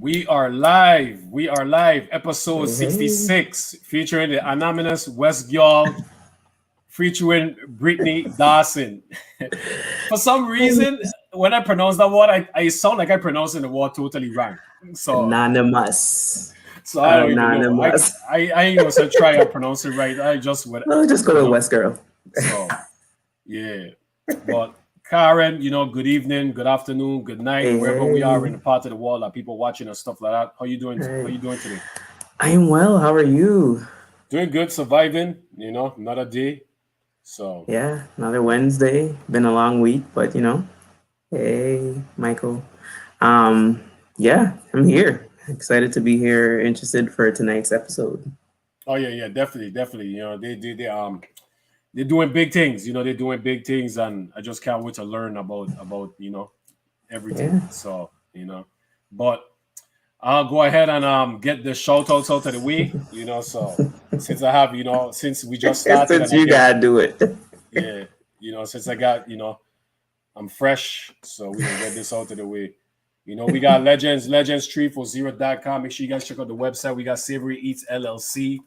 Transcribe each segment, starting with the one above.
We are live. We are live. Episode Hey. 66, featuring the anonymous West Gyul, featuring Brittany Dawson. For some reason, when I pronounce that word, I sound like I pronouncing the word totally wrong. So, Anonymous. so I don't even know. I Anonymous. I, I ain't gonna try and pronounce it right. I just would, Well, just go you with know. West Girl. So yeah, but Karen, good evening, good afternoon, good night, Hey, wherever we are in hey. the part of the world that people watching and stuff like that. How you doing? How Hey. you doing today? I am well. How are you? Doing good, surviving. Another day. So Yeah, another Wednesday. Been a long week, but Hey, Michael. Um, yeah, I'm here. Excited to be here. Interested for tonight's episode. oh yeah, definitely, definitely. They're doing big things. They're doing big things, and I just can't wait to learn about everything. Yeah. So but I'll go ahead and get the shout outs out of the way. So since I have since we just started Since and I you get gotta do it. yeah since I got I'm fresh, so we're gonna get this out of the way. We got legends340.com. Make sure you guys check out the website. We got Savory Eats LLC.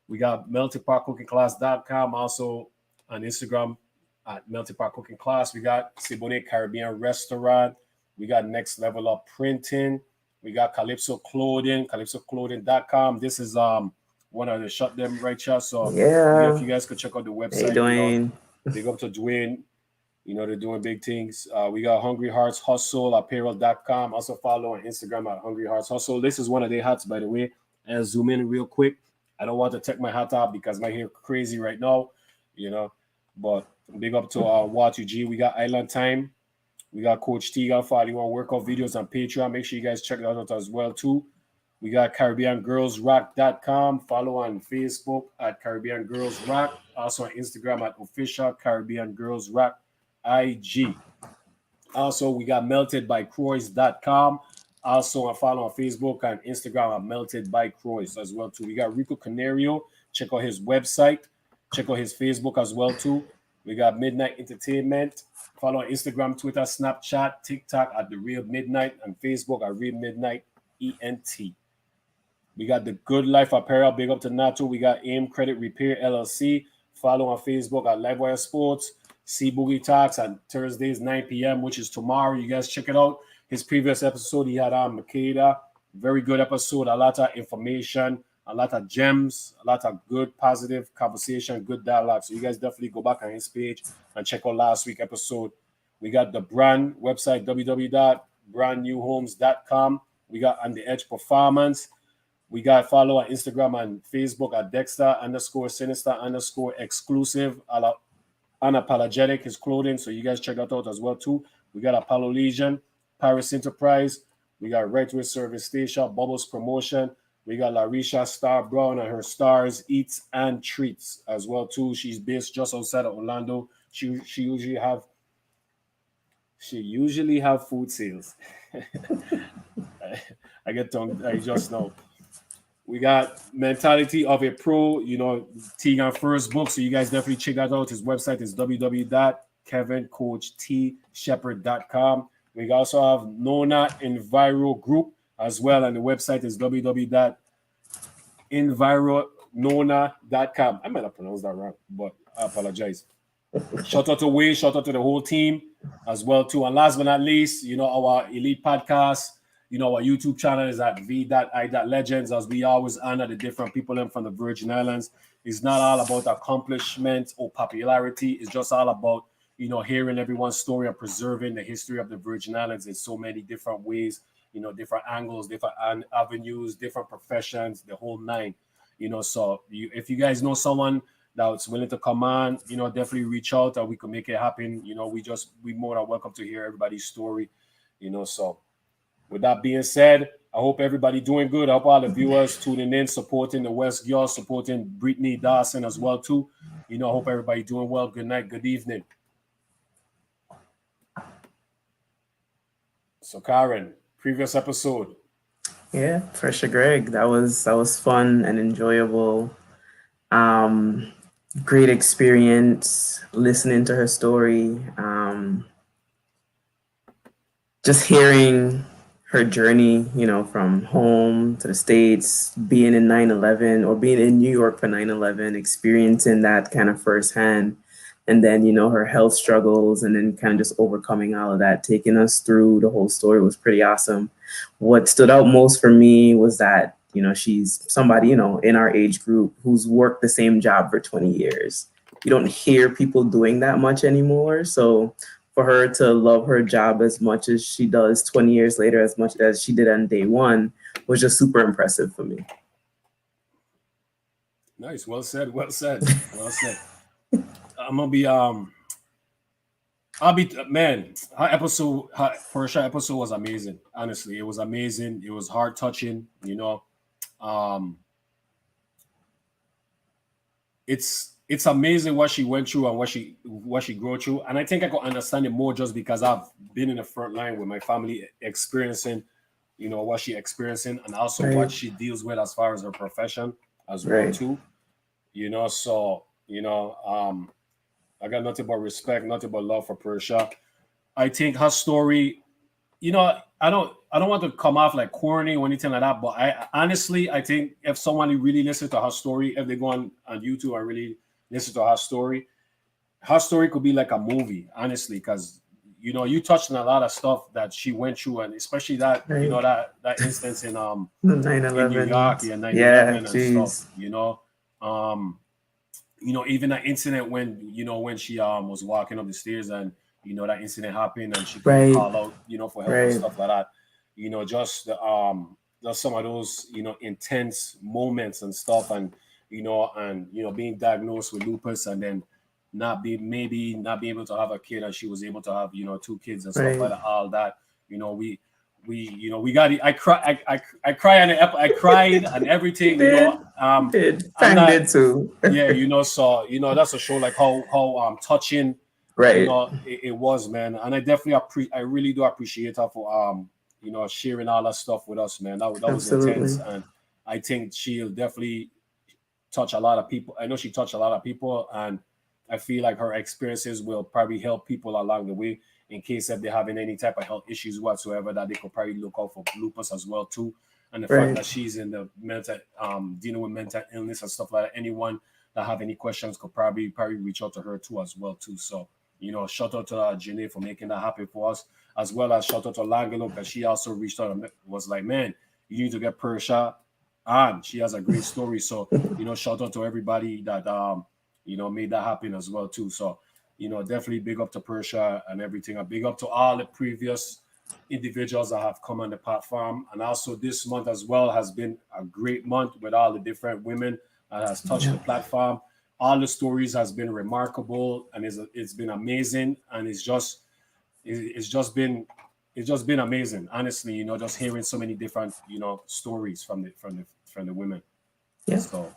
We got meltingpotcookingclass.com. Also on Instagram at Melting Pot Cooking Class. We got Siboney Caribbean Restaurant. We got Next Level Up Printing. We got Calypso Clothing, calypsoclothing.com. This is one of the shut them right here. So if Yeah. you guys could check out the Hey, website, Dwayne. big up to Dwayne. They're doing big things. We got Hungry Hearts Hustle apparel.com. Also follow on Instagram at Hungry Hearts Hustle. This is one of their hats, by the way. And zoom in real quick. I don't want to take my hat off because my hair crazy right now, you know. But big up to Watu G. We got Island Time. We got Coach T. Got follow you want workout videos on Patreon. Make sure you guys check that out as well too. We got CaribbeanGirlsRock.com. Follow on Facebook at Caribbean Girls Rock. Also on Instagram at official Caribbean Girls Rock IG. Also, we got meltedbycroys.com. Also, I follow on Facebook and Instagram at Melted by Croys as well too. We got Rico Canario. Check out his website. Check out his Facebook as well too. We got Midnight Entertainment. Follow on Instagram, Twitter, Snapchat, TikTok at The Real Midnight, and Facebook at Real Midnight ENT. We got The Good Life Apparel. Big up to Nato. We got AIM Credit Repair LLC. Follow on Facebook at Livewire Sports. See Boogie Talks on Thursdays, 9 p.m., which is tomorrow. You guys check it out. His previous episode, he had on Makeda. Very good episode. A lot of information, a lot of gems, a lot of good, positive conversation, good dialogue. So you guys definitely go back on his page and check out last week's episode. We got the brand website, www.brandnewhomes.com. We got On The Edge Performance. We got follow on Instagram and Facebook at Dexter_Sinister_exclusive. Unapologetic, his clothing. So you guys check that out as well too. We got Apollo Legion, Paris Enterprise. We got Right Way Service Station, Bubbles Promotion. We got Larisha Star Brown and her Stars Eats and Treats as well too. She's based just outside of Orlando. She usually have food sales. I get tongue. I just know. We got Mentality of a Pro, Tegan First book. So you guys definitely check that out. His website is www.kevincoachtshepard.com. We also have Nona Enviro Group as well. And the website is www.environona.com. I might have pronounced that wrong, but I apologize. Shout out to Wade, shout out to the whole team as well too. And last but not least, our elite podcast. Our YouTube channel is at v.i.legends, as we always honor the different people in from the Virgin Islands. It's not all about accomplishment or popularity. It's just all about, hearing everyone's story and preserving the history of the Virgin Islands in so many different ways, different angles, different avenues, different professions, the whole nine. So if you guys know someone that's willing to come on, definitely reach out and we can make it happen. We more than welcome to hear everybody's story, so. With that being said, I hope everybody doing good. I hope all the viewers tuning in, supporting the West Gyul, supporting Brittany Dawson as well too. I hope everybody doing well. Good night, good evening. So Karen, previous episode. Yeah, Trisha Greg. That was fun and enjoyable. Great experience listening to her story. Just hearing her journey, from home to the States, being in 9/11 or being in New York for 9/11, experiencing that kind of firsthand. And then, her health struggles and then kind of just overcoming all of that, taking us through the whole story was pretty awesome. What stood out most for me was that, she's somebody, in our age group who's worked the same job for 20 years. You don't hear people doing that much anymore. So for her to love her job as much as she does 20 years later, as much as she did on day one, was just super impressive for me. Nice. Well said. Well said. Well said. I'm gonna be I'll be man. Her Portia episode was amazing. Honestly, it was amazing. It was heart touching. Um, it's amazing what she went through and what she grew through. And I think I could understand it more just because I've been in the front line with my family experiencing, what she experiencing and also what Right. she deals with as far as her profession as well Right. too. So I got nothing but respect, nothing but love for Persia. I think her story, I don't want to come off like corny or anything like that, but I think if someone really listens to her story, if they go on YouTube and really listen to her story could be like a movie, honestly, because you touched on a lot of stuff that she went through, and especially that Right. that instance The in New 9/11. York, yeah, Yeah, 9/11 and stuff, jeez. um even that incident when she was walking up the stairs and that incident happened and she couldn't Right. call out for help and Right. stuff like that. Just some of those intense moments and stuff, and being diagnosed with lupus and then not being able to have a kid, and she was able to have two kids and stuff like Right. that. All that we got it. I cry and I cried and You everything. did. You did. I'm Fang not. did too. Yeah, so that's a show like how touching Right. it was, man. And I really do appreciate her for sharing all that stuff with us, man. That was intense, Absolutely. and I think she'll definitely touch a lot of people. I know she touched a lot of people, and I feel like her experiences will probably help people along the way in case if they're having any type of health issues whatsoever, that they could probably look out for lupus as well too. And the fact Right. that she's in the mental dealing with mental illness and stuff like that, anyone that have any questions could probably reach out to her too as well too. So shout out to Janae for making that happen for us, as well as shout out to Langelo because she also reached out and was like, man, you need to get Persha on. She has a great story. So shout out to everybody that made that happen as well too. So definitely big up to Persha and everything. A big up to all the previous individuals that have come on the platform, and also this month as well has been a great month with all the different women that has touched Yeah. the platform. All the stories has been remarkable, and it's been amazing, and it's just been amazing, honestly. Just hearing so many different stories from the women. Yeah. So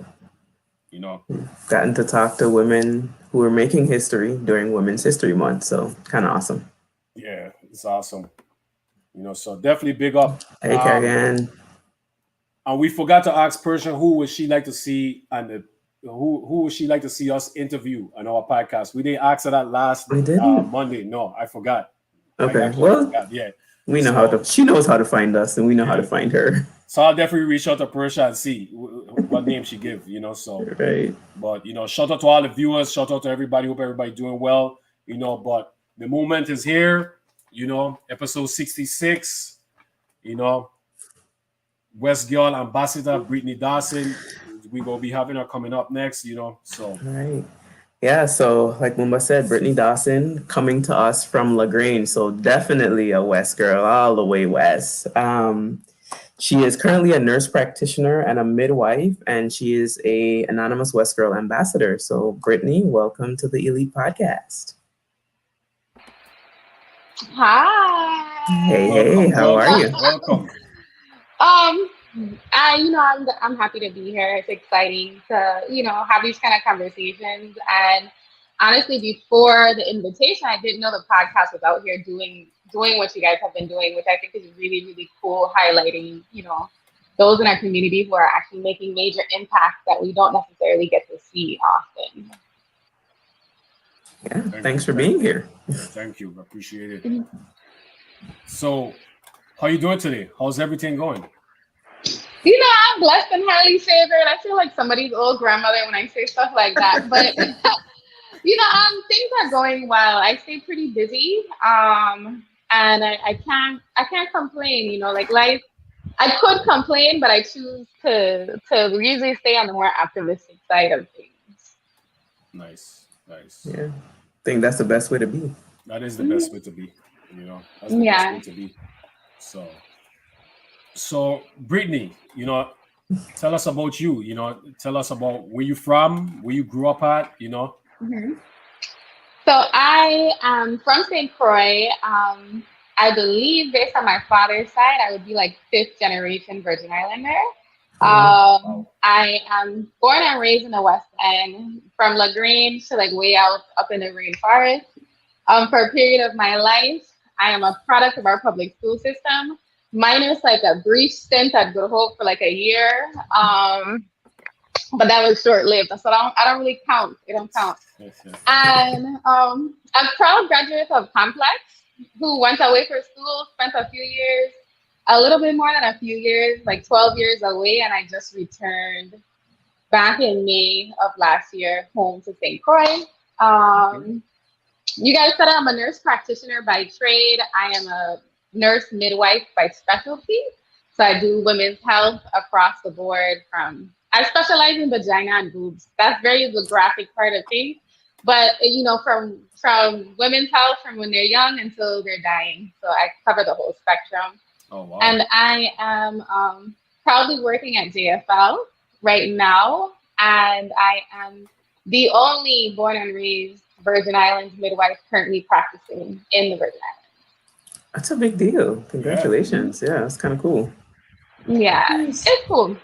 you know Gotten to talk to women who are making history during Women's History Month. So kind of awesome. yeah, it's awesome. So definitely big up. Hey, Carrie Ann. And we forgot to ask Persian who would she like to see and who would she like to see us interview on our podcast. We didn't ask her that last We didn't. Monday. No, I forgot. I Okay. actually Well, forgot. Yeah. we know how So to. She knows how to find us, and we know how to yeah. find her. So I'll definitely reach out to Persia and see what name she give. So Right. but shout out to all the viewers. Shout out to everybody. Hope everybody doing well. But the moment is here. Episode 66. West Girl Ambassador Brittany Dawson. We gonna be having her coming up next. So Right. Yeah. So, like Mumba said, Brittany Dawson coming to us from LaGrange. So definitely a West girl, all the way west. She is currently a nurse practitioner and a midwife, and she is a anonymous West Girl ambassador. So, Brittany, welcome to the Elite Podcast. Hey, Hi. hey, welcome, how are welcome, you? welcome. um, I'm happy to be here. It's exciting to have these kind of conversations. And honestly, before the invitation, I didn't know the podcast was out here doing what you guys have been doing, which I think is really really cool, highlighting those in our community who are actually making major impacts that we don't necessarily get to see often. Yeah, Thank thanks you, for thank being you, here. thank you. Appreciate it. Mhm. So, How you doing today? How's everything going? I'm blessed and highly favored. I feel like somebody's old grandmother when I say stuff like that. But things are going well. I stay pretty busy. And I can't complain. Like life. I could complain, but I choose to usually stay on the more optimistic side of things. Nice. Yeah, I think that's the best way to be. That is the best way to be. That's the best way to be. So Brittany, tell us about you. Tell us about where you from, where you grew up at. Mhm. So I am from St. Croix. I believe based on my father's side, I would be like fifth generation Virgin Islander. I am born and raised in the West End, from LaGrange to like way out up in the rainforest. For a period of my life, I am a product of our public school system, minus like a brief stint at Good Hope for like a year. But that was short lived, so I don't really count. It don't count. And a proud graduate of Complex who went away for school, spent a few years, a little bit more than a few years, like 12 years away, and I just returned back in May of last year home to St. Croix. You guys said I'm a nurse practitioner by trade. I am a nurse midwife by specialty. So I do women's health across the board. I specialize in vagina and boobs. That's very the graphic part of things. But from women's health from when they're young until they're dying. So I cover the whole spectrum. Oh wow. And I am proudly working at JFL right now. And I am the only born and raised Virgin Islands midwife currently practicing in the Virgin Islands. That's a big deal. Congratulations. Yeah, that's kind of cool. Yeah, Nice. It's cool.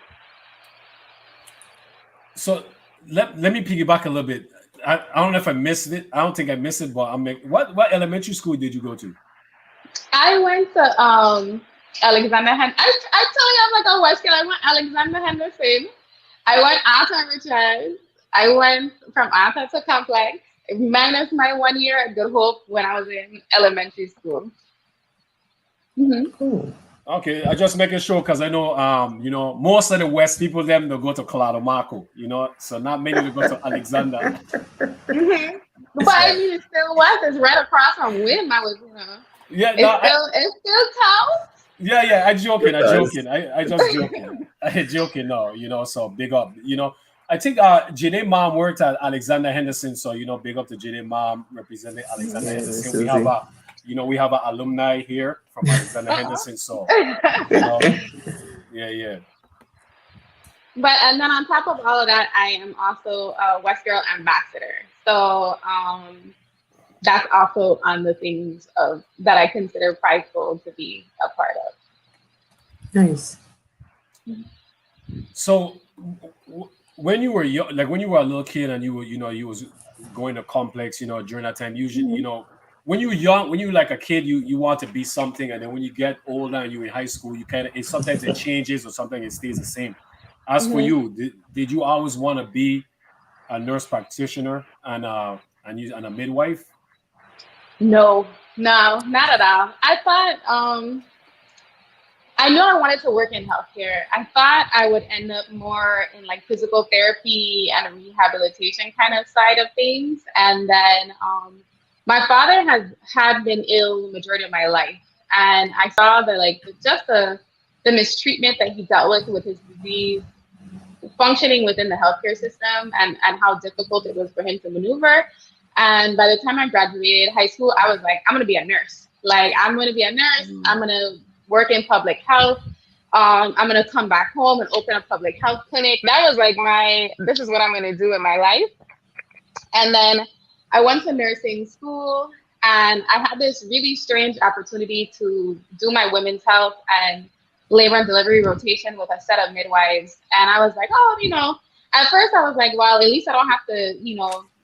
So let me piggyback a little bit. I don't know if I missed it. I don't think I missed it, but what elementary school did you go to? I went to Alexander Henderson. I tell you, I'm like a West Kid. I went Alexander Henderson. I went Arthur Richards. I went from Arthur to Complex, minus my 1 year at Good Hope when I was in elementary school. Mm-hmm. Cool. Okay, I just making sure because I know, most of the West people they'll go to Colorado, so not many will go to Alexander. Mm-hmm. But I mean, it's still West. It's right across from Wim. I was, Yeah, it still counts. Yeah, I joking. I just joking. I joking. No, so big up. I think Janae mom worked at Alexander Henderson, so big up to Janae mom representing Alexander Henderson. We have an alumni here from Alexander Henderson, so yeah. But and then on top of all of that, I am also a West Girl ambassador. So that's also on the things that I consider prideful to be a part of. Nice. So when you were young, like when you were a little kid and you was going to Complex, during that time, usually, when you were young, when you were like a kid, you want to be something, and then when you get older and you're in high school, you sometimes it changes or something it stays the same. As for you, did you always want to be a nurse practitioner and a midwife? No, not at all. I thought I know I wanted to work in healthcare. I thought I would end up more in like physical therapy and rehabilitation kind of side of things. And then my father had been ill the majority of my life. And I saw the mistreatment that he dealt with his disease, functioning within the healthcare system and how difficult it was for him to maneuver. And by the time I graduated high school, I was like, I'm going to be a nurse. Like, I'm going to be a nurse. I'm going to work in public health. I'm going to come back home and open a public health clinic. That was like this is what I'm going to do in my life. And then I went to nursing school and I had this really strange opportunity to do my women's health and labor and delivery rotation with a set of midwives. And I was like, at first I was like, well, at least I don't have to,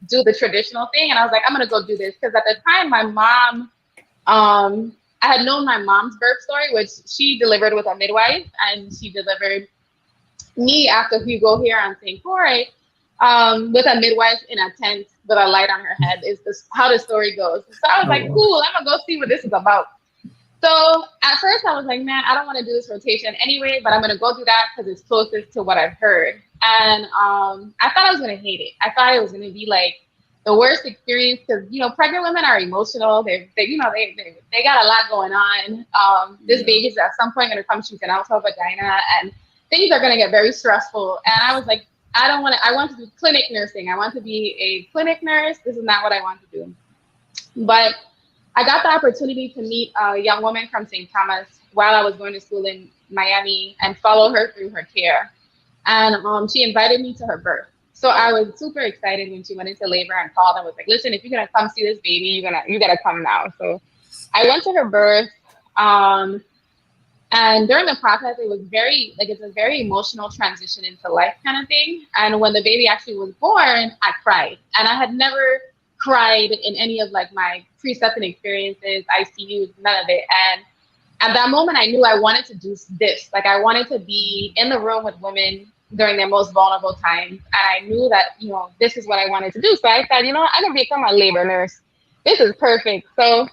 do the traditional thing. And I was like, I'm going to go do this. Because at the time, my mom, I had known my mom's birth story, which she delivered with a midwife, and she delivered me after Hugo here on St. Croix with a midwife in a tent with a light on her head. Is this how the story goes? So I was like, cool, I'm gonna go see what this is about. So So at first I was like, man, I don't want to do this rotation anyway, but I'm going to go do that because it's closest to what I've heard. And I thought I was going to hate it. I thought it was going to be like the worst experience because, you know, pregnant women are emotional. They got a lot going on. This baby is at some point going to come shooting out her vagina and things are going to get very stressful. And I was like, I want to do clinic nursing. I want to be a clinic nurse. This is not what I want to do. But I got the opportunity to meet a young woman from St. Thomas while I was going to school in Miami and follow her through her care. And she invited me to her birth. So I was super excited when she went into labor and called and was like, listen, if you're gonna come see this baby, you gotta come now. So I went to her birth. And during the process, it was it's a very emotional transition into life kind of thing. And when the baby actually was born, I cried. And I had never cried in any of like my precepting experiences, ICUs, none of it. And at that moment, I knew I wanted to do this. Like I wanted to be in the room with women during their most vulnerable times. And I knew that, you know, this is what I wanted to do. So I thought, you know what, I'm gonna become a labor nurse. This is perfect. So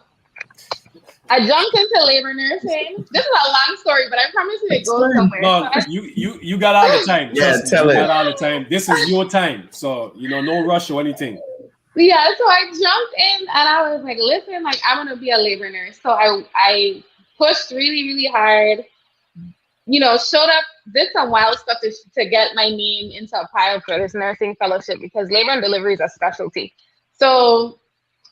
I jumped into labor nursing. This is a long story, but I promise you it goes somewhere. No, you got all the time. Yeah, tell you it. got all the time. This is your time. So, you know, no rush or anything. Yeah, so I jumped in and I was like, listen, like I want to be a labor nurse. So I pushed really, really hard, you know, showed up, did some wild stuff to get my name into a pile for this nursing fellowship because labor and delivery is a specialty. So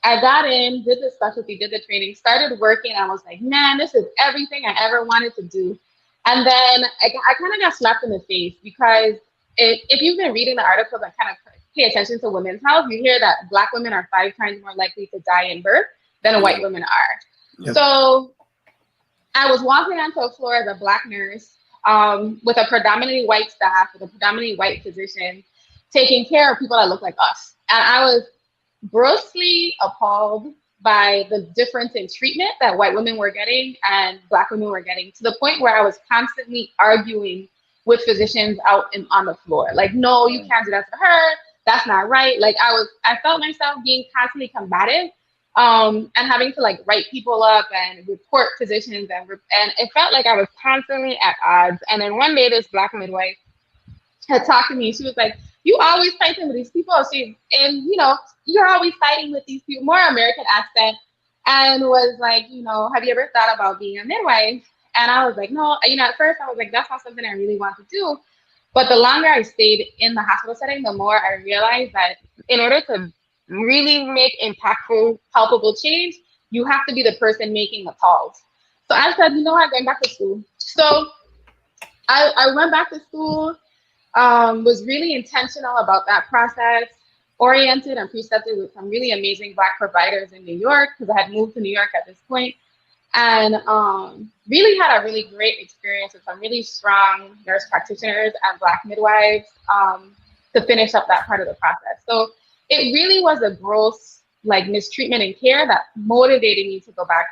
I got in, did the specialty, did the training, started working. I was like, man, this is everything I ever wanted to do. And then I kind of got slapped in the face because if you've been reading the articles and kind of pay attention to women's health, you hear that Black women are 5 times more likely to die in birth than white women are. Yep. So I was walking onto a floor as a Black nurse with a predominantly white staff, with a predominantly white physician, taking care of people that look like us. And I was grossly appalled by the difference in treatment that white women were getting and Black women were getting, to the point where I was constantly arguing with physicians out on the floor. Like, no, you can't do that to her. That's not right. Like I felt myself being constantly combative and having to like write people up and report physicians and it felt like I was constantly at odds. And then one day this Black midwife had talked to me. She was like, you always fighting with these people. And you know, you're always fighting with these people, more American accent, and was like, you know, have you ever thought about being a midwife? And I was like, no, you know, at first I was like, that's not something I really want to do. But the longer I stayed in the hospital setting, the more I realized that in order to really make impactful, palpable change, you have to be the person making the calls. So I said, you know what, I'm going back to school. So I went back to school, was really intentional about that process, oriented and precepted with some really amazing Black providers in New York, because I had moved to New York at this point. And really had a really great experience with some really strong nurse practitioners and Black midwives to finish up that part of the process. So it really was a gross like mistreatment and care that motivated me to go back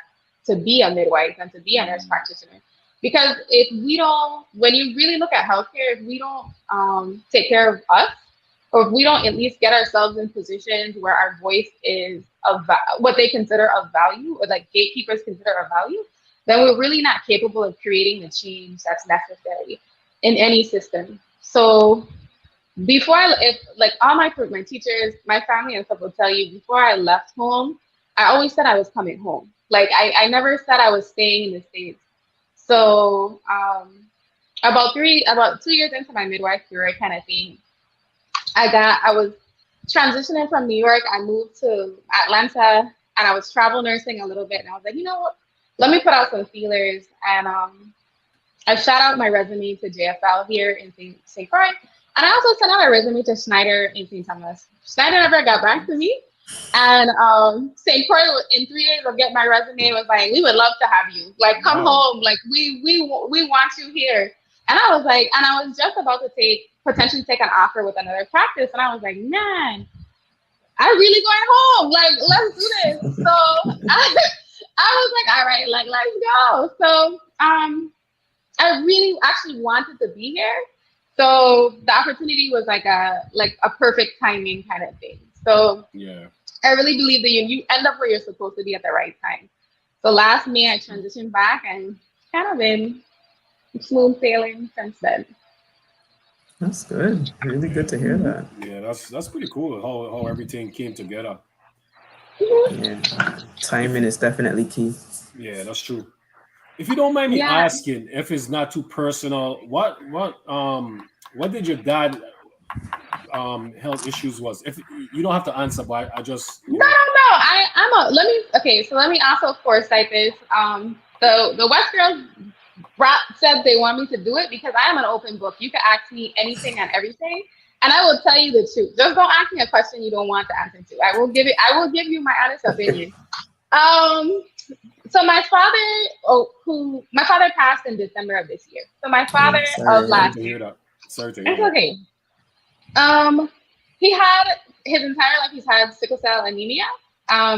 to be a midwife and to be a nurse practitioner. Because when you really look at healthcare, if we don't take care of us, or if we don't at least get ourselves in positions where our voice is what they consider of value, or like gatekeepers consider of value, then we're really not capable of creating the change that's necessary in any system. So before all my teachers, my family and stuff will tell you, before I left home, I always said I was coming home. Like I never said I was staying in the States. So about 2 years into my midwife career kind of thing, I was transitioning from New York. I moved to Atlanta and I was travel nursing a little bit. And I was like, you know what, let me put out some feelers. And I shot out my resume to JFL here in St. Croix. And I also sent out a resume to Schneider in St. Thomas. Schneider never got back to me. And St. Croix, in 3 days of getting my resume, was like, we would love to have you. Like, come home. Like, we want you here. And I was like, and I was just about to potentially take an offer with another practice. And I was like, man, I'm really going home. Like, let's do this. So I was like, all right, like, let's go. So I really actually wanted to be here. So the opportunity was like a perfect timing kind of thing. So yeah, I really believe that you end up where you're supposed to be at the right time. So last May, I transitioned back and kind of been smooth sailing since then. That's good. Really good to hear Mhm. that. Yeah, that's pretty cool how everything came together. Mhm. Yeah. If Timing is definitely key. Yeah, that's true. If you don't mind me Yeah. asking, if it's not too personal, what did your dad health issues was? If you don't have to answer, but I just No, no, no. I'm a let me okay, so let me also foresight this. The West Girls said they want me to do it because I am an open book. You can ask me anything and everything, and I will tell you the truth. Just don't ask me a question you don't want the answer to. I will give you my honest opinion. Um so my father my father passed in December of this year. So my father Oh, sorry of to hear sorry last to that. hear year. that. Sorry to hear It's that. okay. Um, he had his entire life. He's had sickle cell anemia.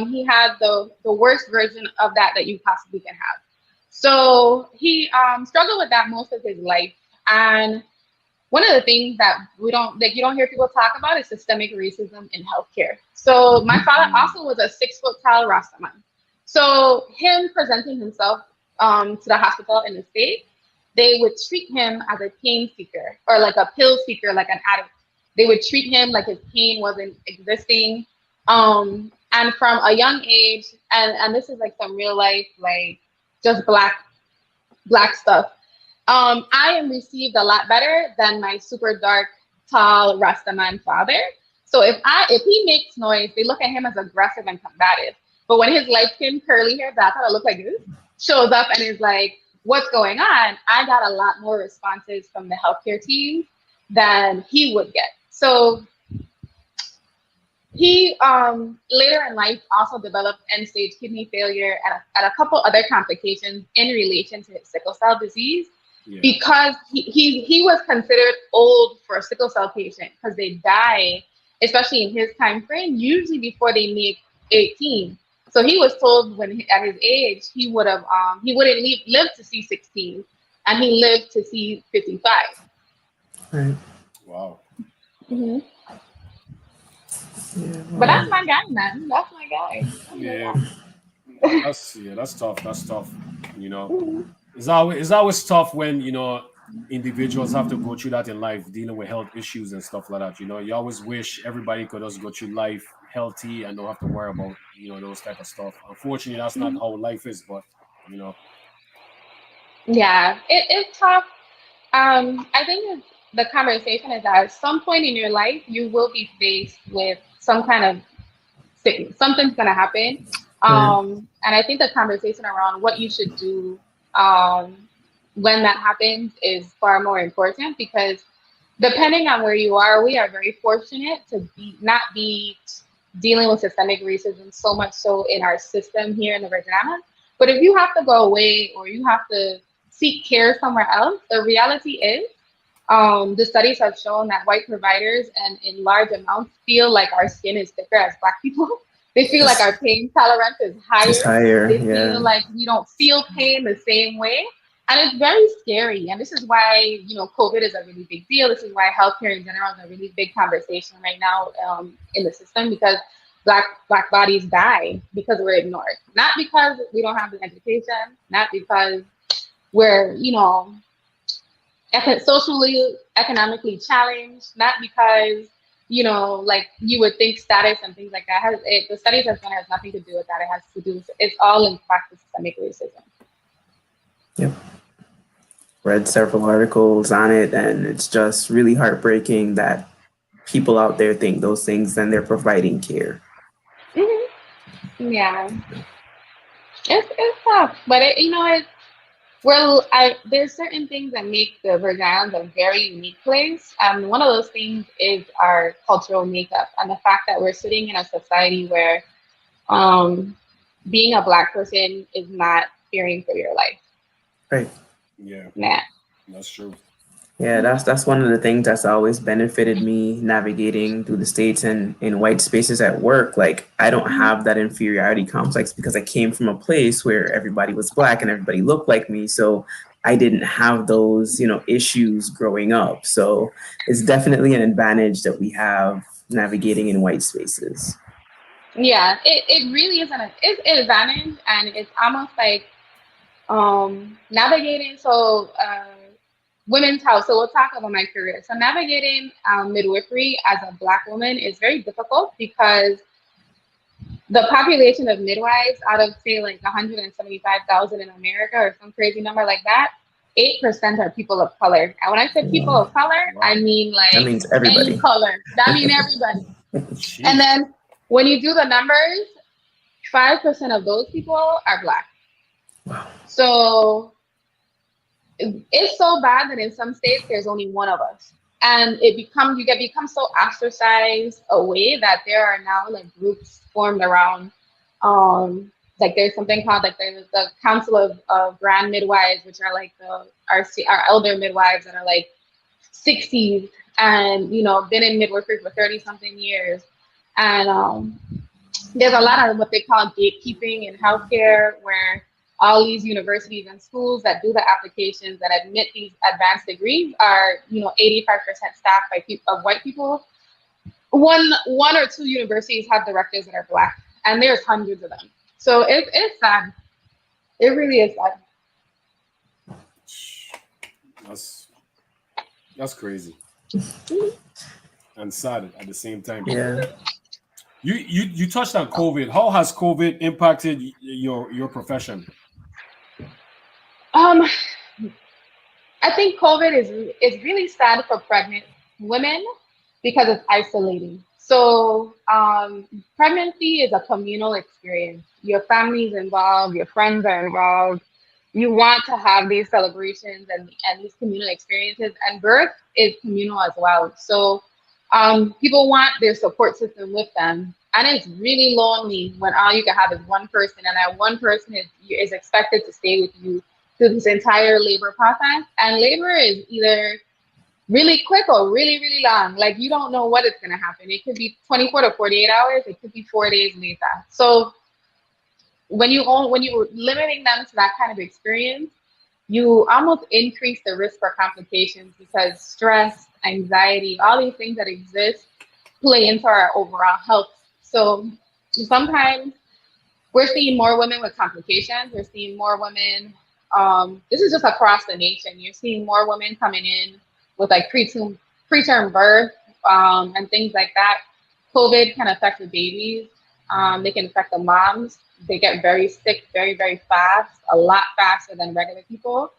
He had the worst version of that you possibly can have. So he struggled with that most of his life. And one of the things that we don't like you don't hear people talk about is systemic racism in healthcare. So my father Mm, also was a 6 foot tall Rastaman. So him presenting himself to the hospital in the States, they would treat him as a pain seeker or like a pill seeker, like an addict. They would treat him like his pain wasn't existing. And from a young age, and this is like some real life, like just black stuff. I am received a lot better than my super dark, tall Rastaman father. So if he makes noise, they look at him as aggressive and combative. But when his light skin curly hair, that's how it look like this, shows up and is like, what's going on? I got a lot more responses from the healthcare team than he would get. So he later in life also developed end stage kidney failure and a couple other complications in relation to his sickle cell disease yeah. because he was considered old for a sickle cell patient because they die, especially in his time frame, usually before they make 18. So he was told at his age he wouldn't live to see 16, and he lived to see 55. Right. Wow. Yeah. But Wow. that's my guy, man. That's my guy. That's my Yeah, guy. that's tough. That's tough. You know, Mhm. it's always tough when individuals have to go through that in life, dealing with health issues and stuff like that. You always wish everybody could just go through life healthy and don't have to worry about those type of stuff. Unfortunately, that's not Mhm. how life is. But you know, Yeah, it's tough. I think the conversation is that at some point in your life, you will be faced with some kind of sickness. Something's gonna happen. Right. And I think the conversation around what you should do um, when that happens is far more important because depending on where you are, we are very fortunate to be not be dealing with systemic racism so much so in our system here in the Virgin Islands. But if you have to go away or you have to seek care somewhere else, the reality is the studies have shown that white providers and in large amounts feel like our skin is thicker as Black people. They feel like It's our pain tolerance is just higher. higher. They feel Yeah. like we don't feel pain the same way. And it's very scary. And this is why, COVID is a really big deal. This is why healthcare in general is a really big conversation right now in the system because black bodies die because we're ignored. Not because we don't have the education, not because we're, socially, economically challenged, not because like you would think status and things like that the studies have shown it has nothing to do with that. It has to do with it's all in fact systemic racism. Yep. Read several articles on it, and it's just really heartbreaking that people out there think those things and they're providing care. Yeah, it's tough, but it's well, there's certain things that make the Virgin Islands a very unique place. One of those things is our cultural makeup and the fact that we're sitting in a society where um, being a Black person is not fearing for your life. Right. yeah, Nah. that's true. Yeah, that's one of the things that's always benefited me navigating through the states and in white spaces at work. Like I don't Mhm. have that inferiority complex because I came from a place where everybody was Black and everybody looked like me. So I didn't have those, issues growing up. So it's definitely an advantage that we have navigating in white spaces. Yeah, it really is it's an advantage, and it's almost like navigating. So women's health. So we'll talk about my career. So navigating midwifery as a Black woman is very difficult because the population of midwives out of say like 175,000 in America or some crazy number like that, 8% are people of color. And when I say people Wow. of color, I Wow. mean That like means any everybody. color. That means everybody. And Jeez. then when you do the numbers, 5% of those people are Black. Wow. So it's so bad that in some states there's only one of us. And you get become so ostracized away that there are now like groups formed around like there's something called like there's the Council of Grand Midwives, which are like our elder midwives that are like 60s and been in midwifery for 30 something years. And there's a lot of what they call gatekeeping in healthcare, where all these universities and schools that do the applications that admit these advanced degrees are, 85% staffed by of white people. One or two universities have directors that are Black, and there's hundreds of them. So it's sad. It really is sad. That's that's crazy and sad at the same time. Yeah. You touched on COVID. How has COVID impacted your profession? Um, I think COVID is really sad for pregnant women because it's isolating. So pregnancy is a communal experience. Your family's involved, your friends are involved. You want to have these celebrations and these communal experiences, and birth is communal as well. So people want their support system with them. And it's really lonely when all you can have is one person, and that one person is expected to stay with you through this entire labor process. And labor is either really quick or really, really long. Like you don't know what is going to happen. It could be 24 to 48 hours. It could be 4 days later. So when you're limiting them to that kind of experience, you almost increase the risk for complications because stress, anxiety, all these things that exist play into our overall health. So sometimes we're seeing more women with complications. We're seeing more women. This is just across the nation. You're seeing more women coming in with like preterm birth and things like that. COVID can affect the babies. They can affect the moms. They get very sick very, very fast, a lot faster than regular people.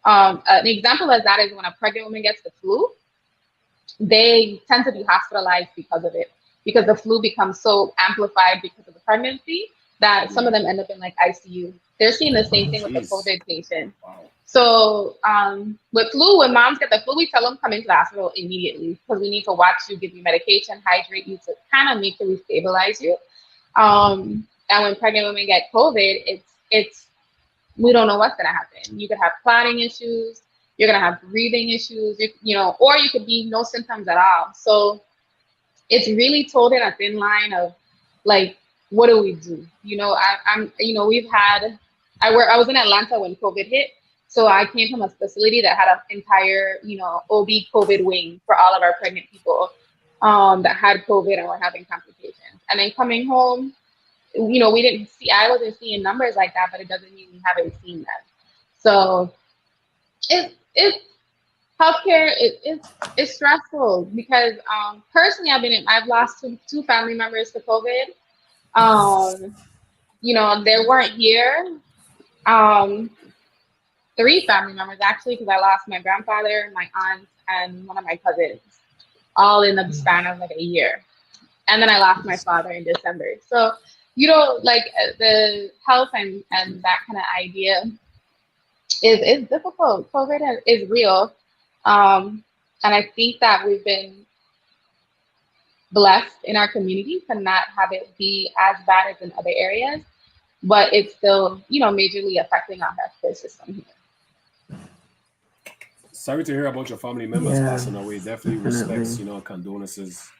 An example of that is when a pregnant woman gets the flu, they tend to be hospitalized because of it, because the flu becomes so amplified because of the pregnancy that some of them end up in like ICU. They're seeing the same thing with the Jeez. COVID patient. Wow. So with flu, when moms get the flu, we tell them come into the hospital immediately because we need to watch you, give you medication, hydrate you to kind of make sure we stabilize you. And when pregnant women get COVID, it's we don't know what's gonna happen. You could have clotting issues, you're gonna have breathing issues, or you could be no symptoms at all. So it's really told in a thin line of like, what do we do? We've had I was in Atlanta when COVID hit. So I came from a facility that had an entire, OB COVID wing for all of our pregnant people that had COVID and were having complications. And then coming home, I wasn't seeing numbers like that, but it doesn't mean we haven't seen them. So it's healthcare it's stressful because personally I've lost two family members to COVID. They weren't here. 3 family members actually, because I lost my grandfather, my aunt, and one of my cousins, all in the span of like a year. And then I lost my father in December. So, like the health and that kind of idea is difficult. COVID is real. And I think that we've been blessed in our community to not have it be as bad as in other areas, but it's still, majorly affecting our healthcare system here. Sorry to hear about your family members Yeah, passing away. Definitely respects, definitely. condolences.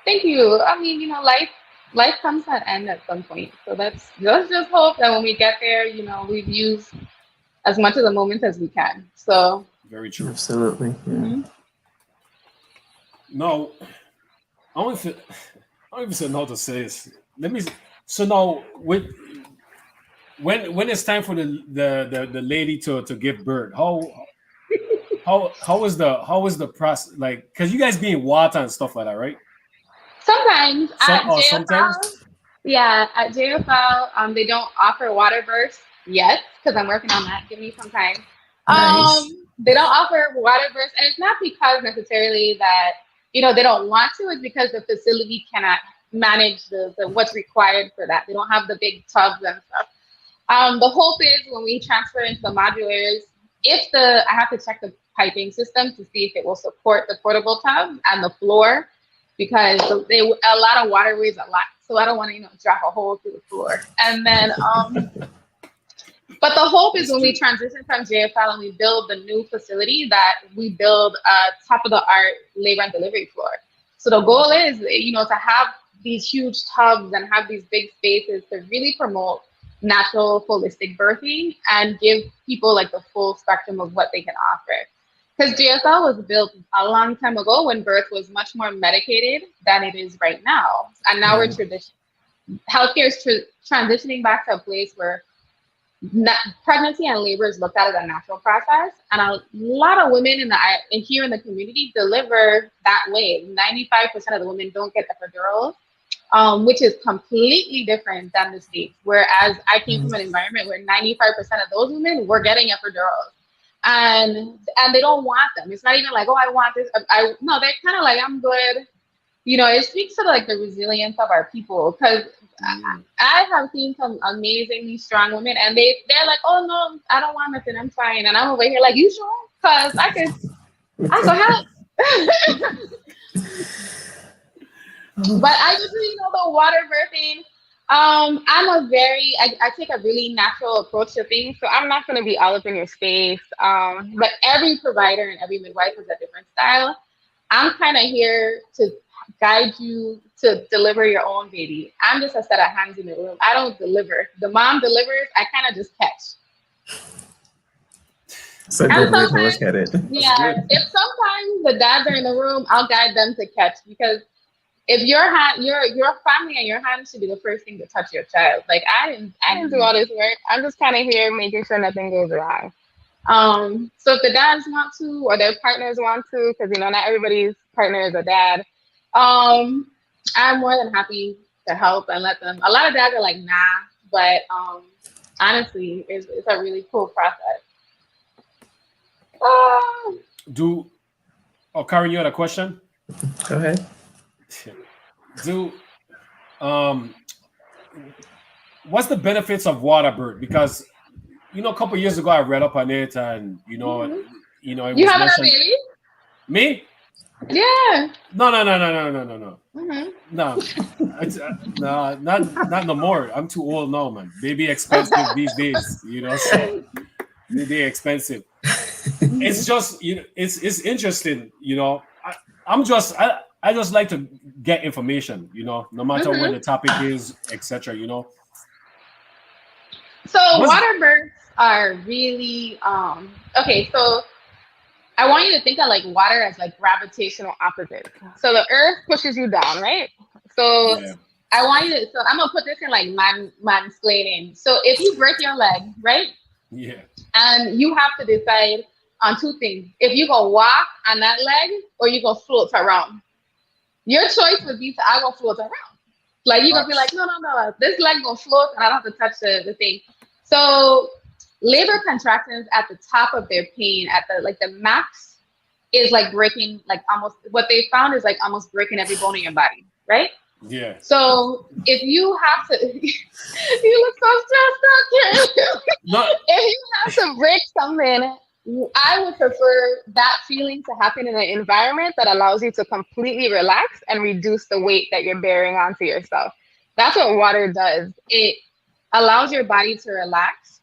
Thank you. I mean, life comes to an end at some point. So let's just hope that when we get there, we've used as much of the moment as we can. So Very true. Absolutely. Yeah. No, I don't even know how to say this. let me. So now, when it's time for the lady to give birth, how is the process like? Because you guys be in water and stuff like that, right? Sometimes at Sometimes. JFL, yeah, at JFL, they don't offer water births yet because I'm working on that. Give me some time. Nice. They don't offer water births, and it's not because necessarily that they don't want to. It's because the facility cannot manage the what's required for that. They don't have the big tubs and stuff. The hope is when we transfer into the modulars, I have to check the piping system to see if it will support the portable tub and the floor because a lot of water weighs a lot. So I don't want to drop a hole through the floor. And then but the hope is when we transition from JFL and we build the new facility that we build a top of the art labor and delivery floor. So the goal is to have these huge tubs and have these big spaces to really promote natural holistic birthing and give people like the full spectrum of what they can offer. Because JSL was built a long time ago when birth was much more medicated than it is right now. And now healthcare is transitioning back to a place where pregnancy and labor is looked at as a natural process. And a lot of women here in the community deliver that way. 95% of the women don't get epidurals. Which is completely different than the States. Whereas I came from an environment where 95% of those women were getting epidurals. And they don't want them. It's not even like, oh, I want this. No, they're kind of like, I'm good. It speaks to like the resilience of our people because I have seen some amazingly strong women and they're like, oh no, I don't want nothing. I'm fine. And I'm over here like, you sure? Because I could help. But I just the water birthing. I take a really natural approach to things. So I'm not going to be all up in your space. But every provider and every midwife has a different style. I'm kind of here to guide you to deliver your own baby. I'm just a set of hands in the room. I don't deliver. The mom delivers. I kind of just catch. So good way to look at it. Yeah. If sometimes the dads are in the room, I'll guide them to catch because if your family and your hands should be the first thing to touch your child. Like I didn't do all this work. I'm just kind of here making sure nothing goes wrong. So if the dads want to or their partners want to, because not everybody's partner is a dad, I'm more than happy to help and let them. A lot of dads are like, nah, but honestly, it's a really cool process. Karen, you had a question? Go ahead. What's the benefits of water birth? Because a couple of years ago I read up on it, and it you was have a baby? Me? Yeah. No. Mm-hmm. No, not no more. I'm too old now, man. Baby expensive these days, so they're expensive. It's just it's interesting, I just like to get information, no matter what the topic is, etc. So water births are really okay. So I want you to think of like water as like gravitational opposites. So the earth pushes you down, right? So yeah. I want you to. So I'm gonna put this in like mansplaining. So if you break your leg, right? Yeah. And you have to decide on two things: if you go walk on that leg or you go float around. Your choice would be I go float around. Like you're gonna be like, no, this leg gonna float and I don't have to touch the thing. So labor contractions at the top of their pain, at the max, is like breaking, like almost what they found is like almost breaking every bone in your body, right? Yeah. So if you have to, you look so stressed out, no. If you have to break something, I would prefer that feeling to happen in an environment that allows you to completely relax and reduce the weight that you're bearing onto yourself. That's what water does. It allows your body to relax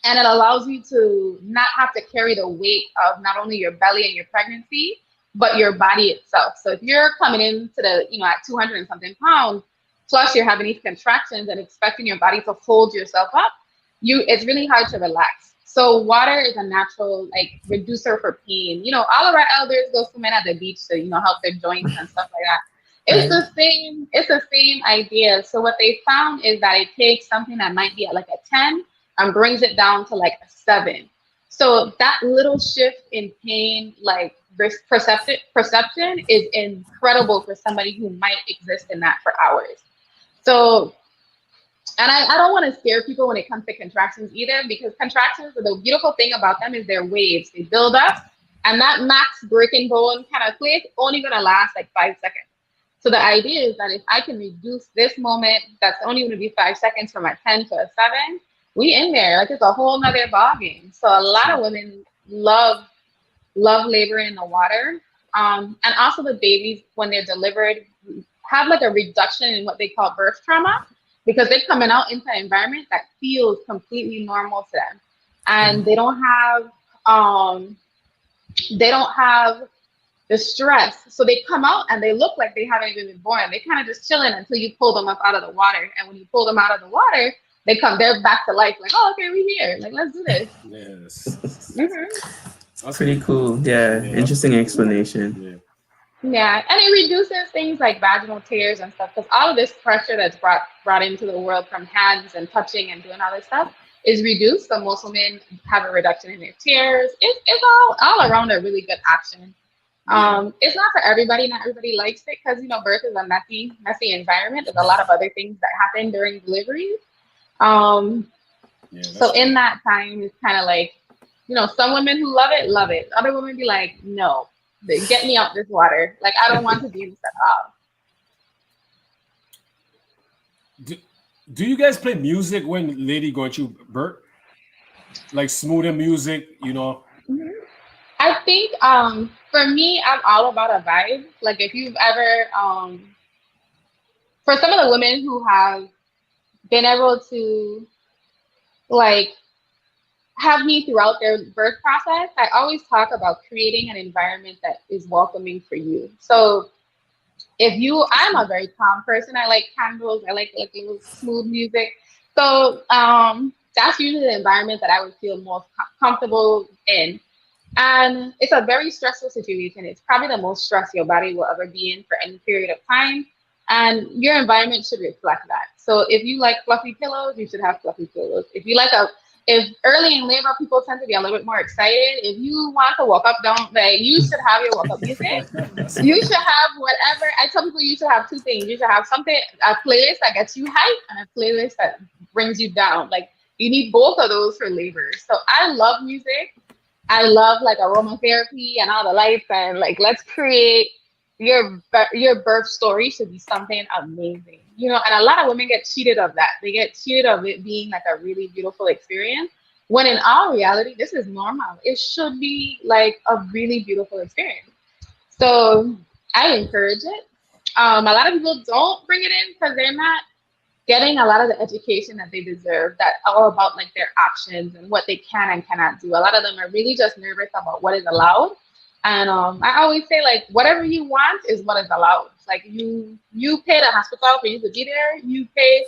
and it allows you to not have to carry the weight of not only your belly and your pregnancy, but your body itself. So if you're coming into the, at 200 and something pounds, plus you're having these contractions and expecting your body to hold yourself up, it's really hard to relax. So water is a natural reducer for pain. All of our elders go swimming at the beach to, help their joints and stuff like that. It's the same idea. So what they found is that it takes something that might be at like a 10 and brings it down to like a 7. So that little shift in pain, like perception is incredible for somebody who might exist in that for hours. So, and I don't want to scare people when it comes to contractions either, because contractions, the beautiful thing about them is they're waves. They build up, and that max breaking bone kind of place only gonna last like 5 seconds. So the idea is that if I can reduce this moment, that's only going to be 5 seconds from a 10 to a 7, we in there. Like it's a whole nother ball game. So a lot of women love labor in the water. And also the babies, when they're delivered, have like a reduction in what they call birth trauma, because they're coming out into an environment that feels completely normal to them. And they don't have the stress. So they come out and they look like they haven't even been born. They kind of just chilling until you pull them up out of the water. And when you pull them out of the water, they're back to life. Like, oh, okay, we're here. Like, let's do this. Yes. That's pretty cool. Yeah, interesting explanation. Yeah, and it reduces things like vaginal tears and stuff, because all of this pressure that's brought into the world from hands and touching and doing all this stuff is reduced. So most women have a reduction in their tears. It's all around a really good option. It's not for everybody. Not everybody likes it, because birth is a messy environment. There's a lot of other things that happen during delivery. So in that time, it's kind of like, some women who love it. Other women be like, no, get me out this water. Like, I don't want to be in this at all. Do you guys play music when lady going through birth? Like smoother music, Mm-hmm. I think for me, I'm all about a vibe. Like if you've ever, for some of the women who have been able to like have me throughout their birth process, I always talk about creating an environment that is welcoming for you. So I'm a very calm person. I like candles. I like a little smooth music. So that's usually the environment that I would feel most comfortable in. And it's a very stressful situation. It's probably the most stress your body will ever be in for any period of time. And your environment should reflect that. So if you like fluffy pillows, you should have fluffy pillows. If early in labor, people tend to be a little bit more excited. If you want to walk up, you should have your walk up music. You should have whatever. I tell people you should have two things. You should have a playlist that gets you hype and a playlist that brings you down. Like you need both of those for labor. So I love music. I love like aromatherapy and all the lights, and like let's create your birth story should be something amazing, and a lot of women get cheated of that. They get cheated of it being like a really beautiful experience, when in all reality, this is normal. It should be like a really beautiful experience. So I encourage it. A lot of people don't bring it in because they're not getting a lot of the education that they deserve, that are about like their options and what they can and cannot do. A lot of them are really just nervous about what is allowed. And I always say, like, whatever you want is what is allowed. Like you pay the hospital for you to be there. You pay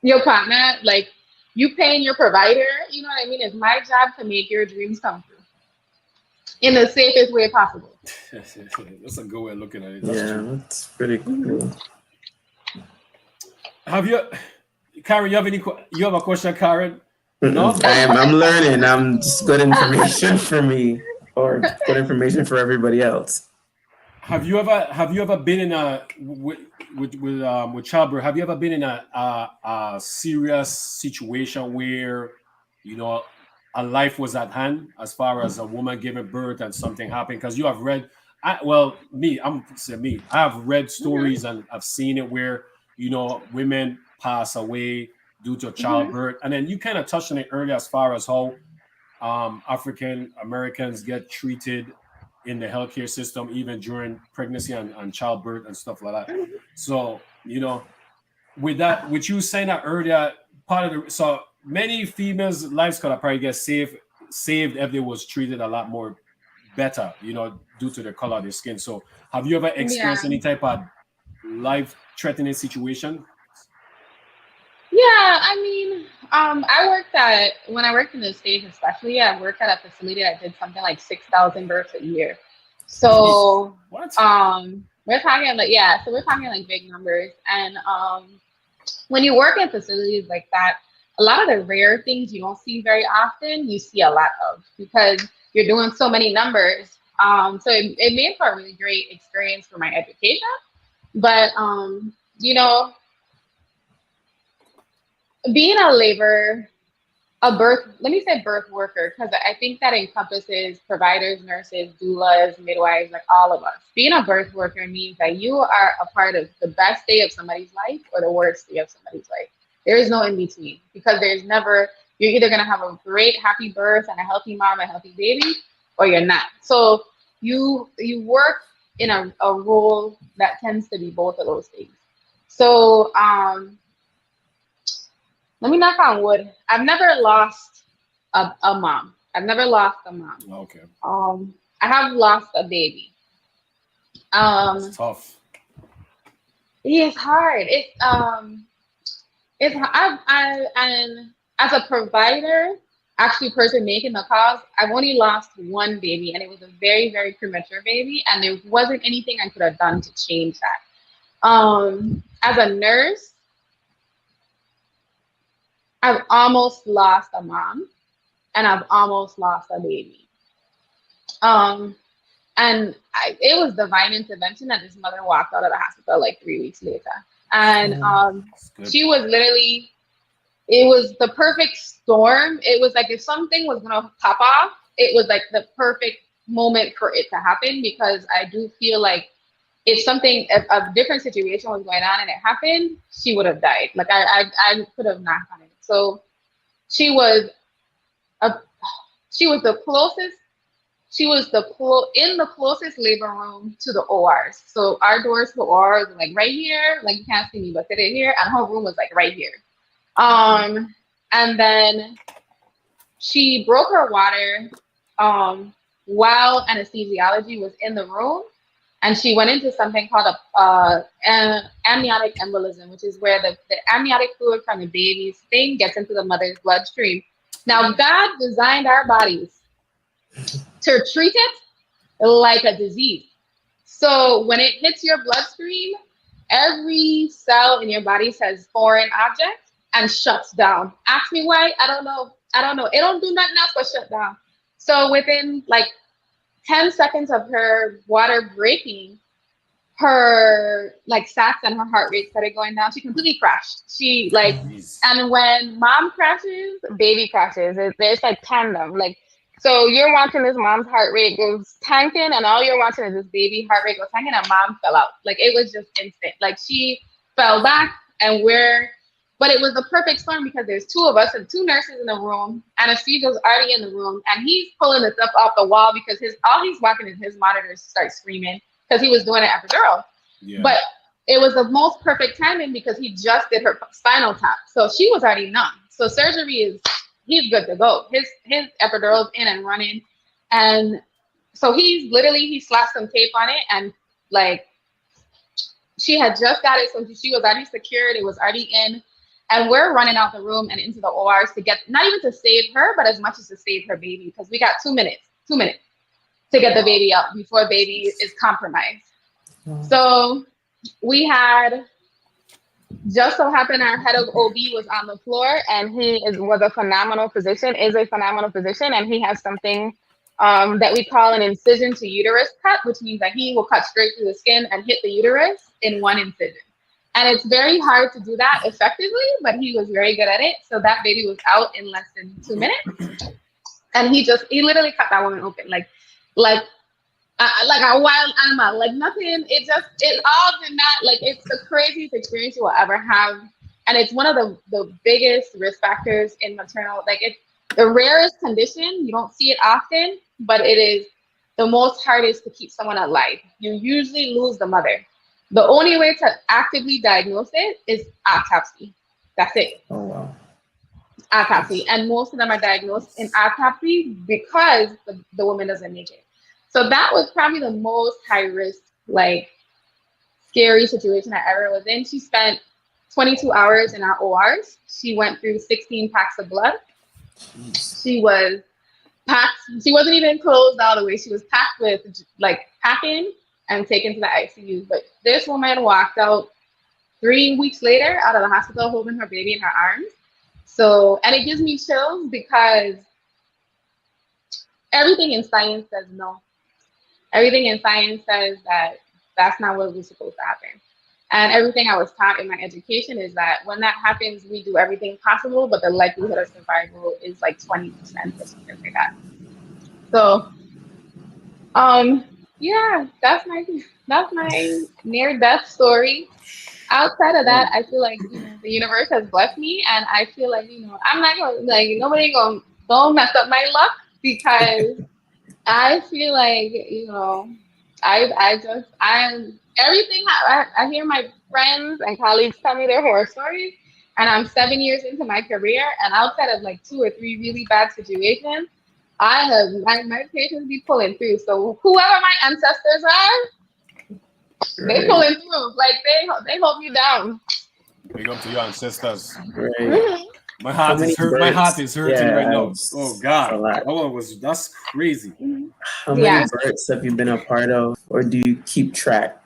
your partner, like you paying your provider. You know what I mean? It's my job to make your dreams come true in the safest way possible. That's a good way of looking at it. That's pretty cool. Have you, Karen? You have a question, Karen? No, I'm learning. I'm just good information for me, or good information for everybody else. Have you ever been in a with childbirth? Have you ever been in a serious situation where a life was at hand, as far as a woman giving birth and something happened? Because you have read, I have read stories and I've seen it where women pass away due to childbirth, and then you kind of touched on it earlier as far as how African Americans get treated in the healthcare system, even during pregnancy and childbirth and stuff like that. So with you saying that earlier, so many females' lives could have probably get saved if they was treated a lot more better, due to the color of their skin. So have you ever experienced any type of life-threatening situation? Yeah, I mean, when I worked in the States, especially, I worked at a facility that did something like 6,000 births a year. So, We're talking like, yeah, so we're talking like big numbers. And when you work in facilities like that, a lot of the rare things you don't see very often, you see a lot of because you're doing so many numbers. So it made for a really great experience for my education. But, you know, being a labor, let me say birth worker, because I think that encompasses providers, nurses, doulas, midwives, like all of us. Being a birth worker means that you are a part of the best day of somebody's life or the worst day of somebody's life. There is no in between because you're either going to have a great, happy birth and a healthy mom, a healthy baby, or you're not. So you work in a role that tends to be both of those things. So, let me knock on wood. I've never lost a mom. I've never lost a mom. Okay. I have lost a baby. It's tough. It's hard. And as a provider, actually person making the calls, I've only lost one baby, and it was a very, very premature baby, and there wasn't anything I could have done to change that. As a nurse, I've almost lost a mom and I've almost lost a baby. And it was divine intervention that this mother walked out of the hospital like 3 weeks later. And she was literally, it was the perfect storm. It was like if something was going to pop off, it was like the perfect moment for it to happen, because I do feel like if a different situation was going on and it happened, she would have died. Like I could have knocked on it. So she was the closest. She was in the closest labor room to the ORs. So our doors to ORs were like right here. Like you can't see me, but they're here. And her room was like right here. And then she broke her water while anesthesiology was in the room. And she went into something called amniotic embolism, which is where the amniotic fluid from the baby's thing gets into the mother's bloodstream. Now, God designed our bodies to treat it like a disease. So when it hits your bloodstream, every cell in your body says foreign object and shuts down. Ask me why? I don't know. It don't do nothing else but shut down. So within like 10 seconds of her water breaking, her like sats and her heart rate started going down. She completely crashed. And when mom crashes, baby crashes. It's like tandem. Like, so you're watching this mom's heart rate goes tanking, and all you're watching is this baby heart rate goes tanking, and mom fell out. Like it was just instant. Like she fell back, but it was the perfect storm because there's two of us and two nurses in the room. Anesthesia's already in the room, and he's pulling the stuff off the wall because all he's watching is his monitors start screaming because he was doing an epidural. Yeah. But it was the most perfect timing because he just did her spinal tap. So she was already numb. So he's good to go. His epidural's in and running. And so he slapped some tape on it, and like she had just got it. So she was already secured. It was already in. And we're running out the room and into the ORs to get, not even to save her, but as much as to save her baby, because we got 2 minutes to get the baby out before baby is compromised. Wow. So we had, just so happened our head of OB was on the floor, and was a phenomenal physician, and he has something that we call an incision to uterus cut, which means that he will cut straight through the skin and hit the uterus in one incision. And it's very hard to do that effectively, but he was very good at it. So that baby was out in less than 2 minutes. And he literally cut that woman open, like a wild animal, like nothing. It all did not, like, it's the craziest experience you will ever have. And it's one of the biggest risk factors in maternal, like it's the rarest condition. You don't see it often, but it is the most hardest to keep someone alive. You usually lose the mother. The only way to actively diagnose it is autopsy. That's it. Oh, wow. Autopsy. And most of them are diagnosed in autopsy because the woman doesn't make it. So that was probably the most high risk, like, scary situation I ever was in. She spent 22 hours in our ORs. She went through 16 packs of blood. She was packed. She wasn't even closed all the way. She was packed with, like, packing and taken to the ICU. But this woman walked out 3 weeks later out of the hospital holding her baby in her arms. So, and it gives me chills because everything in science says no. Everything in science says that that's not what was supposed to happen. And everything I was taught in my education is that when that happens, we do everything possible, but the likelihood of survival is like 20% or something like that. So, yeah, that's my near-death story. Outside of that, I feel like the universe has blessed me, and I feel like I'm not gonna nobody gonna don't mess up my luck because I feel like I'm everything. I hear my friends and colleagues tell me their horror stories, and I'm 7 years into my career, and outside of like 2 or 3 really bad situations, I have my patients be pulling through. So whoever my ancestors are, they pulling through. Like they hold me down. Big up to your ancestors. Right. Mhm. My heart is hurt. My heart is hurting right now. Oh God, that's crazy. How many births have you been a part of, or do you keep track?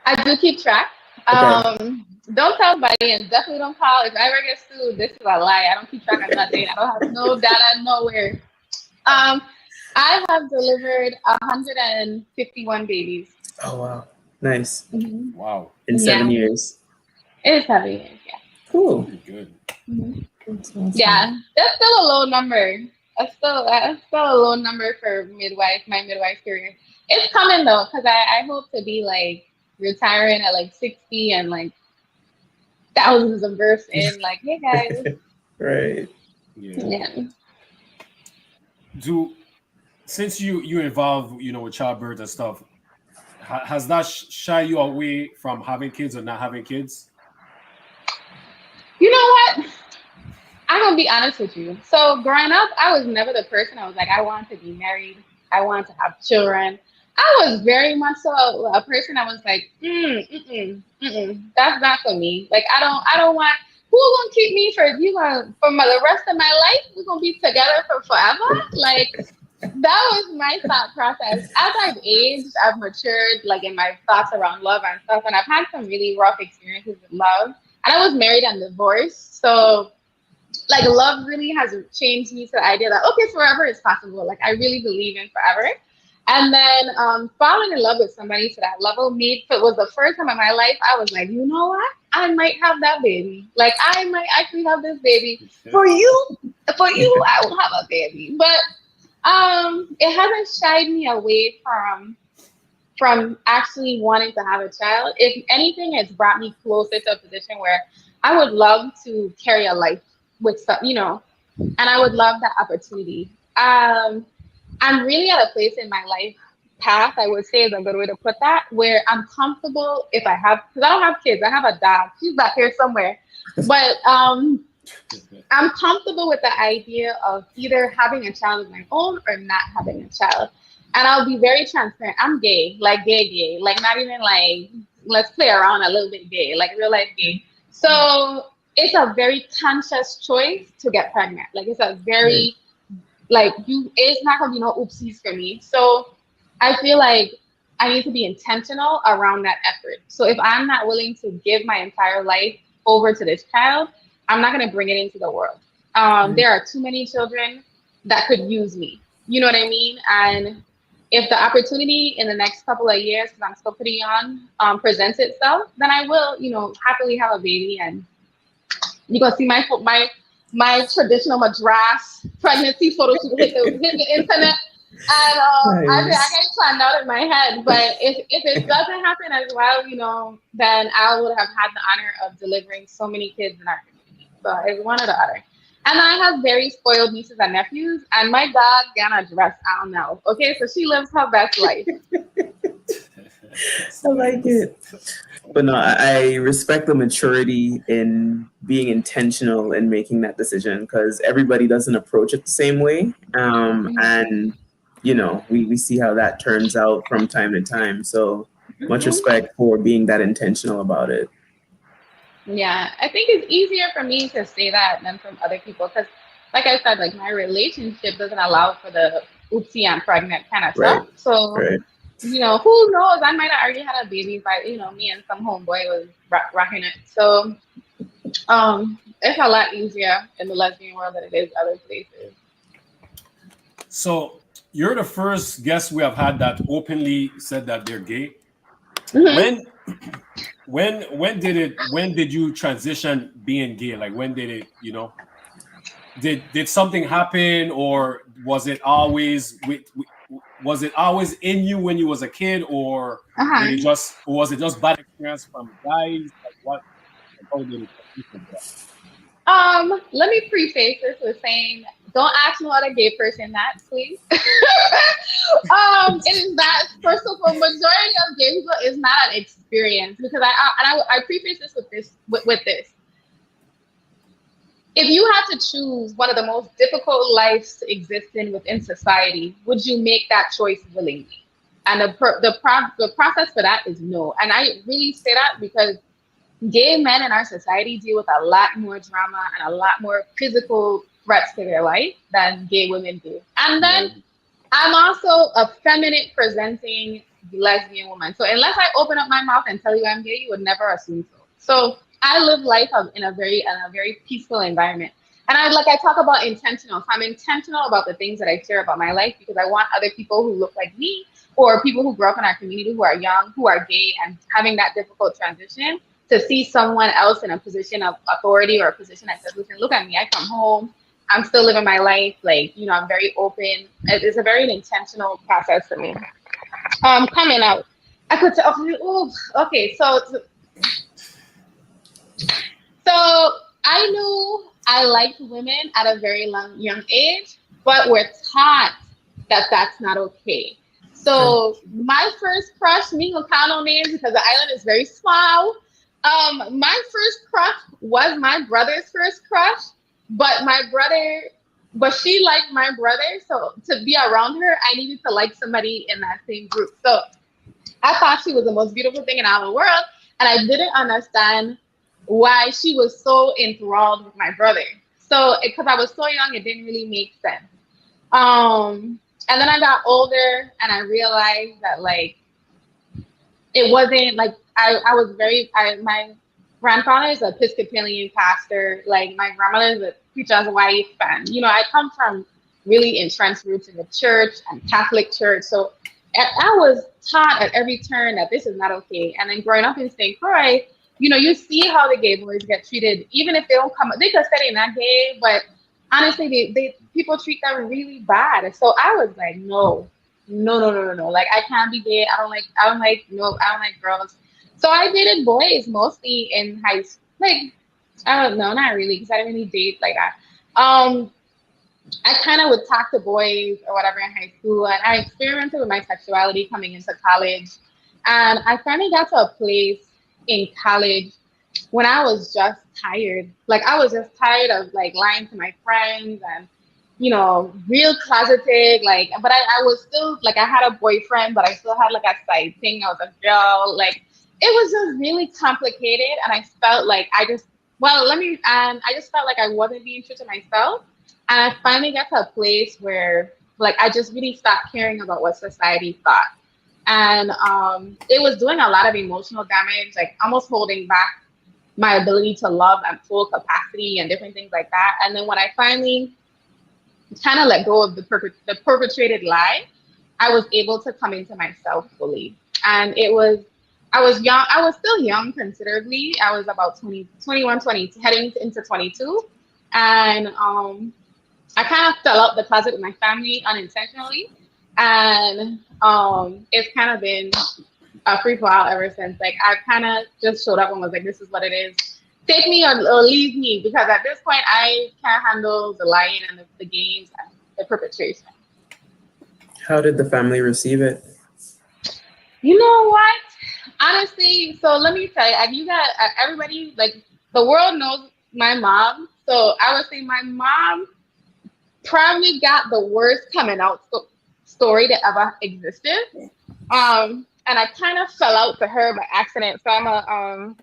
I do keep track. Okay. Don't tell anybody, and definitely don't call. If I ever get sued, this is a lie. I don't keep track of nothing. I don't have no data nowhere. I have delivered 151 babies. Oh wow, nice. Mm-hmm. Wow. In 7 years. It is 7 years. Yeah. Cool. Good. Mm-hmm. Yeah, that's still a low number. That's still a low number for my midwife career. It's coming though, because I hope to be like retiring at like 60 and like thousands of births in. Like, hey guys. Right. Yeah. Since you involved with childbirth and stuff, has that shy you away from having kids or not having kids? You know what? I'm gonna be honest with you. So growing up, I was never the person I was like, I want to be married. I want to have children. I was very much so a person I was like, that's not for me. Like I don't want. Who gonna keep me for the rest of my life? We're gonna be together for forever. Like that was my thought process. As I've aged, I've matured, like in my thoughts around love and stuff, and I've had some really rough experiences with love. And I was married and divorced, so like love really has changed me to the idea that okay, forever is possible. Like I really believe in forever. And then falling in love with somebody to that level was the first time in my life I was like, you know what? I might have that baby. Like I might actually have this baby. For you, I will have a baby. But it hasn't shied me away from actually wanting to have a child. If anything, it's brought me closer to a position where I would love to carry a life with some, and I would love that opportunity. I'm really at a place in my life path, I would say is a good way to put that, where I'm comfortable because I don't have kids. I have a dog. She's back here somewhere. But I'm comfortable with the idea of either having a child of my own or not having a child. And I'll be very transparent. I'm gay, like gay, like not even like, let's play around a little bit gay, like real life gay. So it's a very conscious choice to get pregnant. Like it's a very, it's not gonna be no oopsies for me. So I feel like I need to be intentional around that effort. So if I'm not willing to give my entire life over to this child, I'm not gonna bring it into the world. There are too many children that could use me. You know what I mean? And if the opportunity in the next couple of years, because I'm still pretty young, presents itself, then I will, happily have a baby. And you can see my traditional madras pregnancy photo shoot hit the internet. And I got it planned out in my head. But if it doesn't happen as well, then I would have had the honor of delivering so many kids in our community. So it's one or the other. And I have very spoiled nieces and nephews, and my dog Gana dress out now. Okay, so she lives her best life. I like it. But no, I respect the maturity in being intentional and making that decision, because everybody doesn't approach it the same way. And we see how that turns out from time to time. So much respect for being that intentional about it. Yeah, I think it's easier for me to say that than from other people, because like I said, like my relationship doesn't allow for the oopsie I'm pregnant kind of stuff. So you know, who knows? I might have already had a baby by, you know, me and some homeboy was rocking it. So, it's a lot easier in the lesbian world than it is other places. So you're the first guest we have had that openly said that they're gay. Mm-hmm. When did you transition being gay? Like when did it, you know, did something happen, or was it always in you when you was a kid, or Uh-huh. was it just bad experience from guys? Like what, how did it transition to that? Let me preface this with saying, don't ask no other gay person that, please. It is not, first of all, majority of gay people is not an experience because I preface this with this. If you had to choose one of the most difficult lives to exist in within society, would you make that choice willingly? And the process for that is no. And I really say that because gay men in our society deal with a lot more drama and a lot more physical threats to their life than gay women do. And Yeah. then I'm also a feminine presenting lesbian woman. So unless I open up my mouth and tell you I'm gay, you would never assume so. So I live life in a very peaceful environment. And I talk about intentional. So I'm intentional about the things that I share about my life because I want other people who look like me or people who grow up in our community who are young, who are gay and having that difficult transition to see someone else in a position of authority or a position that says, listen, look at me, I come home, I'm still living my life, like, you know, I'm very open. It's a very intentional process for me. Coming out. I could say, okay, so I knew I liked women at a very young age, but we're taught that that's not okay. Okay. So my first crush, me who count on names because the island is very small. My first crush was my brother's first crush, but she liked my brother. So to be around her, I needed to like somebody in that same group. So I thought she was the most beautiful thing in all the world, and I didn't understand why she was so enthralled with my brother. So because I was so young, it didn't really make sense. And then I got older, and I realized that like it wasn't like I was my grandfather is an Episcopalian pastor, like my grandmother is a preacher's wife, and you know, I come from really entrenched roots in the church and Catholic church. So I was taught at every turn that this is not okay. And then growing up in St. Croix, you know, you see how the gay boys get treated, even if they don't come, they could say they're not gay, but honestly, they people treat them really bad. So I was like, no. Like I can't be gay. I don't like girls. So I dated boys mostly in high school. Like, I don't know, not really, because I didn't really date like that. I kind of would talk to boys or whatever in high school, and I experimented with my sexuality coming into college. And I finally got to a place in college when I was just tired. Like I was just tired of like lying to my friends and you know, real closeted, like, but I was still like I had a boyfriend, but I still had like a side thing. I was a girl, like it was just really complicated, and I felt like I just felt like I wasn't being true to myself, and I finally got to a place where like I just really stopped caring about what society thought, and it was doing a lot of emotional damage, like almost holding back my ability to love at full capacity and different things like that. And then when I finally kind of let go of the perpetrated lie, I was able to come into myself fully. And I was young, I was still young considerably. I was about 20, 21, 20, heading into 22. And I kind of fell out the closet with my family unintentionally. And it's kind of been a free for all ever since. Like I kind of just showed up and was like, this is what it is. Take me or leave me, because at this point I can't handle the lying and the games and the perpetration. How did the family receive it? You know what? Honestly, so let me tell you, you got everybody, like the world knows my mom. So I would say my mom probably got the worst coming out story that ever existed. And I kind of fell out to her by accident. So I'm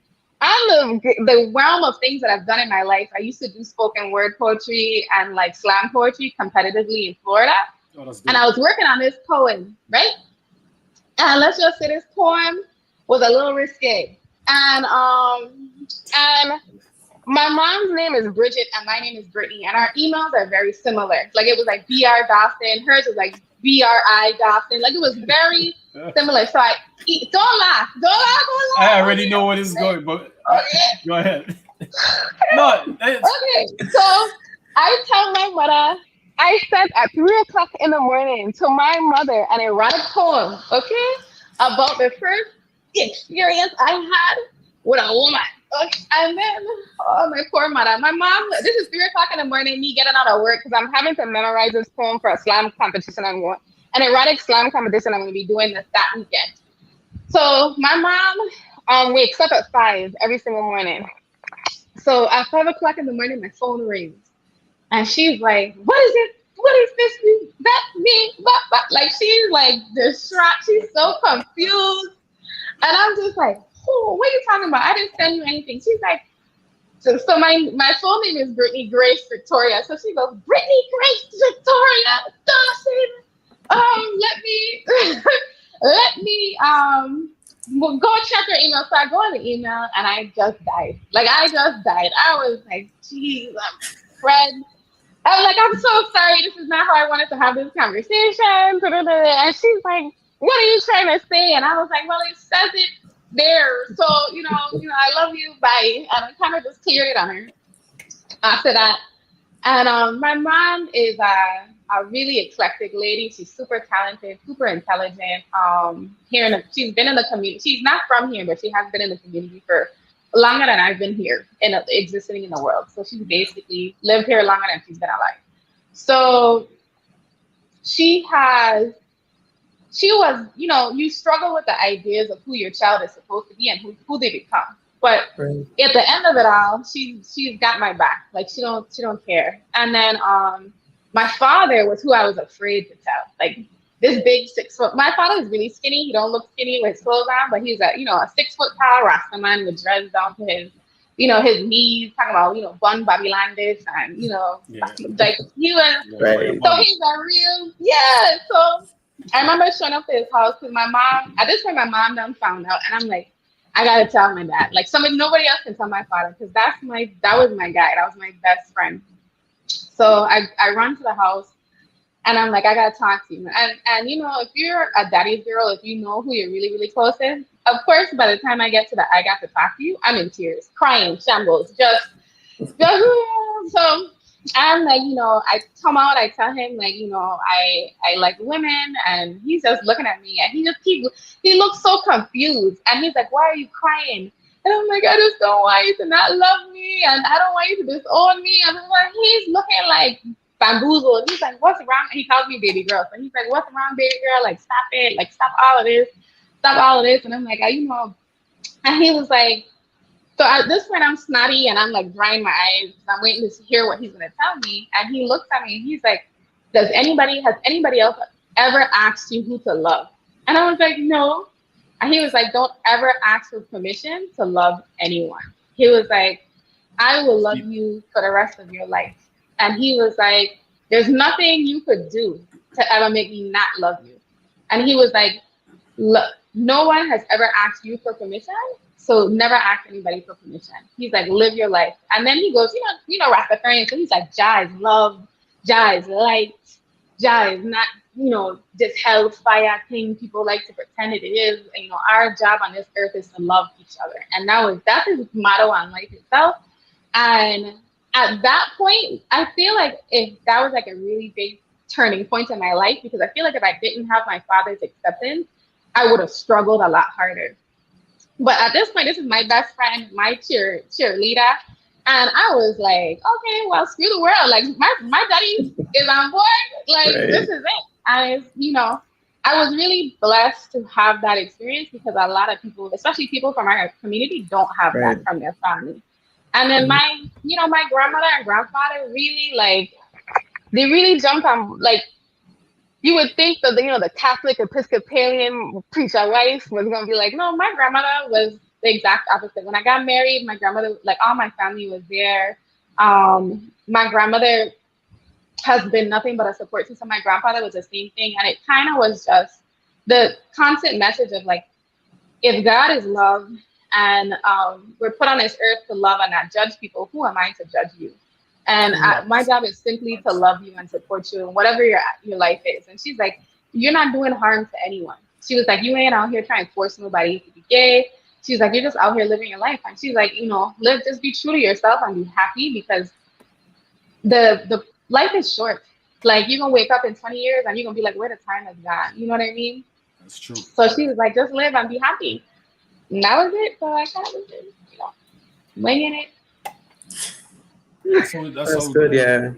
the realm of things that I've done in my life. I used to do spoken word poetry and like slam poetry competitively in Florida. Oh, that's And dope. I was working on this poem, right? And let's just say this poem was a little risque. And my mom's name is Bridget and my name is Brittany, and our emails are very similar. Like it was like BR Dawson, hers was like BRI Dawson. Like it was very similar. So don't laugh. I already know what is going, but go ahead. No, okay. So I tell my mother, I sent at 3:00 in the morning to my mother an erotic poem, okay, about the first experience I had with a woman. Okay. And then, oh, my poor mother. My mom, this is 3:00 in the morning, me getting out of work because I'm having to memorize this poem for a slam competition I'm going, an erotic slam competition I'm going to be doing that weekend. So my mom wakes up at 5 every single morning. So at 5:00 in the morning, my phone rings. And she's like, what is it? What is this? That me? Like, she's like distraught. She's so confused. And I'm just like, oh, what are you talking about? I didn't send you anything. She's like, so my full name is Brittany Grace Victoria. So she goes, Brittany Grace Victoria Dawson. Let me go check her email. So I go on the email and I just died. Like I just died. I was like, geez, Fred. I'm like, I'm so sorry. This is not how I wanted to have this conversation. And she's like, what are you trying to say? And I was like, well, it says it there. So, I love you. Bye. And I kind of just cleared it on her after that. And my mom is a really eclectic lady. She's super talented, super intelligent. She's been in the community. She's not from here, but she has been in the community for longer than I've been here and existing in the world. So she's basically lived here longer than she's been alive. So she was, you struggle with the ideas of who your child is supposed to be and who they become. But at the end of it all, she's got my back. Like she don't care. And then my father was who I was afraid to tell. Like this big 6 foot. My father is really skinny. He don't look skinny with his clothes on, but he's a 6 foot tall Rasta man with dreads down to his his knees. Talking about bun Bobby Landis and like he was. Right. So he's a real So I remember showing up to his house because my mom. At this point, my mom done found out, and I'm like, I gotta tell my dad. Like nobody else can tell my father because that was my guy. That was my best friend. So I run to the house. And I'm like, I gotta talk to you. And if you're a daddy's girl, if you know who you're really, really close to, of course, by the time I get to I got to talk to you, I'm in tears, crying, shambles, just so I'm like, I come out, I tell him like, I like women, and he's just looking at me, and he looks so confused, and he's like, why are you crying? And I'm like, I just don't want you to not love me, and I don't want you to disown me. And I'm like, he's looking like bamboozled. He's like, what's wrong? He calls me baby girl. So he's like, what's wrong, baby girl? Like, stop it. Like, stop all of this. Stop all of this. And I'm like, and he was like, so at this point I'm snotty and I'm like drying my eyes. I'm waiting to hear what he's going to tell me. And he looks at me and he's like, has anybody else ever asked you who to love? And I was like, no. And he was like, don't ever ask for permission to love anyone. He was like, I will love you for the rest of your life. And he was like, there's nothing you could do to ever make me not love you. And he was like, look, no one has ever asked you for permission, so never ask anybody for permission. He's like, live your life. And then he goes, Rastafarian. So he's like, Jai's love, Jai's light, Jai's not, this hellfire thing people like to pretend it is. And, our job on this earth is to love each other. And that's his motto on life itself. And at that point, I feel like that was like a really big turning point in my life, because I feel like if I didn't have my father's acceptance, I would have struggled a lot harder. But at this point, this is my best friend, my cheerleader. And I was like, okay, well, screw the world. Like my daddy is on board. Like This is it. And I was really blessed to have that experience, because a lot of people, especially people from our community, don't have that from their family. And then my grandmother and grandfather really they really jumped on, like, you would think that the Catholic Episcopalian preacher wife was gonna be like, no, my grandmother was the exact opposite. When I got married, my grandmother, like all my family was there. My grandmother has been nothing but a support system. My grandfather was the same thing. And it kind of was just the constant message of like, if God is love and we're put on this earth to love and not judge people, who am I to judge you? And my job is simply to love you and support you in whatever your life is. And she's like, you're not doing harm to anyone. She was like, you ain't out here trying to force nobody to be gay. She's like, you're just out here living your life. And she's like, you know, just be true to yourself and be happy, because the life is short. Like, you're gonna wake up in 20 years and you're gonna be like, where the time has gone? You know what I mean? That's true. So she was like, just live and be happy. And that was it. So I kind of was just, you know, winging it. That's good, yeah.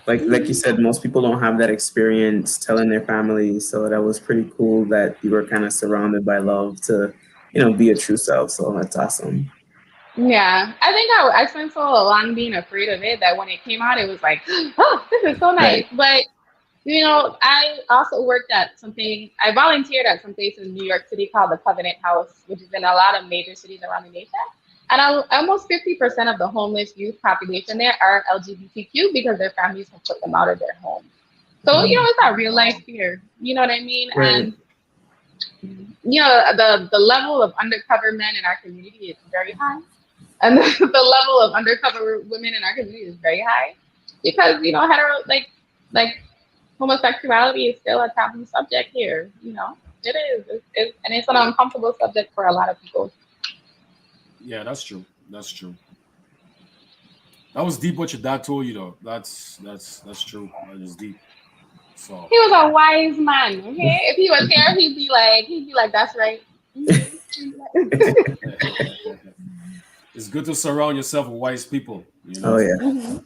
Like you said, most people don't have that experience telling their families, so that was pretty cool that you were kind of surrounded by love to, you know, be a true self. So that's awesome. Yeah, I think I spent so long being afraid of it that when it came out, it was like, oh, this is so nice. Right. But, you know, I also worked at I volunteered at some place in New York City called the Covenant House, which is in a lot of major cities around the nation. And almost 50% of the homeless youth population there are LGBTQ because their families have put them out of their home. So, you know, it's not real life fear. You know what I mean? Right. And, you know, the level of undercover men in our community is very high. And the level of undercover women in our community is very high because, you know, like homosexuality is still a taboo subject here. You know, it is. And it's an uncomfortable subject for a lot of people. Yeah, that's true. That's true. That was deep what your dad told you, though. That's true. That is deep. So he was a wise man. Okay, if he was here, he'd be like, that's right. It's good to surround yourself with wise people. You know? Oh yeah. Mm-hmm.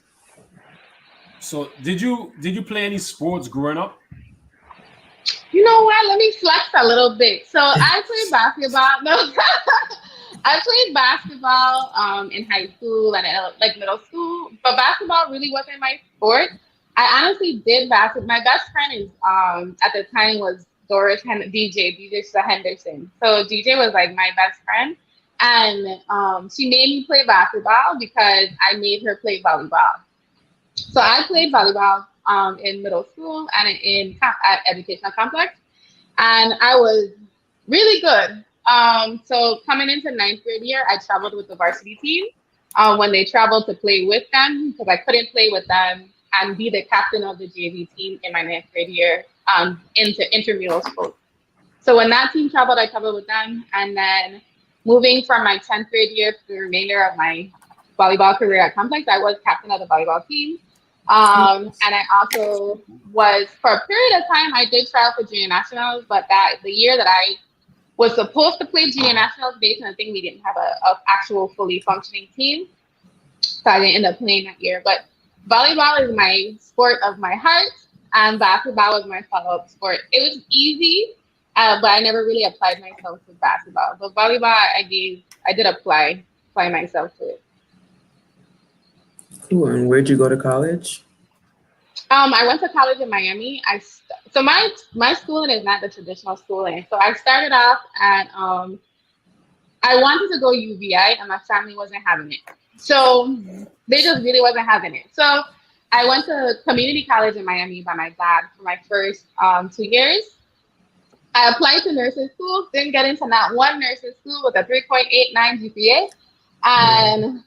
So did you play any sports growing up? You know what? Let me flex a little bit. So I played basketball. No, I played basketball in high school and like middle school, but basketball really wasn't my sport. I honestly did basketball. My best friend is at the time was DJ Henderson. So DJ was like my best friend. And she made me play basketball because I made her play volleyball. So I played volleyball in middle school and at educational complex, and I was really good. So coming into 9th grade year, I traveled with the varsity team when they traveled to play with them because I couldn't play with them and be the captain of the JV team in my 9th grade year into intramural sports. So when that team traveled, I traveled with them, and then moving from my 10th grade year to the remainder of my volleyball career at Complex, I was captain of the volleyball team. And I also was, for a period of time, I did try out for junior nationals, but the year that I was supposed to play junior nationals, based on the thing, we didn't have a actual fully functioning team. So I didn't end up playing that year. But volleyball is my sport of my heart, and basketball was my follow-up sport. It was easy. But I never really applied myself to basketball. But volleyball, I did apply myself to it. Cool. And where'd you go to college? I went to college in Miami. So my schooling is not the traditional schooling. So I started off at I wanted to go UVI, and my family wasn't having it. So they just really wasn't having it. So I went to community college in Miami by my dad for my first 2 years. I applied to nursing school, didn't get into not one nursing school with a 3.89 GPA. And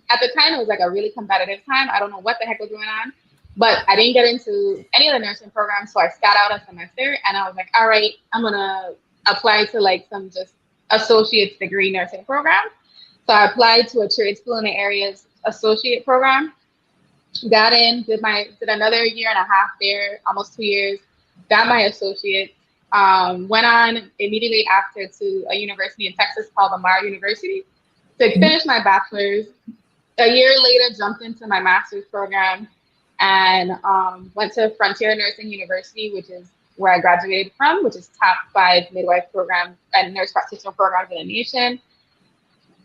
at the time, it was like a really competitive time. I don't know what the heck was going on, but I didn't get into any of the nursing programs. So I sat out a semester and I was like, all right, I'm going to apply to like some just associate's degree nursing program. So I applied to a trade school in the area's associate program, got in, did another year and a half there, almost 2 years, got my associate. Went on immediately after to a university in Texas called Lamar University to finish my bachelor's. A year later, jumped into my master's program and went to Frontier Nursing University, which is where I graduated from, which is top 5 midwife program and nurse practitioner programs in the nation.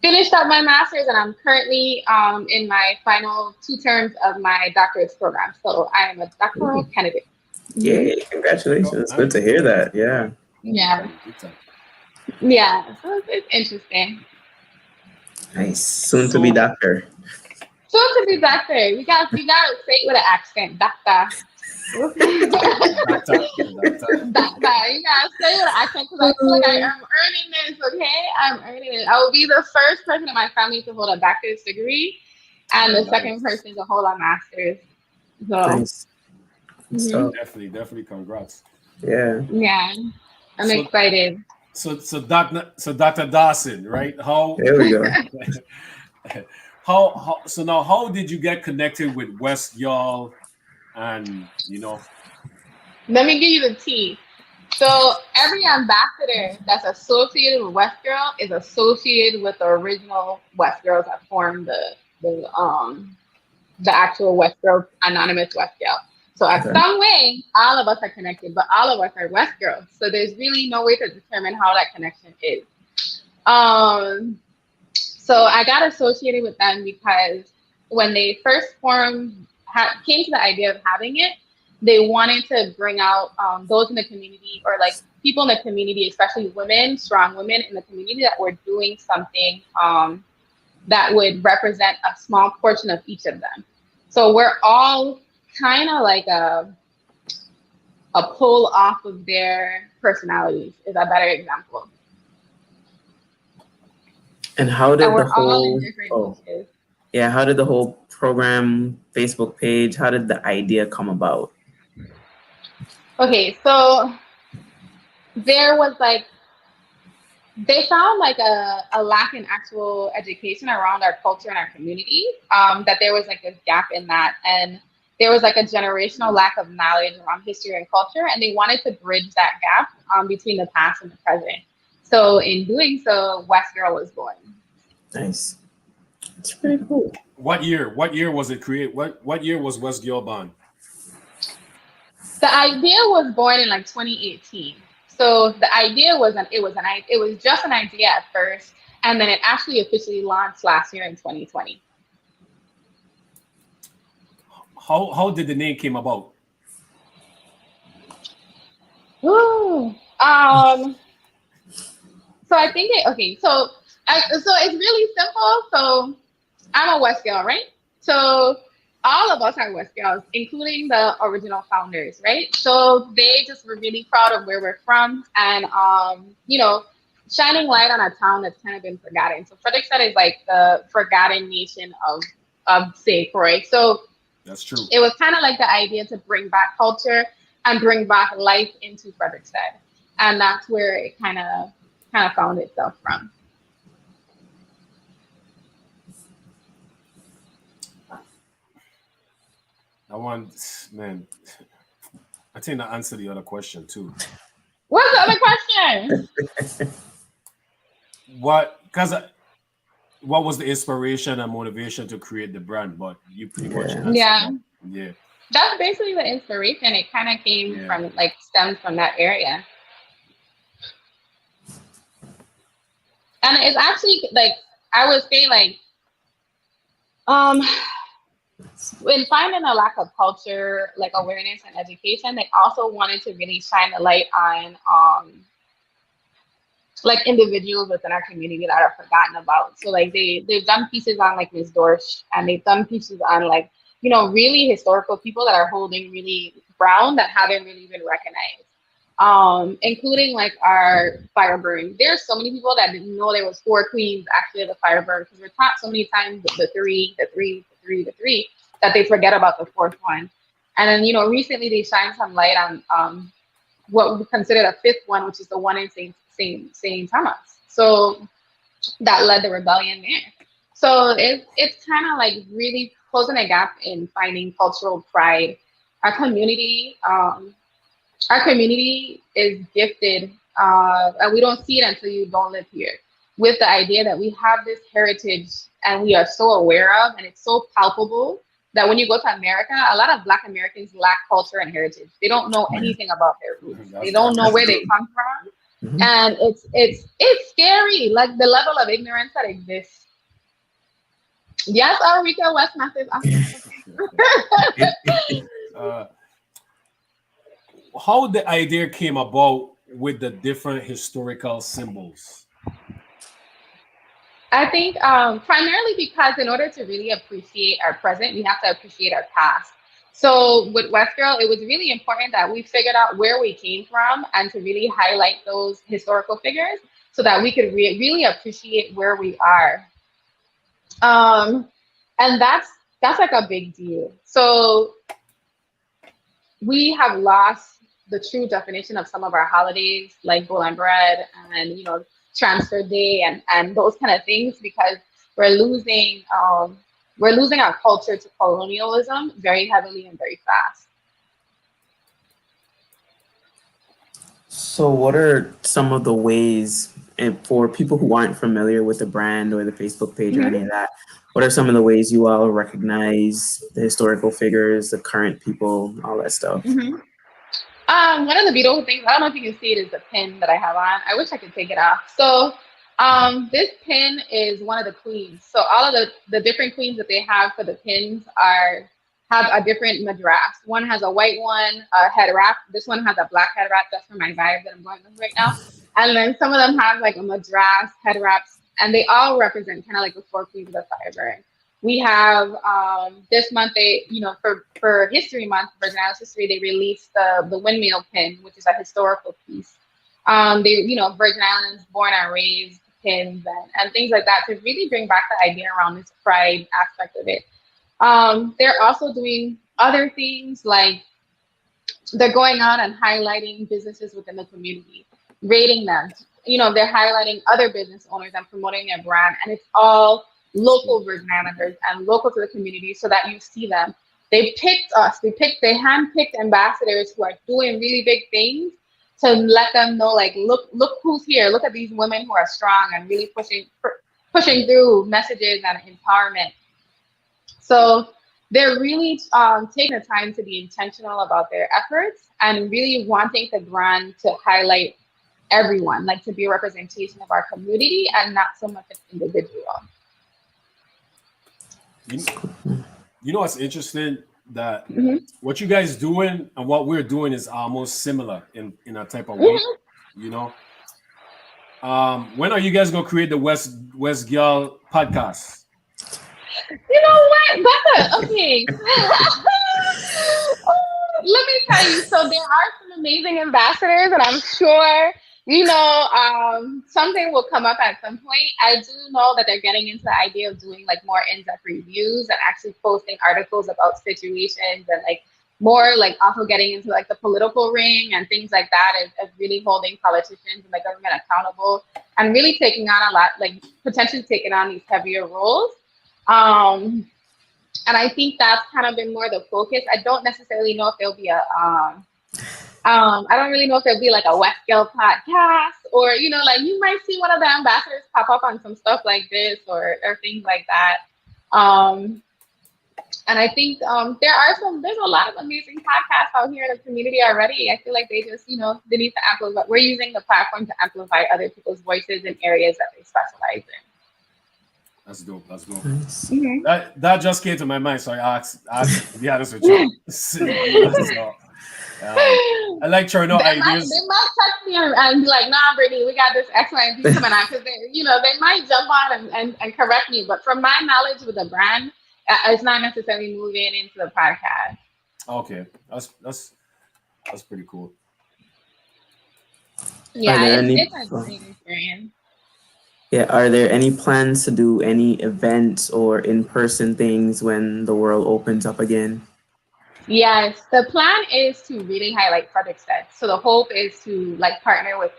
Finished up my master's, and I'm currently in my final 2 terms of my doctorate program. So I am a doctoral candidate. Yay, congratulations. Good to hear that. Yeah. Yeah. Yeah. So it's interesting. Nice. Soon to be doctor. Soon to be doctor. You gotta say it with an accent, doctor. That you gotta say with an accent because I feel like I am earning this. Okay, I'm earning it. I will be the first person in my family to hold a bachelor's degree, and the second Nice. person to hold a master's. So Nice. mhm. So Definitely, congrats. yeah, Yeah, I'm So, excited. Dr. Dawson, right? there we go. So now, how did you get connected with West Y'all, and Let me give you the tea. So every ambassador that's associated with West Girl is associated with the original West Girls that formed the actual West Girl, anonymous West Girl. So at Okay. some way, all of us are connected, but all of us are West Girls. So there's really no way to determine how that connection is. So I got associated with them because when they first formed, came to the idea of having it, they wanted to bring out those in the community or like people in the community, especially women, strong women in the community that were doing something that would represent a small portion of each of them. So we're all kind of like a pull off of their personalities is a better example. And how And did the we're all in whole different oh niches. yeah, how did the whole program Facebook page, how did the idea come about? Okay, so there was like they found like a lack in actual education around our culture and our community, that there was like this gap in that, and there was like a generational lack of knowledge around history and culture, and they wanted to bridge that gap between the past and the present. So in doing so, West Girl was born. Nice. It's pretty cool. what year? What year was it created? What year was West Y'all born? The idea was born in like 2018. So the idea it was just an idea at first, and then it actually officially launched last year in 2020. How did the name came about? Ooh. So I think so it's really simple. So I'm a West Girl, right? So all of us are West Girls, including the original founders, right? So they just were really proud of where we're from, and shining light on a town that's kind of been forgotten. So Frederickstead is like the forgotten nation of St. Croix. So That's true. it was kind of like the idea to bring back culture and bring back life into Frederickstead, and that's where it kind of found itself from. I want, man. I think I answered the other question too. What's the other question? What was the inspiration and motivation to create the brand? But you pretty much Yeah. answered Yeah, that. Yeah. that's basically the inspiration. It kind of came Yeah. from like stemmed from that area, and it's actually like I would say like um when finding a lack of culture, like awareness and education, they also wanted to really shine a light on like individuals within our community that are forgotten about. So like they've done pieces on like Miss Dorsch, and they've done pieces on like really historical people that are holding really ground that haven't really been recognized. Including like our fire burn. There's so many people that didn't know there was 4 queens actually of the fire burn, because we're taught so many times the three that they forget about the 4th one. And then recently they shined some light on what we consider a 5th one, which is the one in Saint Thomas. So that led the rebellion there. So it's kind of like really closing a gap in finding cultural pride. Our community, is gifted, and we don't see it until you don't live here, with the idea that we have this heritage and we are so aware of, and it's so palpable that when you go to America, a lot of Black Americans lack culture and heritage. They don't know anything about their roots. They don't know where they come from, Mhm. and it's scary, like the level of ignorance that exists. Yes, Ulrika West Massive. How the idea came about with the different historical symbols? I think primarily because in order to really appreciate our present, we have to appreciate our past. So with West Girl, it was really important that we figured out where we came from and to really highlight those historical figures so that we could really appreciate where we are. Um, and that's like a big deal. So we have lost the true definition of some of our holidays, like Bull and Bread and Transfer Day and those kind of things, because we're losing we're losing our culture to colonialism very heavily and very fast. So, what are some of the ways, and for people who aren't familiar with the brand or the Facebook page or any of that, what are some of the ways you all recognize the historical figures, the current people, all that stuff? Mm-hmm. One of the beautiful things, I don't know if you can see it, is the pin that I have on. I wish I could take it off. So this pin is one of the queens. So all of the different queens that they have for the pins have a different madras. One has a white one, a head wrap. This one has a black head wrap. That's for my vibe that I'm going with right now. And then some of them have like a madras, head wraps, and they all represent kind of like the four queens of the fire burn. We have this month, they, for History Month, Virgin Islands History, they released the windmill pin, which is a historical piece. Virgin Islands born and raised pins and things like that to really bring back the idea around this pride aspect of it. They're also doing other things like they're going out and highlighting businesses within the community, rating them. They're highlighting other business owners and promoting their brand, and it's all local Virgin Islanders and local to the community so that you see them. They picked us. They handpicked ambassadors who are doing really big things to let them know, like, look who's here. Look at these women who are strong and really pushing through messages and empowerment. So they're really taking the time to be intentional about their efforts and really wanting the brand to highlight everyone, like to be a representation of our community and not so much an individual. You know what's interesting? That what you guys doing and what we're doing is almost similar in a type of way. When are you guys gonna create the West Girl podcast? You know what? Okay. Let me tell you. So there are some amazing ambassadors, and I'm sure something will come up at some point. I do know that they're getting into the idea of doing like more in-depth reviews and actually posting articles about situations and like more like also getting into like the political ring and things like that, of really holding politicians and the government accountable and really taking on a lot, like potentially taking on these heavier roles. And I think that's kind of been more the focus. I don't necessarily know if there'll be I don't really know if there'll be like a West Girl podcast or, like you might see one of the ambassadors pop up on some stuff like this or things like that. And I think there's a lot of amazing podcasts out here in the community already. I feel like they just, they need to amplify. We're using the platform to amplify other people's voices in areas that they specialize in. That's dope. Mm-hmm. That just came to my mind, so I asked to be honest with you. I like trying out ideas. They might text me and be like, "Nah, Brittany, we got this X, Y, and Z coming out," because they might jump on and correct me. But from my knowledge with the brand, it's not necessarily moving into the podcast. Okay, that's pretty cool. Yeah, it's a great experience. Yeah, are there any plans to do any events or in-person things when the world opens up again? Yes, the plan is to really highlight Frederiksted. So the hope is to like partner with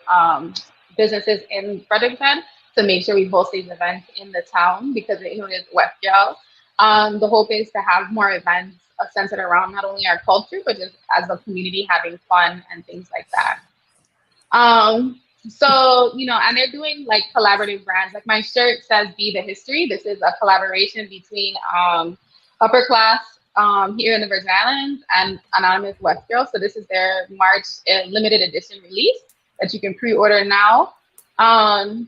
businesses in Frederiksted to make sure we host these events in the town because it's West Girl. The hope is to have more events centered around not only our culture but just as a community having fun and things like that. So, and they're doing like collaborative brands. Like my shirt says "Be the History." This is a collaboration between Upper Class here in the Virgin Islands and Anonymous West Girl. So this is their March limited edition release that you can pre-order now.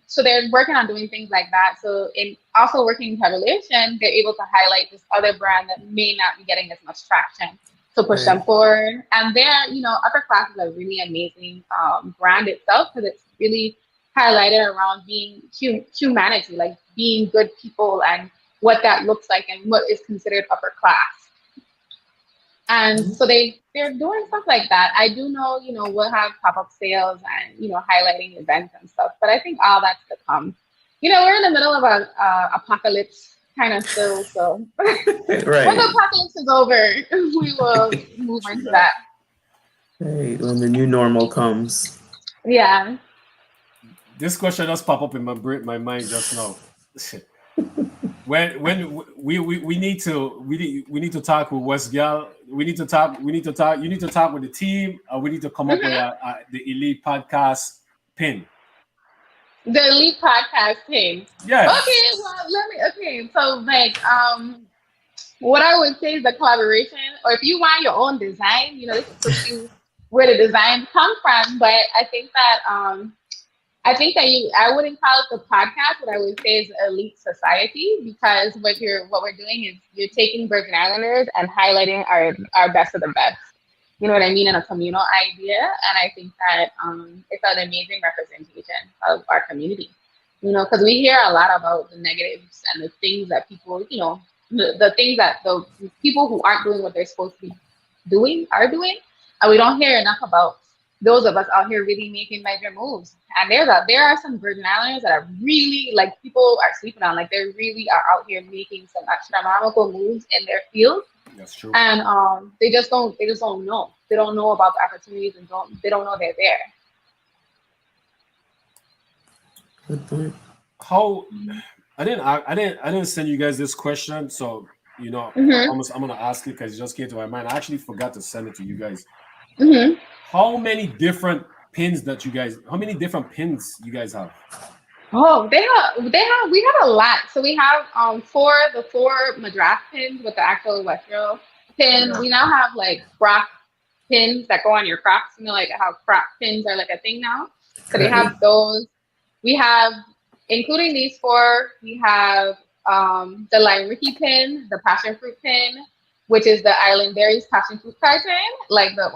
So they're working on doing things like that. So in also working in collaboration, they're able to highlight this other brand that may not be getting as much traction. So push them forward. And they're, Upper Class is a really amazing brand itself because it's really highlighted around being humanity, like being good people and what that looks like and what is considered upper class. And so they're doing stuff like that. I do know, we'll have pop-up sales and, highlighting events and stuff, but I think all that's to come. We're in the middle of a apocalypse kind of still, so when the apocalypse is over, we will move into that. Right, when the new normal comes. Yeah. This question just pop up in my mind just now. when we need to talk with West Gal. We need to talk. You need to talk with the team. We need to come up with the Elite Podcast pin. The Elite Podcast pin. Yeah. Okay. Well, so what I would say is the collaboration, or if you want your own design, this will put you where the designs come from. But I think that I wouldn't call it the podcast. What I would say is Elite Society, because what we're doing is you're taking Virgin Islanders and highlighting our best of the best. You know what I mean? In a communal idea. And I think that it's an amazing representation of our community. Because we hear a lot about the negatives and the things that people, the things that the people who aren't doing what they're supposed to be doing are doing. And we don't hear enough about those of us out here really making major moves. And there are some Virgin Islanders that are really, like, people are sleeping on. Like, they really are out here making some astronomical moves in their field. That's true. And they just don't know. They don't know about the opportunities and they don't know they're there. Good point. How I didn't send you guys this question, so I'm gonna ask it because it just came to my mind. I actually forgot to send it to you guys. Mm-hmm. How many different pins you guys have? Oh, we have a lot. So we have the four Madras pins with the actual Westro pin. Yeah. We now have like Croc pins that go on your Crocs, like how Croc pins are like a thing now. So we have those. We have, including these four, we have the Lime Ricky pin, the passion fruit pin, which is the Island Berries passion fruit carton, like the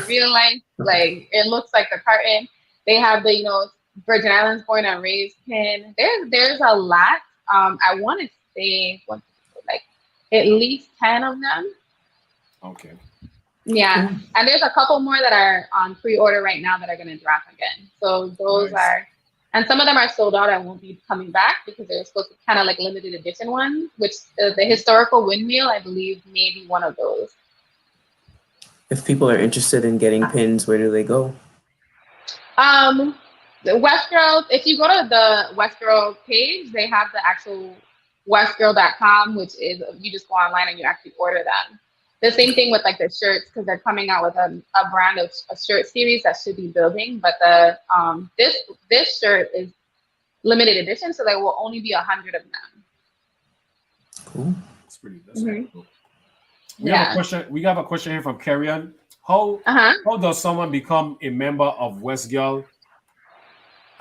real life, like it looks like the carton. They have the Virgin Islands born and raised pin. There's a lot. I want to say like at least 10 of them. Okay. Yeah, and there's a couple more that are on pre-order right now that are going to drop again. So those are, and some of them are sold out and won't be coming back because they're supposed to kind of like limited edition ones, which the historical windmill, I believe, may be one of those. If people are interested in getting pins, where do they go? The Westgirl, if you go to the Westgirl page, they have the actual westgirl.com, which is, you just go online and you actually order them. The same thing with like the shirts, because they're coming out with a brand of a shirt series that should be building. But the this shirt is limited edition, so there will only be 100 of them. Cool. That's pretty cool. We have a question here from Carrion. How does someone become a member of Westgirl?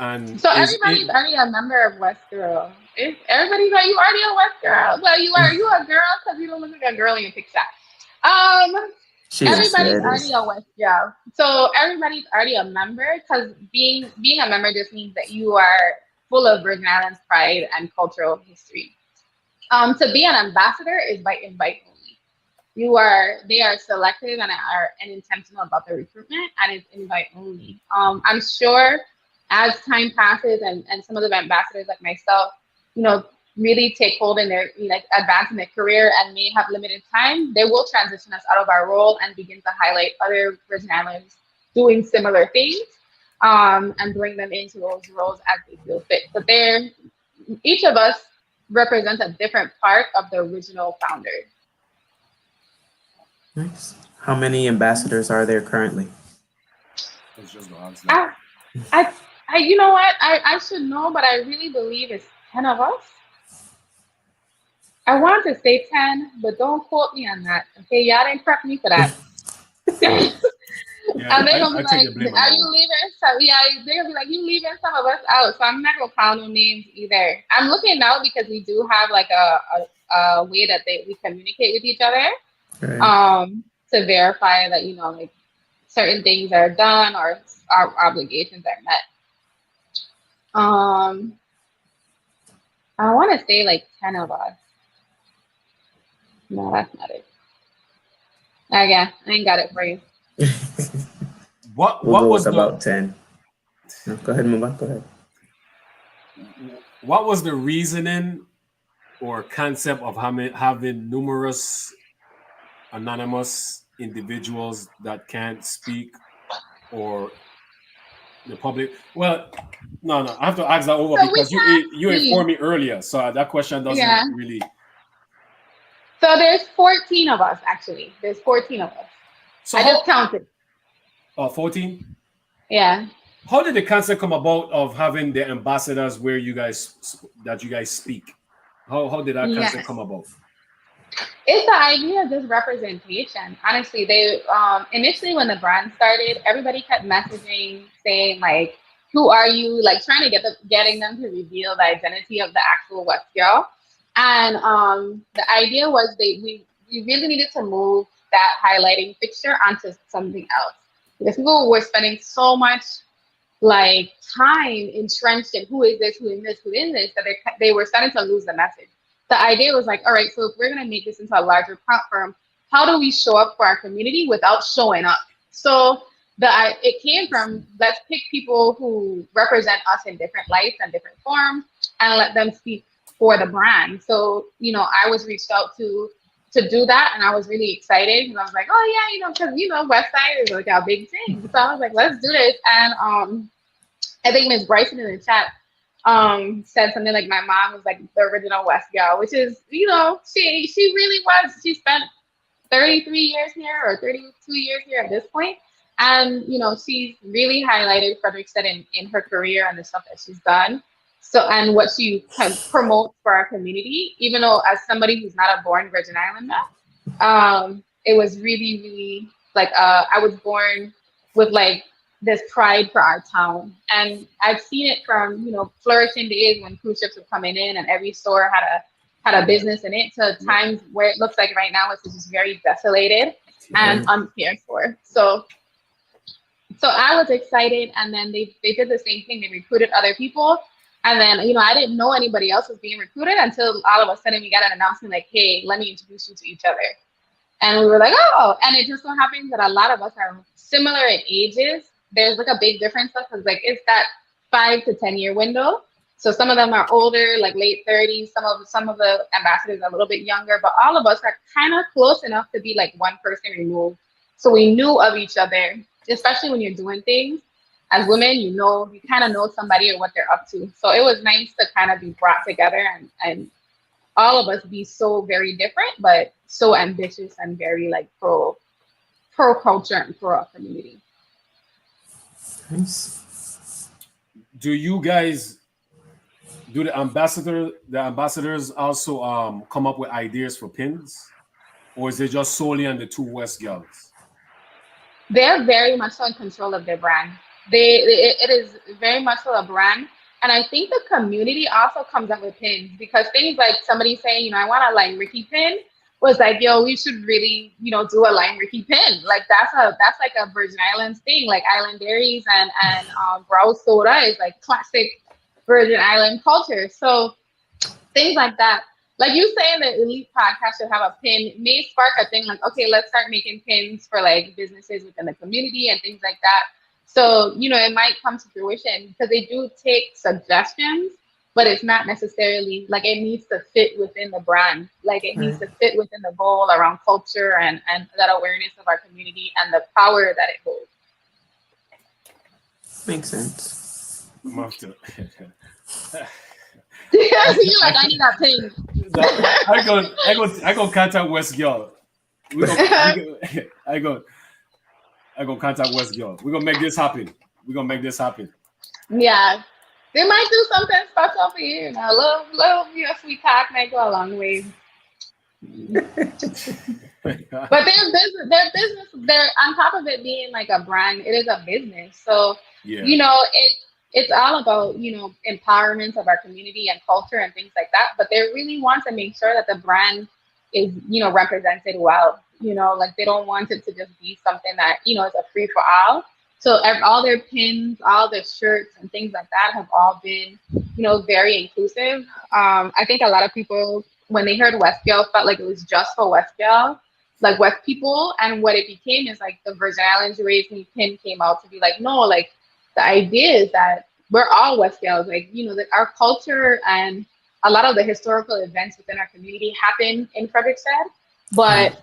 And so everybody's already a member of Westgirl. Everybody's like, you already a Westgirl. Well, you a girl because you don't look like a girl in your picture. Everybody's already a Westgirl. So everybody's already a member, because being a member just means that you are full of Virgin Islands pride and cultural history. To be an ambassador is by invite only. They are selective and are intentional about the recruitment, and it's invite only. I'm sure as time passes and some of the ambassadors like myself, really take hold in their, advance in their career and may have limited time, they will transition us out of our role and begin to highlight other Virgin Islands doing similar things, and bring them into those roles as they feel fit. But each of us represents a different part of the original founder. Nice. How many ambassadors are there currently? You know what? I should know, but I really believe it's 10 of us. I want to say 10, but don't quote me on that. Okay, y'all didn't prep me for that. And they're gonna be like, "Are you leaving?" So they're gonna be like, "You leaving some of us out?" So I'm not gonna call no names either. I'm looking now because we do have like a way that we communicate with each other, to verify that like certain things are done or our obligations are met. I want to say like 10 of us. No, that's not it. Again, I ain't got it for you. What We'll go was with the about 10. No, go ahead, Mubak, go ahead. what was the reasoning or concept of having numerous anonymous individuals that can't speak or the public? Well, no, I have to ask that over So we because can't you see. informed me earlier, so that question doesn't Yeah. really. So there's 14 of us actually. There's 14 of us. So I just counted. 14. Yeah. How did the concept come about of having the ambassadors where you guys speak? How did that concept Yes. come about? It's the idea of just representation. Honestly, they initially when the brand started, everybody kept messaging saying like, "Who are you?" Like trying to getting them to reveal the identity of the actual West girl. And the idea was we really needed to move that highlighting fixture onto something else because people were spending so much like time entrenched in who is this, who is this, who is this, that they were starting to lose the message. The idea was like, all right, so if we're gonna make this into a larger platform, how do we show up for our community without showing up? So it came from let's pick people who represent us in different lights and different forms and let them speak for the brand. So, I was reached out to do that and I was really excited because I was like, oh yeah, because West Side is like our big thing. So I was like, let's do this. And I think Miss Bryson in the chat said something like my mom was like the original West girl, which is, she really was. She spent 33 years here or 32 years here at this point. And, she's really highlighted Frederickstead in her career and the stuff that she's done. So, and what she kind of promotes for our community, even though as somebody who's not a born Virgin Islander, it was really, really like, I was born with like this pride for our town. And I've seen it from, flourishing days when cruise ships were coming in and every store had a business in it to times where it looks like right now it's just very desolated and uncared for. So I was excited, and then they did the same thing. They recruited other people, and then I didn't know anybody else was being recruited until all of a sudden we got an announcement like, "Hey, let me introduce you to each other." And we were like, "Oh!" And it just so happens that a lot of us are similar in ages. There's like a big difference because like it's that 5 to 10 year window. So some of them are older, like late 30s. Some of the ambassadors are a little bit younger, but all of us are kind of close enough to be like one person removed. So we knew of each other, especially when you're doing things. As women, you kind of know somebody or what they're up to. So it was nice to kind of be brought together and all of us be so very different, but so ambitious and very like pro culture and pro our community. Nice. Do the ambassadors also come up with ideas for pins, or is it just solely on the two West girls? They're very much so in control of their brand. It is very much so a brand. And I think the community also comes up with pins because things like somebody saying, I want a Lime Ricky pin was like, yo, we should really, do a Lime Ricky pin. Like that's like a Virgin Islands thing. Like Islandaries and brown soda is like classic Virgin Island culture. So things like that. Like you saying that Elite Podcast should have a pin may spark a thing like, okay, let's start making pins for like businesses within the community and things like that. So, it might come to fruition because they do take suggestions, but it's not necessarily like it needs to fit within the brand. Like it needs to fit within the goal around culture and that awareness of our community and the power that it holds. Makes sense. I'm off to. You like I need that pin. I go contact West girl. I go contact West girl. We're gonna make this happen. Yeah. They might do something special for you. Little sweet talk might go a long way. But their business, they're on top of it being like a brand, it is a business. So it's all about, empowerment of our community and culture and things like that. But they really want to make sure that the brand is, represented well. Like they don't want it to just be something that, is a free for all. So all their pins, all their shirts and things like that have all been, very inclusive. I think a lot of people, when they heard West Girl, felt like it was just for West Girl. like West people, and what it became is like the Virgin Islands raised me pin came out to be like, no, like the idea is that we're all West Gals, like, you know, that our culture and a lot of the historical events within our community happen in Frederickstead, but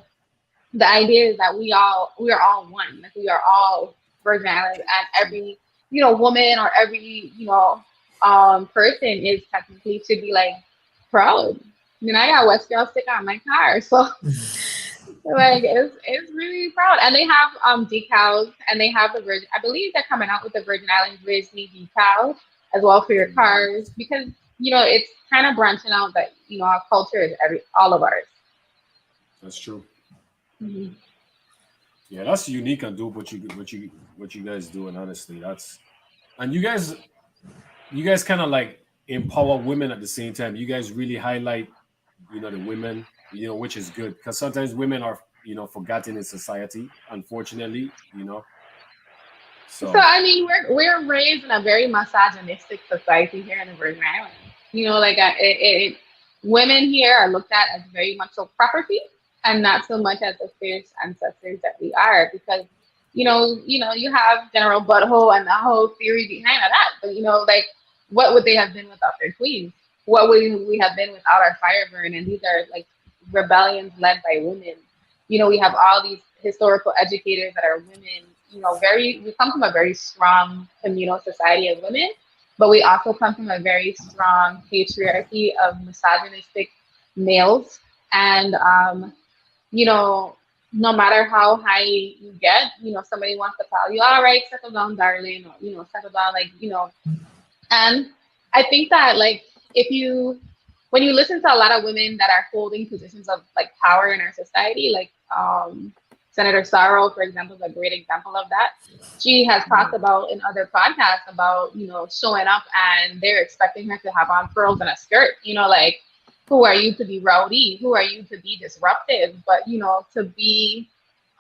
the idea is that we are all one, like we are all Virgin Islands, and every, you know, woman or every, you know, person is technically should be like proud. I mean, I got West Gal stick on my car, so like it's really proud. And they have decals, and they have the Virgin. I believe they're coming out with the Virgin Islands Disney decals as well for your cars, because you know it's kind of branching out that, you know, our culture is all of ours. That's true. Mm-hmm. Yeah, that's unique and dope what you guys doing. Honestly, that's, and you guys kind of like empower women at the same time. You guys really highlight, you know, the women, you know, which is good because sometimes women are, you know, forgotten in society, unfortunately, you know. So I mean, we're raised in a very misogynistic society here in the Virgin Islands. You know, like women here are looked at as very much so property, and not so much as the fierce ancestors that we are. Because you have General Butthole and the whole theory behind that. But you know, like, what would they have been without their queens? What would we have been without our fire burn? And these are like rebellions led by women. You know, we have all these historical educators that are women. You know, we come from a very strong communal society of women, but we also come from a very strong patriarchy of misogynistic males. And, you know, no matter how high you get, you know, somebody wants to tell you, all right, settle down, darling, or, you know, settle down, like, you know. And I think that, like, when you listen to a lot of women that are holding positions of like power in our society, like Senator Sorrow, for example, is a great example of that. She has talked about in other podcasts about, you know, showing up and they're expecting her to have on pearls and a skirt, you know, like, who are you to be rowdy? Who are you to be disruptive? But, you know, to be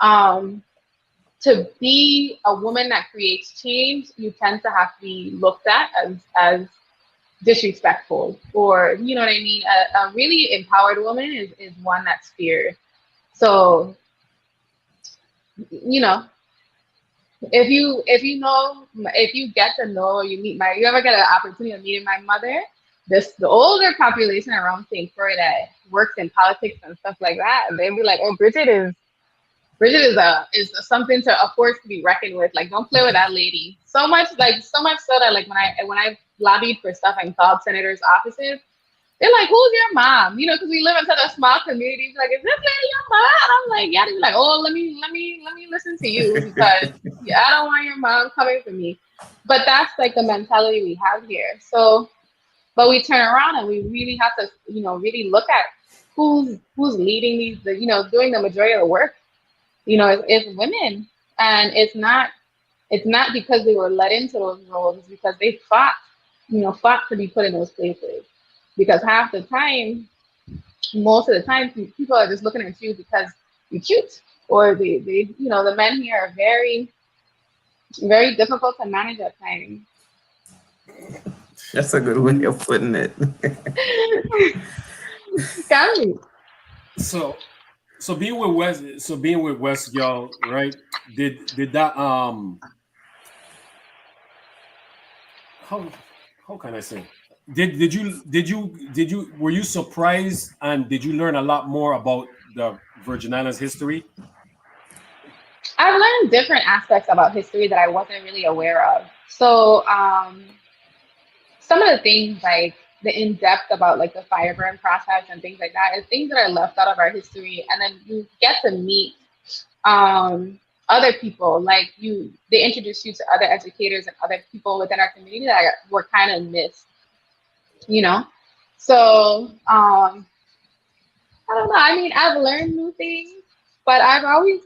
a woman that creates change, you tend to have to be looked at as disrespectful, or, you know what I mean? A really empowered woman is one that's feared. So, you know, if you get to know, or you ever get an opportunity of meeting my mother, the older population around St. Croix that works in politics and stuff like that, they'll be like, oh, Bridget is something a force to be reckoned with. Like, don't play with that lady. So much so that like when I lobbied for stuff and called senators' offices, they're like, who's your mom? You know, because we live in such a small community. Like, is this lady your mom? And I'm like, yeah. They're like, oh, let me listen to you, because yeah, I don't want your mom coming for me. But that's like the mentality we have here. So, but we turn around and we really have to, you know, really look at who's leading you know, doing the majority of the work. You know, it's women, and it's not because they were let into those roles. It's because they fought to be put in those places. Because most of the time, people are just looking at you because you're cute, or they you know, the men here are very, very difficult to manage at times. That's a good way of putting it. Can So being with West Gal, right? Did that how can I say? Did you were you surprised, and did you learn a lot more about the Virgin Islands history? I've learned different aspects about history that I wasn't really aware of. So some of the things, like the in-depth about like the fire burn process and things like that, is things that are left out of our history. And then you get to meet other people, like they introduce you to other educators and other people within our community that were kind of missed, you know? So I don't know. I mean, I've learned new things, but I've always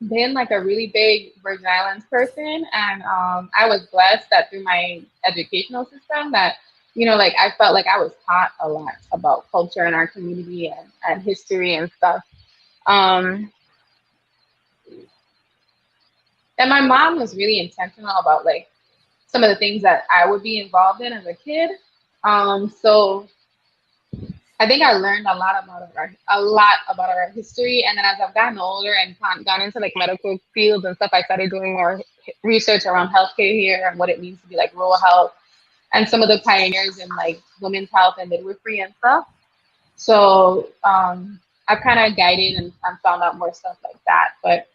been like a really big Virgin Islands person, and I was blessed that through my educational system that, you know, like I felt like I was taught a lot about culture in our community and history and stuff. And my mom was really intentional about like some of the things that I would be involved in as a kid. So I think I learned a lot about our history. And then as I've gotten older and gone into like medical fields and stuff, I started doing more research around healthcare here and what it means to be like rural health and some of the pioneers in like women's health and midwifery and stuff. So I've kind of guided and found out more stuff like that. But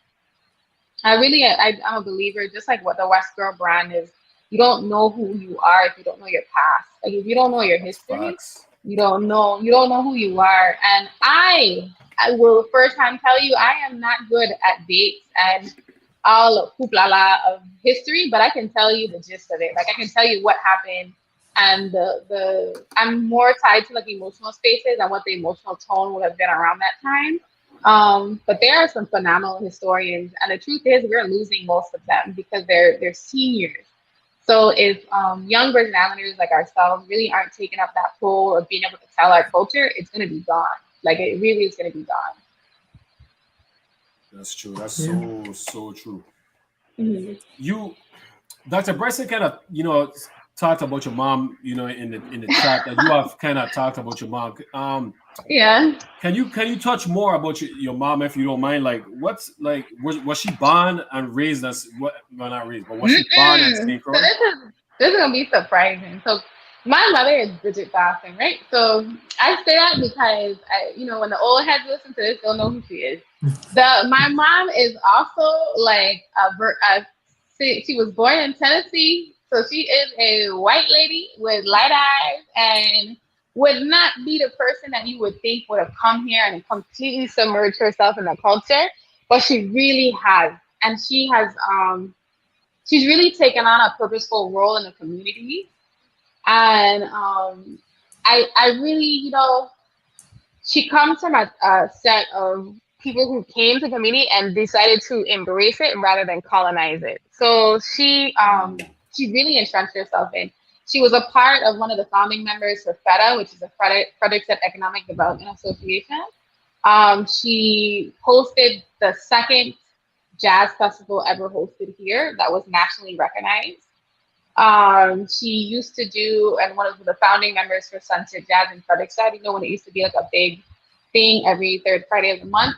I'm a believer, just like what the West Girl brand is. You don't know who you are if you don't know your past. Like if you don't know your history, Facts. you don't know who you are. And I will first time tell you, I am not good at dates and all hoopla of history, but I can tell you the gist of it. Like I can tell you what happened, and the I'm more tied to like emotional spaces and what the emotional tone would have been around that time. But there are some phenomenal historians, and the truth is we're losing most of them because they're seniors. So if young Virgin Islanders like ourselves really aren't taking up that role of being able to tell our culture, it's going to be gone. Like it really is going to be gone. That's true. That's Yeah. so true. Mm-hmm. You, Dr. Bryson, kind of talked about your mom, in the chat that you have kind of talked about your mom. Yeah. Can you touch more about your mom if you don't mind? Like, what's like was she born and raised as what? Well, not raised, but was she born in Mm-mm. St. So Croix? this is gonna be surprising. So my mother is Bridget Dawson, right? So I say that because when the old heads listen to this, they'll know who she is. My mom is also like she was born in Tennessee, so she is a white lady with light eyes and would not be the person that you would think would have come here and completely submerged herself in the culture, but she really has, and she's really taken on a purposeful role in the community. And I really, she comes from a set of people who came to the community and decided to embrace it rather than colonize it. So she really entrenched herself in. She was a part of one of the founding members for FEDA, which is the Frederickson Economic Development Association. She hosted the second jazz festival ever hosted here that was nationally recognized. She used to do, and one of the founding members for Sunset Jazz in Frederickson, when it used to be like a big thing every third Friday of the month.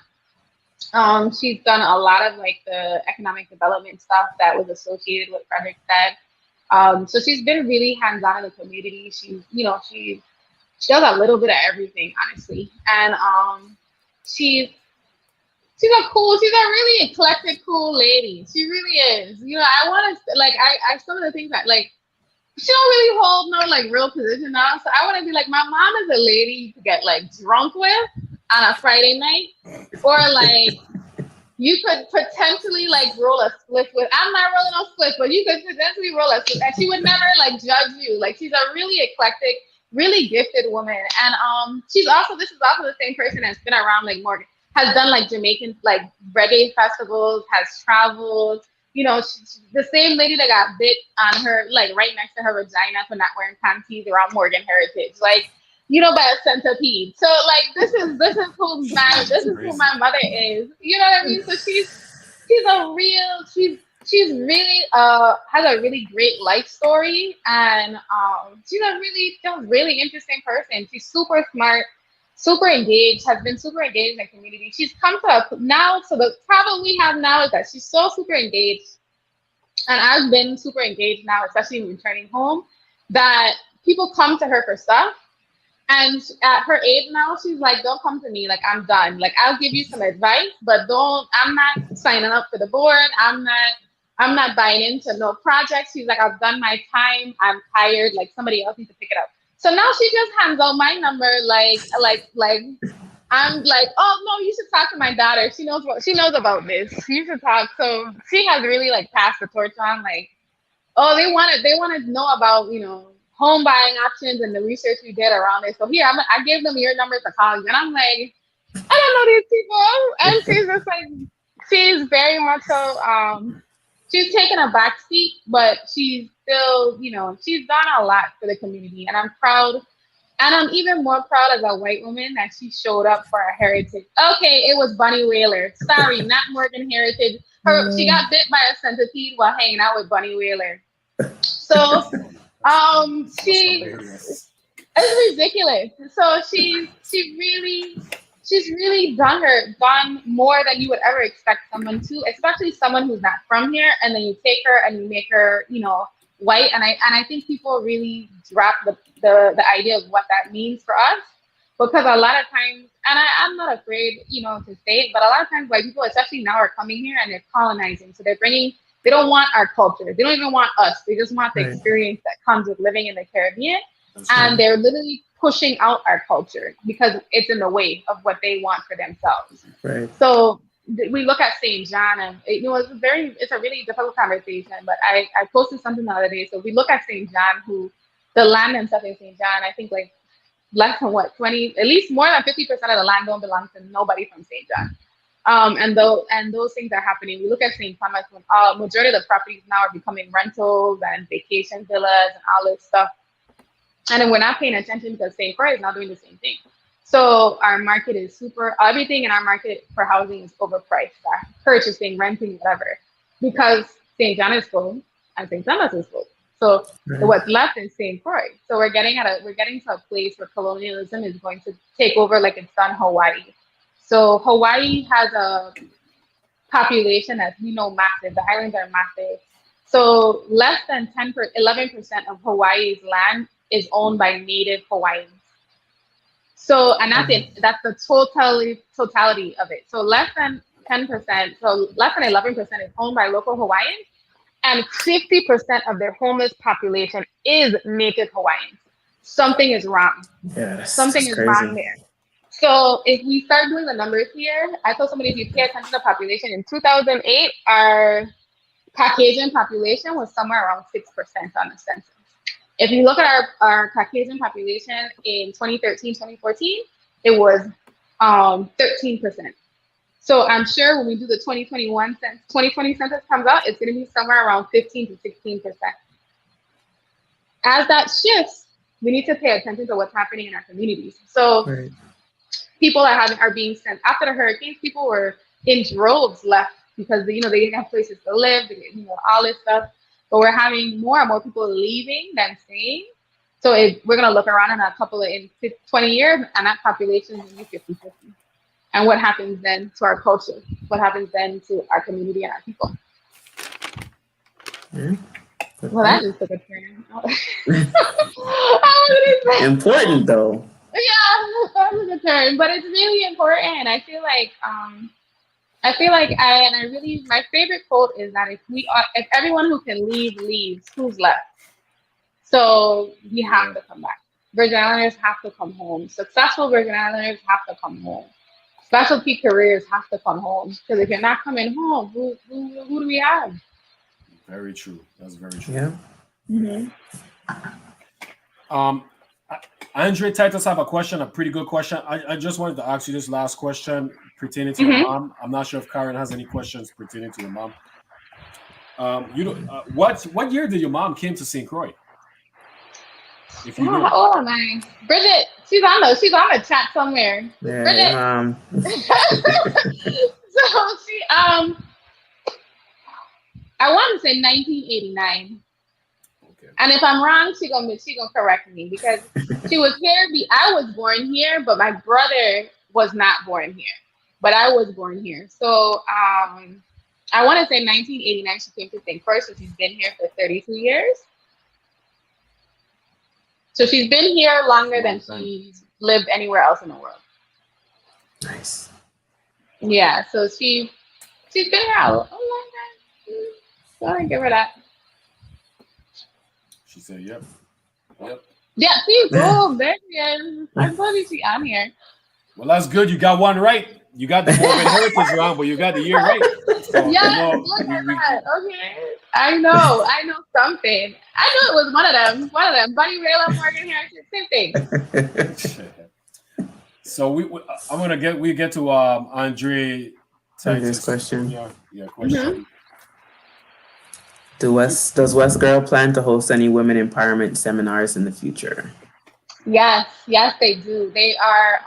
She's done a lot of like the economic development stuff that was associated with Frederickson. So she's been really hands-on in the community. She does a little bit of everything, honestly. And she's she's she's a really eclectic, cool lady. She really is. I want to like I some of the things that like she don't really hold no like real position now. So I want to be like, my mom is a lady you could get like drunk with on a Friday night, or like you could potentially like roll a split with. I'm not rolling no split, but you could potentially roll a split, and she would never like judge you. Like she's a really eclectic, really gifted woman, and this is also the same person that's been around like Morgan. Has done like Jamaican like reggae festivals, has traveled. She's the same lady that got bit on her like right next to her vagina for not wearing panties around Morgan Heritage, like by a centipede. So like this is who my mother is. You know what I mean? So she's really has a really great life story, and she's a really interesting person. She's super smart, super engaged, has been super engaged in the community. She's come to now, so the problem we have now is that she's so super engaged, and I've been super engaged now, especially returning home, that people come to her for stuff. And at her age now, she's like, don't come to me, like I'm done. Like I'll give you some advice, but I'm not signing up for the board. I'm not buying into no projects. She's like, I've done my time. I'm tired. Like somebody else needs to pick it up. So now she just hands out my number, like I'm like, oh no, you should talk to my daughter. She knows about this. You should talk. So she has really like passed the torch on, like, oh, they want to know about home buying options and the research we did around it. So here I gave them your number to call you, and I'm like, I don't know these people, and she's just like, she's very much so she's taken a back seat, but she's still, she's done a lot for the community, and I'm proud. And I'm even more proud as a white woman that she showed up for our heritage. Okay, it was Bunny Whaler. Sorry, not Morgan Heritage. She got bit by a centipede while hanging out with Bunny Whaler. So, she It's ridiculous. So she's really done more than you would ever expect someone to, especially someone who's not from here. And then you take her and you make her, white. And I think people really drop the idea of what that means for us, because a lot of times, and I'm not afraid, to say it, but a lot of times white people, especially now, are coming here and they're colonizing. So they don't want our culture. They don't even want us. They just want the experience that comes with living in the Caribbean. And they're literally pushing out our culture because it's in the way of what they want for themselves. Right. So we look at St. John, and it's a really difficult conversation, but I posted something the other day. So we look at St. John, who the land and stuff in St. John, I think like less than 20, at least more than 50% of the land don't belong to nobody from St. John. And those things are happening. We look at St. Thomas, when majority of the properties now are becoming rentals and vacation villas and all this stuff. And then we're not paying attention because St. Croix is not doing the same thing. So our market is everything in our market for housing is overpriced, purchasing, renting, whatever, because St. John is full and St. Thomas is full. So what's left is St. Croix. So we're getting to a place where colonialism is going to take over like it's done Hawaii. So Hawaii has a population that's, massive. The islands are massive. So less than 11% of Hawaii's land is owned by native Hawaiians. So, and that's it. That's the totality of it. So less than 10%, so less than 11% is owned by local Hawaiians, and 50% of their homeless population is native Hawaiians. Something is wrong. Yes, something is wrong there. So if we start doing the numbers here, I told somebody, if you pay attention to the population, in 2008, our Caucasian population was somewhere around 6% on the census. If you look at our Caucasian population in 2013, 2014, it was 13%. So I'm sure when we do the 2020 census comes out, it's going to be somewhere around 15 to 16%. As that shifts, we need to pay attention to what's happening in our communities. So people are being sent after the hurricanes. People were in droves left because they didn't have places to live, all this stuff. But we're having more and more people leaving than staying. So we're going to look around in 20 years, and that population is going to be 50-50. And what happens then to our culture? What happens then to our community and our people? Well, that just took a turn. Important, though. Yeah, that took a turn. But it's really important. I feel like my favorite quote is that if everyone who can leave leaves, who's left? So we have to come back. Virgin Islanders have to come home. Successful Virgin Islanders have to come home. Specialty careers have to come home, because if you're not coming home, who do we have? Very true. That's very true. Yeah. Mm-hmm. Andre Titus have a question, a pretty good question. I just wanted to ask you this last question pertaining to your mom. I'm not sure if Karen has any questions pertaining to your mom. What year did your mom came to St. Croix? If you know. How old am I? Bridget, she's on the chat somewhere. Yeah, Bridget. So she I want to say 1989. Okay. And if I'm wrong, she gonna correct me, because she was here. I was born here, but my brother was not born here. But I was born here. So I want to say 1989 she came to St. Croix, so she's been here for 32 years. So she's been here longer than she's lived anywhere else in the world. Nice. Yeah, so she's been here a long time. So I give her that. She said, "Yep." Yeah, she's cool. There she is. I'm glad she's on here. Well, that's good. You got one right. You got the Mormon heritage wrong, but you got the year right. So, yeah, look at that. Okay. I know something. I knew it was one of them. Buddy Rayla, Morgan Heritage, same thing. So we get to Andre Titus' question. Yeah, question. Mm-hmm. Does West Girl plan to host any women empowerment seminars in the future? Yes, they do. They are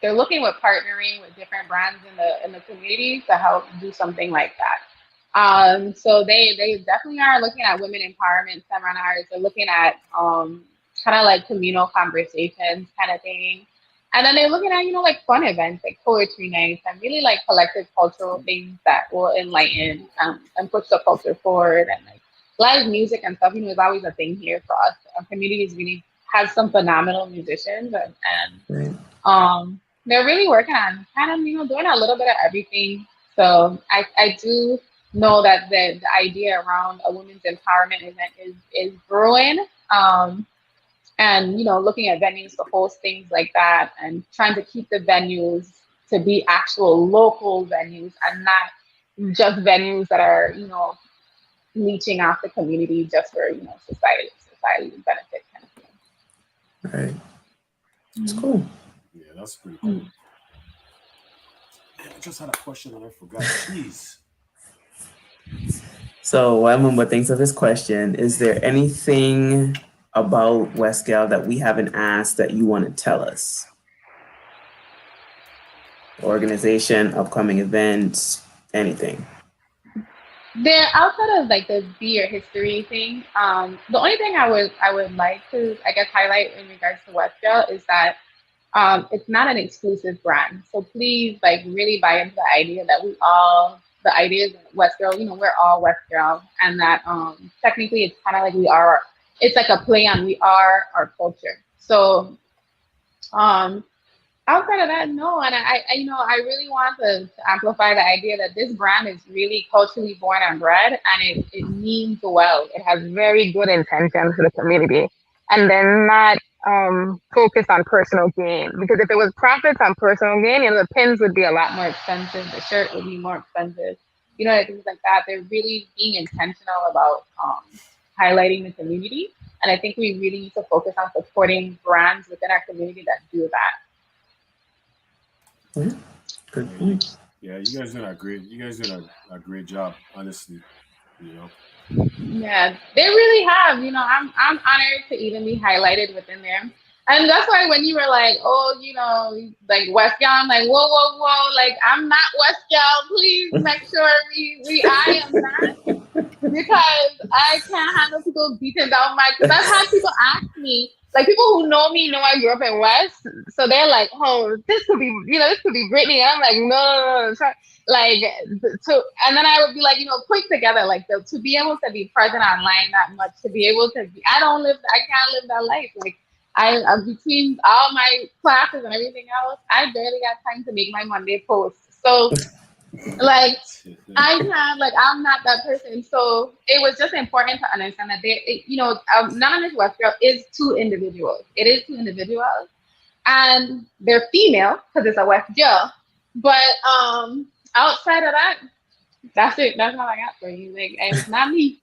they're looking with partnering with different brands in the community to help do something like that. So they definitely are looking at women empowerment seminars. They're looking at kind of like communal conversations kind of thing. And then they're looking at, like fun events like poetry nights and really like collective cultural things that will enlighten and push the culture forward. And like live music and stuff, is always a thing here for us. Our community is really has some phenomenal musicians and Right. they're really working on kind of, doing a little bit of everything. So I do know that the idea around a women's empowerment event is growing. And looking at venues to host things like that and trying to keep the venues to be actual local venues and not just venues that are leeching off the community just for society benefit kind of thing. Right. It's cool. Yeah, that's pretty cool. Man, I just had a question and I forgot. Jeez. So while Mumba thinks of his question, is there anything about Westgal that we haven't asked that you want to tell us? Organization, upcoming events, anything. There, outside of like the beer history thing, the only thing I would like to, I guess, highlight in regards to Westgirl is that it's not an exclusive brand. So please, like, really buy into the idea that the idea is Westgirl, we're all Westgirl, and that technically it's kind of like it's like a play on we are our culture. So outside of that, no. And I really want to amplify the idea that this brand is really culturally born and bred, and it means well. It has very good intentions for the community, and they're not focused on personal gain. Because if it was profits on personal gain, the pins would be a lot more expensive, the shirt would be more expensive, things like that. They're really being intentional about highlighting the community, and I think we really need to focus on supporting brands within our community that do that. Yeah, good point. Yeah, you guys did a great job, honestly. Yeah, they really have. I'm honored to even be highlighted within there. And that's why when you were like, oh, like Westgal, I'm like, whoa, like I'm not Westgal. Please make sure I am not, because I can't handle people beating down because I've had people ask me, like people who know me know I grew up in West, so they're like, oh, this could be Brittany. And I'm like, no. Like, so, and then I would be like, put together, like to be able to be present online that much, to be able to be, I can't live that life. Like I between all my classes and everything else, I barely got time to make my Monday post. So like I'm not that person. So it was just important to understand that Anonymous Westgirl is two individuals. It is two individuals, and they're female because it's a West girl. But outside of that, that's it. That's all I got for you. Like, and it's not me.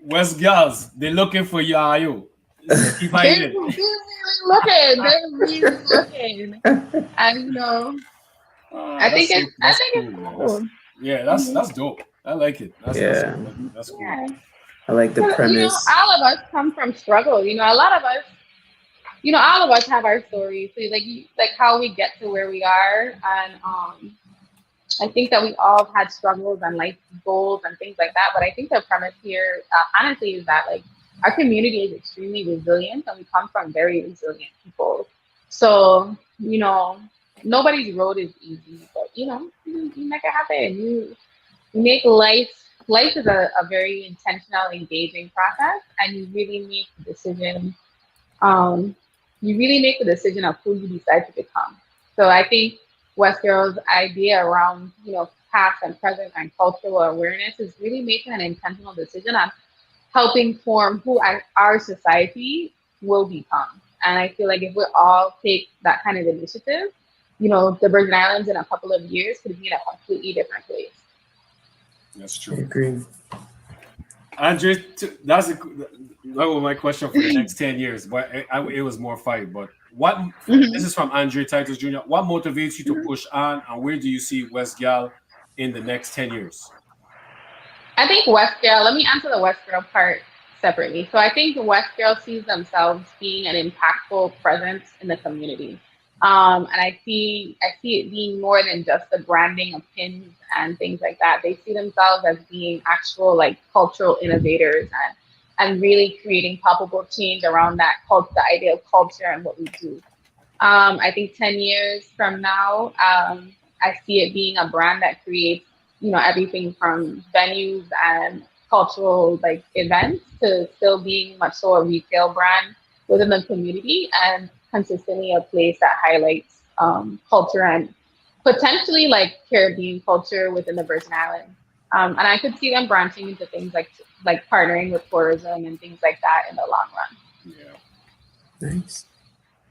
West girls, they're looking for you. Are you? Keep they're really looking. And I think it's cool. Yeah, that's dope. I like it. That's cool. Yeah. I like the premise. All of us come from struggle. A lot of us, all of us have our stories. So like how we get to where we are, and I think that we all have had struggles and life goals and things like that. But I think the premise here, honestly, is that like our community is extremely resilient, and we come from very resilient people. So nobody's road is easy, but you make it happen. You make life. Life is a very intentional, engaging process, and you really make the decision. You really make the decision of who you decide to become. So I think Westgirl's idea around past and present and cultural awareness is really making an intentional decision on helping form who our society will become. And I feel like if we all take that kind of initiative, the Virgin Islands in a couple of years could be in a completely different place. That's true. I agree. Andre, that was my question for the next 10 years, but it was more fight. But this is from Andre Titus Jr. What motivates you to push on, and where do you see Westgal in the next 10 years? I think Westgirl, let me answer the Westgirl part separately. So I think Westgirl sees themselves being an impactful presence in the community. And I see it being more than just the branding of pins and things like that. They see themselves as being actual like cultural innovators and and really creating palpable change around that the idea of culture and what we do. I think 10 years from now, I see it being a brand that creates, everything from venues and cultural like events to still being much so a retail brand within the community and consistently a place that highlights culture and potentially like Caribbean culture within the Virgin Islands. And I could see them branching into things like partnering with tourism and things like that in the long run. Yeah. Nice.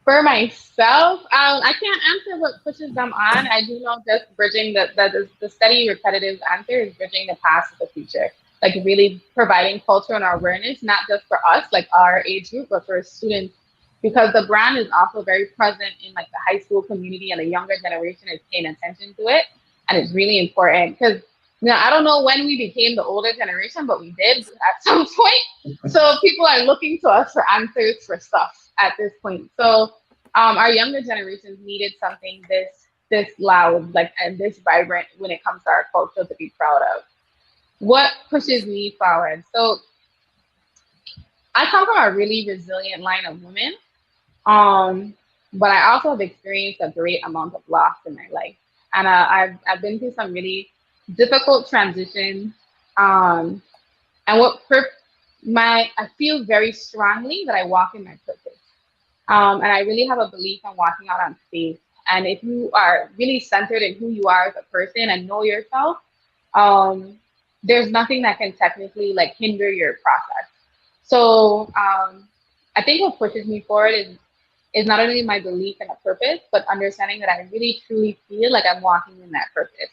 For myself, I can't answer what pushes them on. I do know just bridging the steady, repetitive answer is bridging the past to the future. Like really providing culture and awareness, not just for us, like our age group, but for students, because the brand is also very present in like the high school community and the younger generation is paying attention to it, and it's really important because I don't know when we became the older generation, but we did at some point. So people are looking to us for answers for stuff at this point. So our younger generations needed something this loud, like and this vibrant when it comes to our culture to be proud of. What pushes me forward? So I come from a really resilient line of women, but I also have experienced a great amount of loss in my life, and I've been through some really difficult transitions. And I feel very strongly that I walk in my purpose. And I really have a belief in walking out on faith. And if you are really centered in who you are as a person and know yourself, there's nothing that can technically like hinder your process. So I think what pushes me forward is not only my belief in a purpose, but understanding that I really truly feel like I'm walking in that purpose.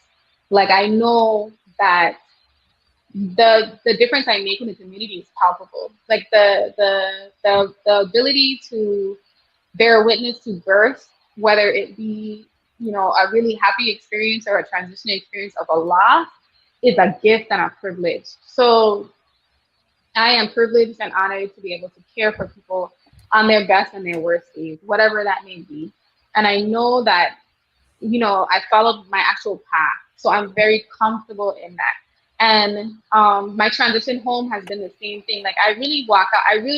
Like I know that the difference I make in the community is palpable. Like the ability to bear witness to birth, whether it be a really happy experience or a transition experience of a loss, is a gift and a privilege. So I am privileged and honored to be able to care for people on their best and their worst days, whatever that may be. And I know that I followed my actual path, so I'm very comfortable in that. And my transition home has been the same thing. Like I really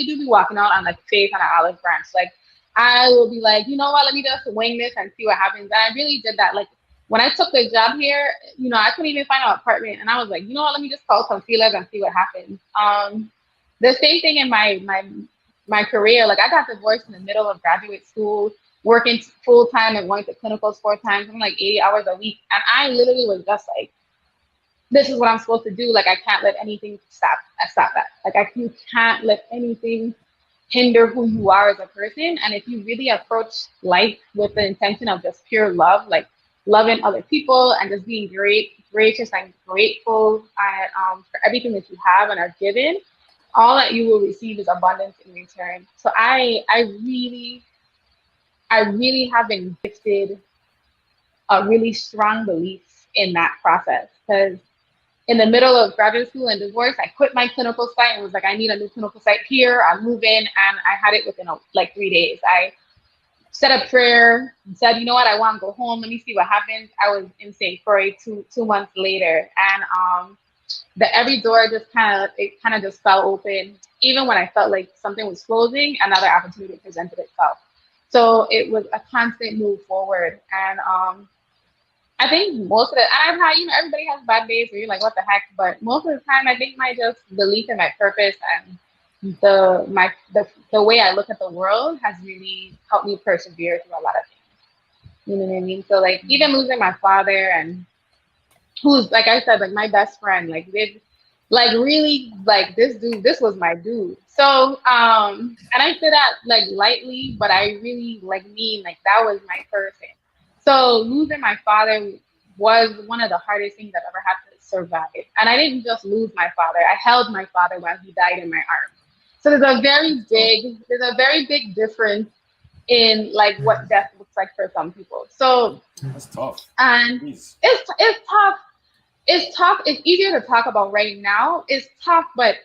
do be walking out on like faith on an olive branch. Like I will be like, you know what, let me just wing this and see what happens. And I really did that. Like when I took the job here, I couldn't even find an apartment, and I was like, you know what, let me just call some feelers and see what happens. The same thing in my career. Like I got divorced in the middle of graduate school, working full time and going to clinicals 4 times, something like 80 hours a week. And I literally was just like, this is what I'm supposed to do. Like, I can't let anything stop that. Like, you can't let anything hinder who you are as a person. And if you really approach life with the intention of just pure love, like loving other people and just being gracious and grateful and, for everything that you have and are given, all that you will receive is abundance in return. So I really have been gifted a really strong belief in that process, because in the middle of graduate school and divorce, I quit my clinical site and was like, I need a new clinical site here. I'm moving, and I had it within like 3 days. I said a prayer and said, you know what, I want to go home. Let me see what happens. I was in St. Croix 2 months later, and every door just kind of just fell open. Even when I felt like something was closing, another opportunity presented itself. So it was a constant move forward. And I think most of the, and I've had, everybody has bad days where you're like, what the heck? But most of the time, I think my just belief in my purpose and the way I look at the world has really helped me persevere through a lot of things. You know what I mean? So like even losing my father, and who's, like I said, like my best friend, like they, like really, like this was my dude. So and I say that like lightly, but I really like mean like that was my person. So losing my father was one of the hardest things I've ever had to survive. And I didn't just lose my father. I held my father while he died in my arms. So there's a very big difference in like what death looks like for some people. So that's tough. And it's tough. It's tough. It's easier to talk about right now. It's tough, but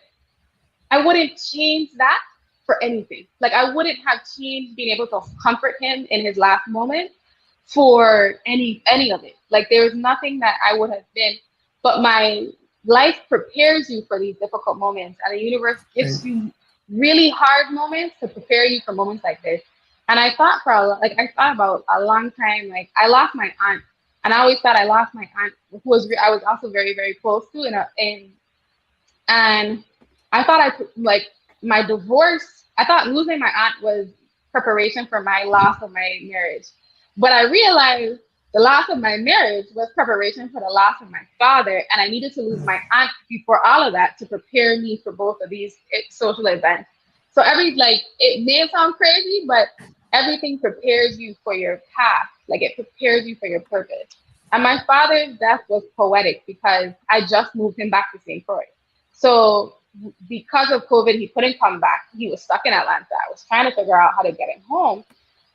I wouldn't change that for anything. Like I wouldn't have changed being able to comfort him in his last moment for any of it. Like there was nothing that I would have been, but my life prepares you for these difficult moments, and the universe gives you really hard moments to prepare you for moments like this. And I thought I thought about a long time. Like I lost my aunt, and I always thought I lost my aunt, who I was also very very close to, and I thought like my divorce. I thought losing my aunt was preparation for my loss of my marriage, but I realized the loss of my marriage was preparation for the loss of my father, and I needed to lose my aunt before all of that to prepare me for both of these social events. So it may sound crazy, but everything prepares you for your path. Like it prepares you for your purpose. And my father's death was poetic because I just moved him back to St. Croix. So because of COVID, he couldn't come back. He was stuck in Atlanta. I was trying to figure out how to get him home.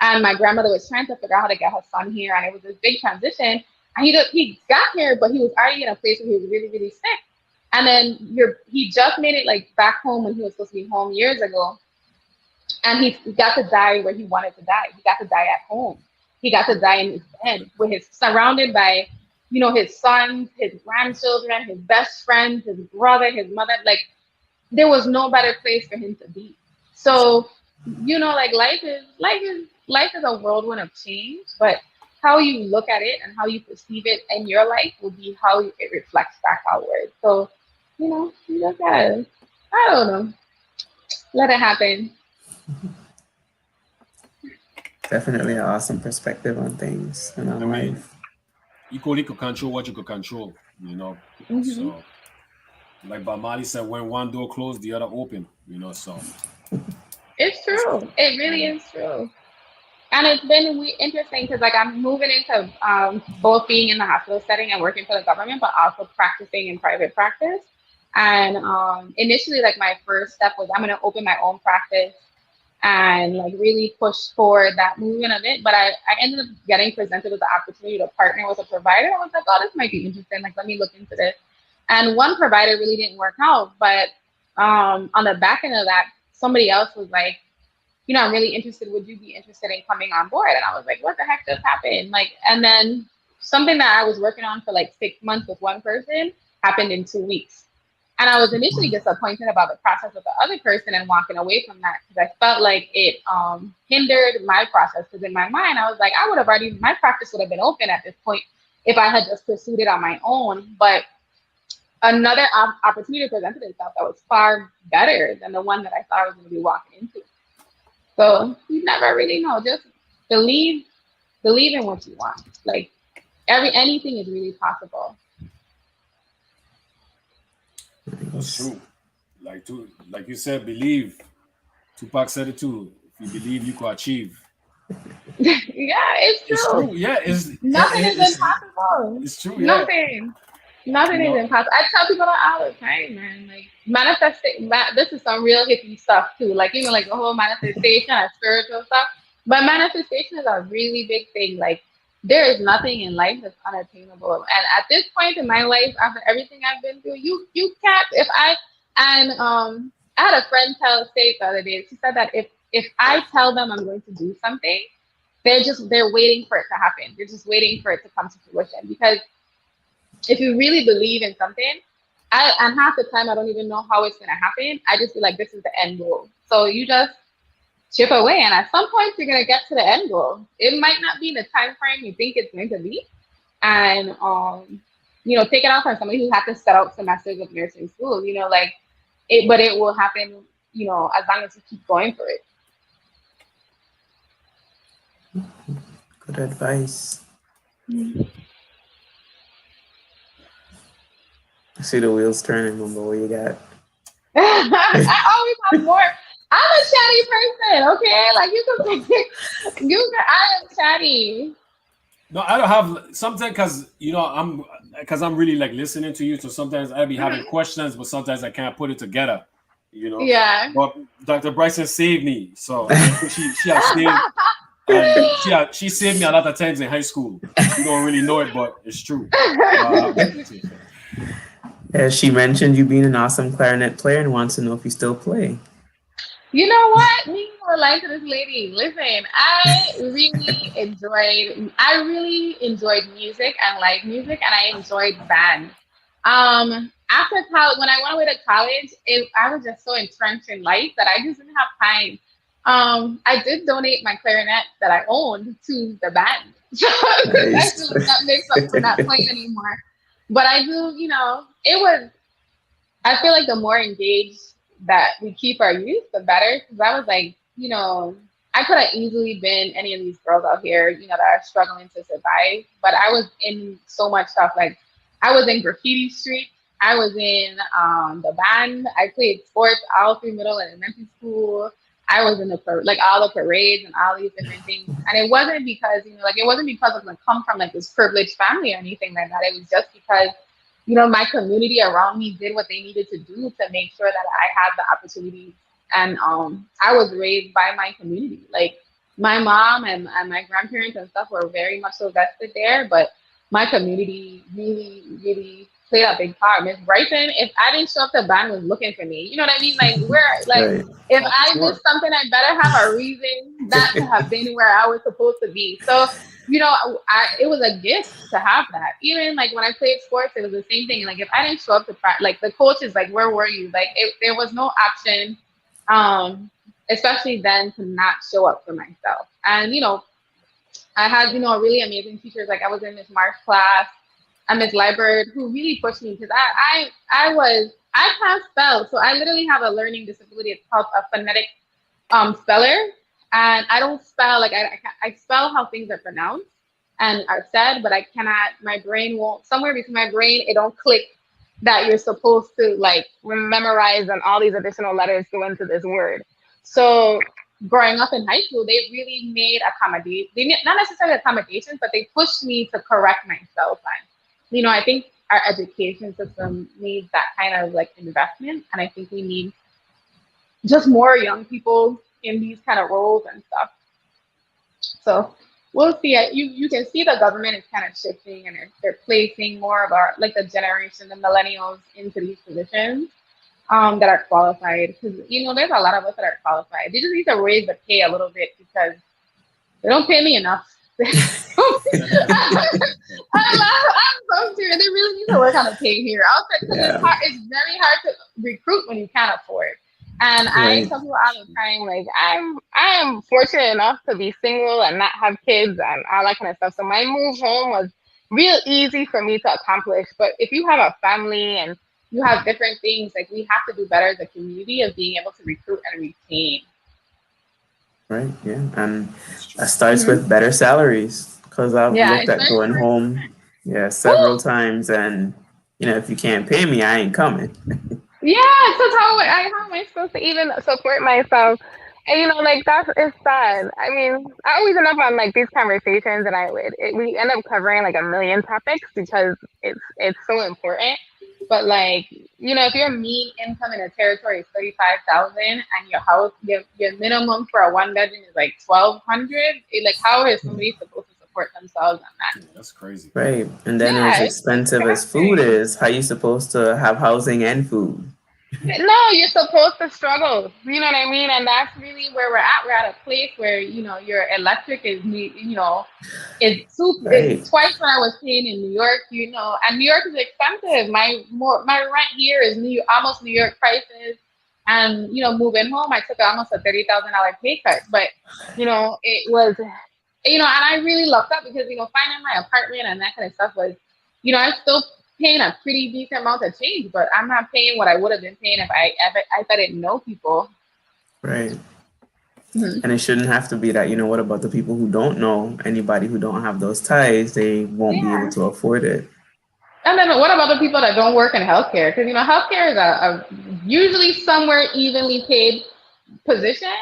And my grandmother was trying to figure out how to get her son here. And it was this big transition. And he got here, but he was already in a place where he was really, really sick. And then he just made it like back home when he was supposed to be home years ago. And he got to die where he wanted to die. He got to die at home. He got to die in his bed surrounded by, his sons, his grandchildren, his best friends, his brother, his mother. Like there was no better place for him to be. So, like life is a whirlwind of change, but how you look at it and how you perceive it in your life will be how it reflects back outward. So, you just gotta, I don't know, let it happen. Definitely an awesome perspective on things and on life. You could control what you could control, Mm-hmm. So like Bamali said, when one door closed, the other open, so it's true. It really is true. And it's been interesting because I'm moving into both being in the hospital setting and working for the government, but also practicing in private practice. And initially, like my first step was I'm going to open my own practice and like really push forward that movement of it. But I ended up getting presented with the opportunity to partner with a provider. I was like, oh, this might be interesting. Like, let me look into this. And one provider really didn't work out. But on the back end of that, somebody else was like, I'm really interested. Would you be interested in coming on board? And I was like, what the heck just happened? And then something that I was working on for like 6 months with one person happened in 2 weeks. And I was initially disappointed about the process with the other person and walking away from that because I felt like it hindered my process. Because in my mind, I was like, my practice would have been open at this point if I had just pursued it on my own. But another opportunity presented itself that was far better than the one that I thought I was going to be walking into. So you never really know. Just believe in what you want. Like anything is really possible. That's true. Like you said, believe. Tupac said it too. If you believe, you can achieve. Yeah, it's true. It's true. Yeah, nothing is impossible. It's true. Yeah. Nothing is impossible. I tell people that all the time, man. Like manifesting. This is some real hippie stuff too. Like even like the whole manifestation and spiritual stuff. But manifestation is a really big thing. Like there is nothing in life that's unattainable. And at this point in my life, after everything I've been through, you can't. I had a friend say it the other day. She said that if I tell them I'm going to do something, they're waiting for it to happen. They're just waiting for it to come to fruition. Because if you really believe in something, and half the time I don't even know how it's gonna happen. I just feel like this is the end goal. So you just chip away, and at some point you're gonna get to the end goal. It might not be the time frame you think it's going to be, and take it out from somebody who had to set out semesters of nursing school. But it will happen. As long as you keep going for it. Good advice. Mm-hmm. I see the wheels turning, Mumbo. What you got? I always have more. I'm a chatty person, okay? Like I am chatty. No, I don't have sometimes because I'm really like listening to you. So sometimes I'll be having questions, but sometimes I can't put it together. Yeah. But Dr. Bryson saved me, so she has saved. And she saved me a lot of times in high school. You don't really know it, but it's true. She mentioned you being an awesome clarinet player and wants to know if you still play. You know what? Me relate to this lady. Listen, I really enjoyed music and live music, and I enjoyed band. after college, when I went away to college, I was just so entrenched in life that I just didn't have time. I did donate my clarinet that I owned to the band. So I Nice. feel like that makes up for not playing anymore. But I do, it was, I feel like the more engaged that we keep our youth, the better. Because I was like, I could have easily been any of these girls out here, that are struggling to survive. But I was in so much stuff. Like, I was in graffiti street. I was in the band. I played sports all through middle and elementary school. I was in like all the parades and all these different things. And it wasn't because, it wasn't because of like come from like this privileged family or anything like that. It was just because my community around me did what they needed to do to make sure that I had the opportunity. And I was raised by my community. Like my mom and my grandparents and stuff were very much so vested there, but my community really, really played a big part. Miss Brighton, if I didn't show up, the band was looking for me. You know what I mean? Like Right. if I missed something, I better have a reason not to have been where I was supposed to be. So it was a gift to have that. Even like when I played sports, it was the same thing. Like if I didn't show up to practice, like the coaches, like where were you? Like there was no option, especially then, to not show up for myself. And I had really amazing teachers. Like I was in Miss Mark's class and Miss Liebert, who really pushed me because I can't spell, so I literally have a learning disability. It's called a phonetic speller. And I don't spell, like I spell how things are pronounced and are said, but I cannot, my brain won't, somewhere between my brain, it don't click that you're supposed to like memorize and all these additional letters go into this word. So growing up in high school, they really made not necessarily accommodations, but they pushed me to correct myself. And, I think our education system needs that kind of like investment. And I think we need just more young people in these kind of roles and stuff. So we'll see. You can see the government is kind of shifting and they're placing more of our, like the generation, the millennials into these positions that are qualified. Because, there's a lot of us that are qualified. They just need to raise the pay a little bit because they don't pay me enough. I'm so serious. They really need to work on the pay here. Because it's very hard to recruit when you can't afford. And I tell people all the time, like I am fortunate enough to be single and not have kids and all that kind of stuff. So my move home was real easy for me to accomplish. But if you have a family and you have different things, like we have to do better as a community of being able to recruit and retain. Right. Yeah. And that starts with better salaries, because I've looked at going home, several times, and if you can't pay me, I ain't coming. Yeah, so how am I supposed to even support myself? And it's sad. I mean, I always end up on like these conversations, and we end up covering like a million topics because it's so important. But like, if your mean income in a territory is 35,000 and your house, your minimum for a one bedroom is like 1,200, like how is somebody supposed to support themselves on that? Yeah, that's crazy. Right. And then as expensive as food is, how you supposed to have housing and food? No, you're supposed to struggle. You know what I mean? And that's really where we're at. We're at a place where, your electric is, it's super. It's twice what I was paying in New York, and New York is expensive. My rent here is almost New York prices. And, moving home, I took almost a $30,000 pay cut. But, it was, and I really lucked up because, finding my apartment and that kind of stuff was, I still paying a pretty decent amount of change, but I'm not paying what I would have been paying if I didn't know people. Right. Mm-hmm. And it shouldn't have to be that. What about the people who don't know anybody, who don't have those ties? They won't be able to afford it. And then what about the people that don't work in healthcare? Because healthcare is a usually somewhere evenly paid position,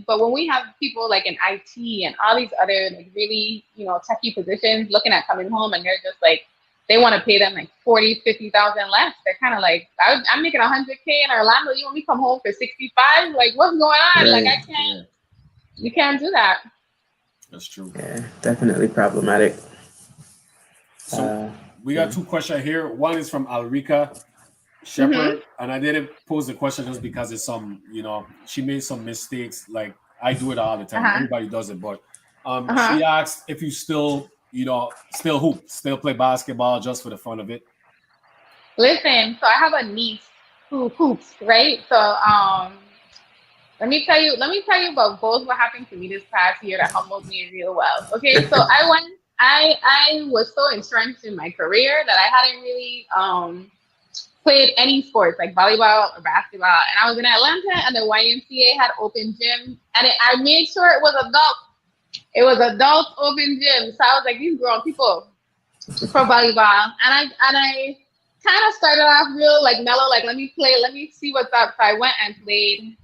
but when we have people like in IT and all these other like really techie positions looking at coming home, and they're just like, they want to pay them like 40, 50,000 less. They're kind of like, I'm making 100K in Orlando. You want me to come home for 65? Like, what's going on? Right. Like, I can't. You can't do that. That's true. Yeah, definitely problematic. So we got two questions here. One is from Alrika Shepherd, and I didn't pose the question just because it's she made some mistakes. Like I do it all the time. Everybody does it, but she asked if you still hoop, still play basketball just for the fun of it. Listen, so I have a niece who hoops, right? So let me tell you about both what happened to me this past year that humbled me real well. Okay, so I was so entrenched in my career that I hadn't really played any sports like volleyball or basketball. And I was in Atlanta, and the YMCA had open gym, and I made sure it was adult. It was adult open gym. So I was like, these grown people for volleyball, and I kind of started off real like mellow, like let me play, let me see what's up. So I went and played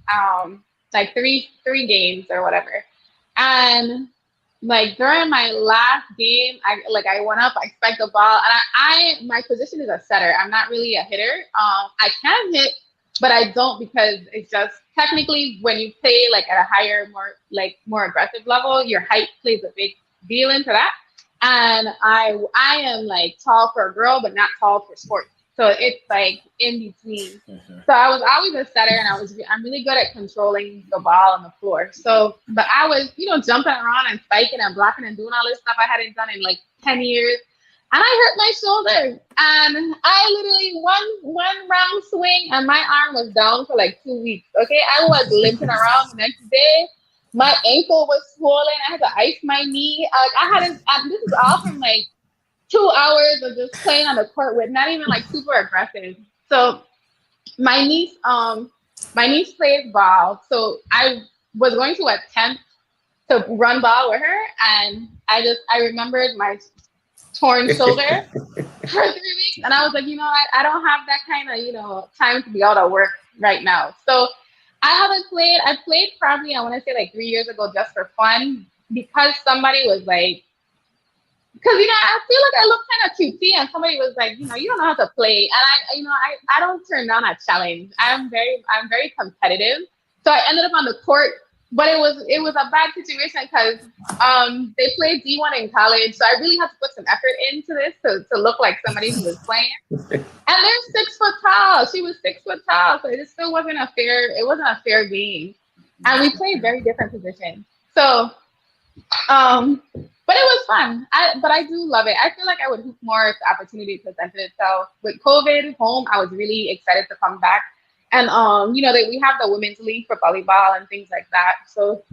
like three games or whatever, and like during my last game, I went up, I spiked the ball, and I my position is a setter. I'm not really a hitter. I can hit, but I don't because it's just technically when you play like at a higher, more aggressive level, your height plays a big deal into that. And I am like tall for a girl, but not tall for sports. So it's like in between. So I was always a setter, and I'm really good at controlling the ball on the floor. So, but I was jumping around and spiking and blocking and doing all this stuff I hadn't done in like 10 years, and I hurt my shoulder, and I literally one round swing, and my arm was down for like 2 weeks. Okay, I was limping around the next day. My ankle was swollen. I had to ice my knee. This is all from like 2 hours of just playing on the court with not even like super aggressive. So my niece plays ball. So I was going to attempt to run ball with her, and I remembered my torn shoulder for 3 weeks, and I was like, I don't have that kind of time to be out of work right now. So I played probably, I want to say like 3 years ago just for fun because somebody was like, because I feel like I look kind of cutesy, and somebody was like, you don't know how to play, and I don't turn down a challenge. I'm very competitive, so I ended up on the court, but it was a bad situation because they played D1 in college, so I really had to put some effort into this to look like somebody who was playing. And they're 6 foot tall. She was 6 foot tall, so it still wasn't a fair game, and we played very different positions. So. But it was fun. But I do love it. I feel like I would hoop more if the opportunity presented itself. With COVID home, I was really excited to come back. And that we have the women's league for volleyball and things like that. So,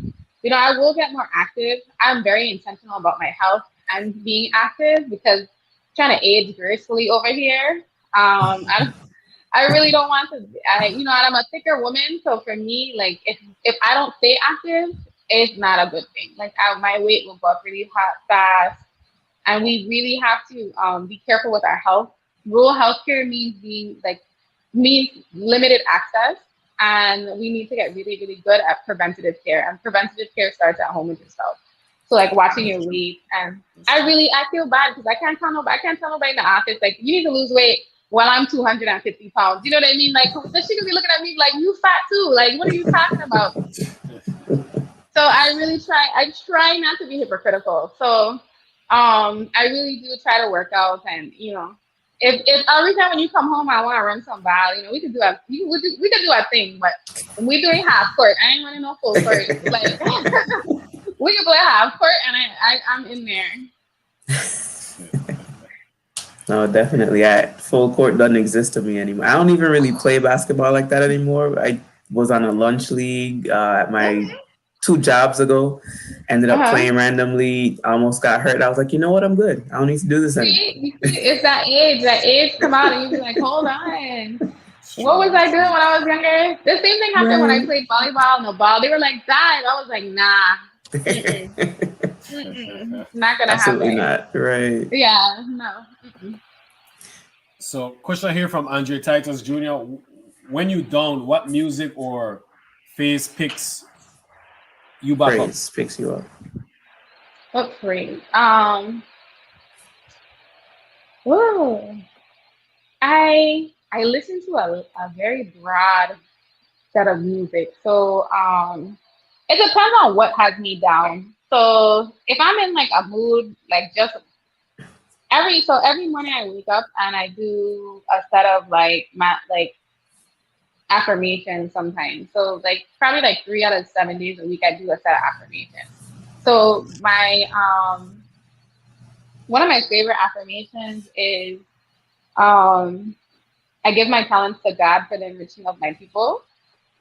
I will get more active. I'm very intentional about my health and being active because I'm trying to age gracefully over here. I really don't want to. I'm a thicker woman, so for me, like if I don't stay active, it's not a good thing. Like my weight will go up really fast, and we really have to be careful with our health. Rural healthcare means limited access, and we need to get really, really good at preventative care. And preventative care starts at home with yourself. So like watching your weight, and I feel bad because I can't tell nobody in the office like you need to lose weight while I'm 250 pounds. You know what I mean? Like she could be looking at me like you fat too. Like what are you talking about? So I try not to be hypocritical. So I really do try to work out, and if every time when you come home I want to run some ball, we could do a thing, but we're doing half court. I ain't running no full court. Like we can play half court, and I'm in there. No, definitely. Full court doesn't exist to me anymore. I don't even really play basketball like that anymore. I was on a lunch league at my 2 jobs ago. Ended up playing randomly. Almost got hurt. I was like, you know what? I'm good. I don't need to do this anymore. It's that age. That age come out, and you be like, hold on. What was I doing when I was younger? The same thing happened when I played volleyball and the ball. They were like, dive. I was like, nah. Not gonna Absolutely happen. not. Right. Yeah, no. So, question here from Andre Titus Jr. When you down, what music or phase picks you back up? Picks you up. What phrase? Whoa. I listen to a very broad set of music. So it depends on what has me down. So if I'm in like a mood, like just every morning I wake up and I do a set of like affirmations sometimes. So like probably like 3 out of 7 days a week I do a set of affirmations. So my one of my favorite affirmations is I give my talents to God for the enriching of my people.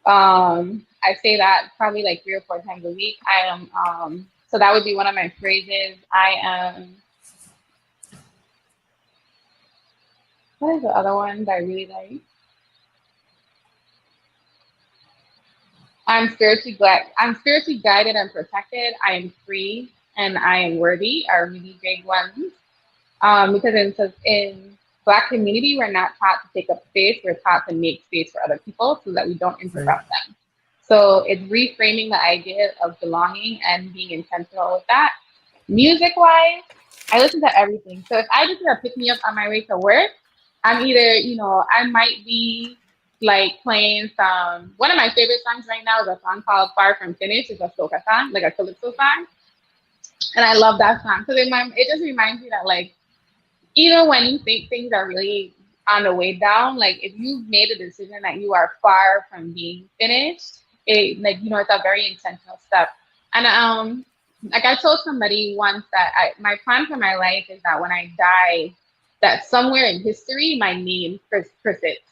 I say that probably like 3 or 4 times a week. I am so that would be one of my phrases. I am what is the other one that I really like? I'm spiritually guided and protected. I am free and I am worthy are really big ones. Because in Black community, we're not taught to take up space. We're taught to make space for other people so that we don't Right. interrupt them. So it's reframing the idea of belonging and being intentional with that. Music wise, I listen to everything. So if I just need to pick me up on my way to work, I'm either, I might be like playing one of my favorite songs right now is a song called Far From Finish. It's a soca song, like a calypso song. And I love that song. So it just reminds me that like, even when you think things are really on the way down, like if you've made a decision that you are far from being finished, it's a very intentional step. And like I told somebody once that my plan for my life is that when I die, that somewhere in history my name persists,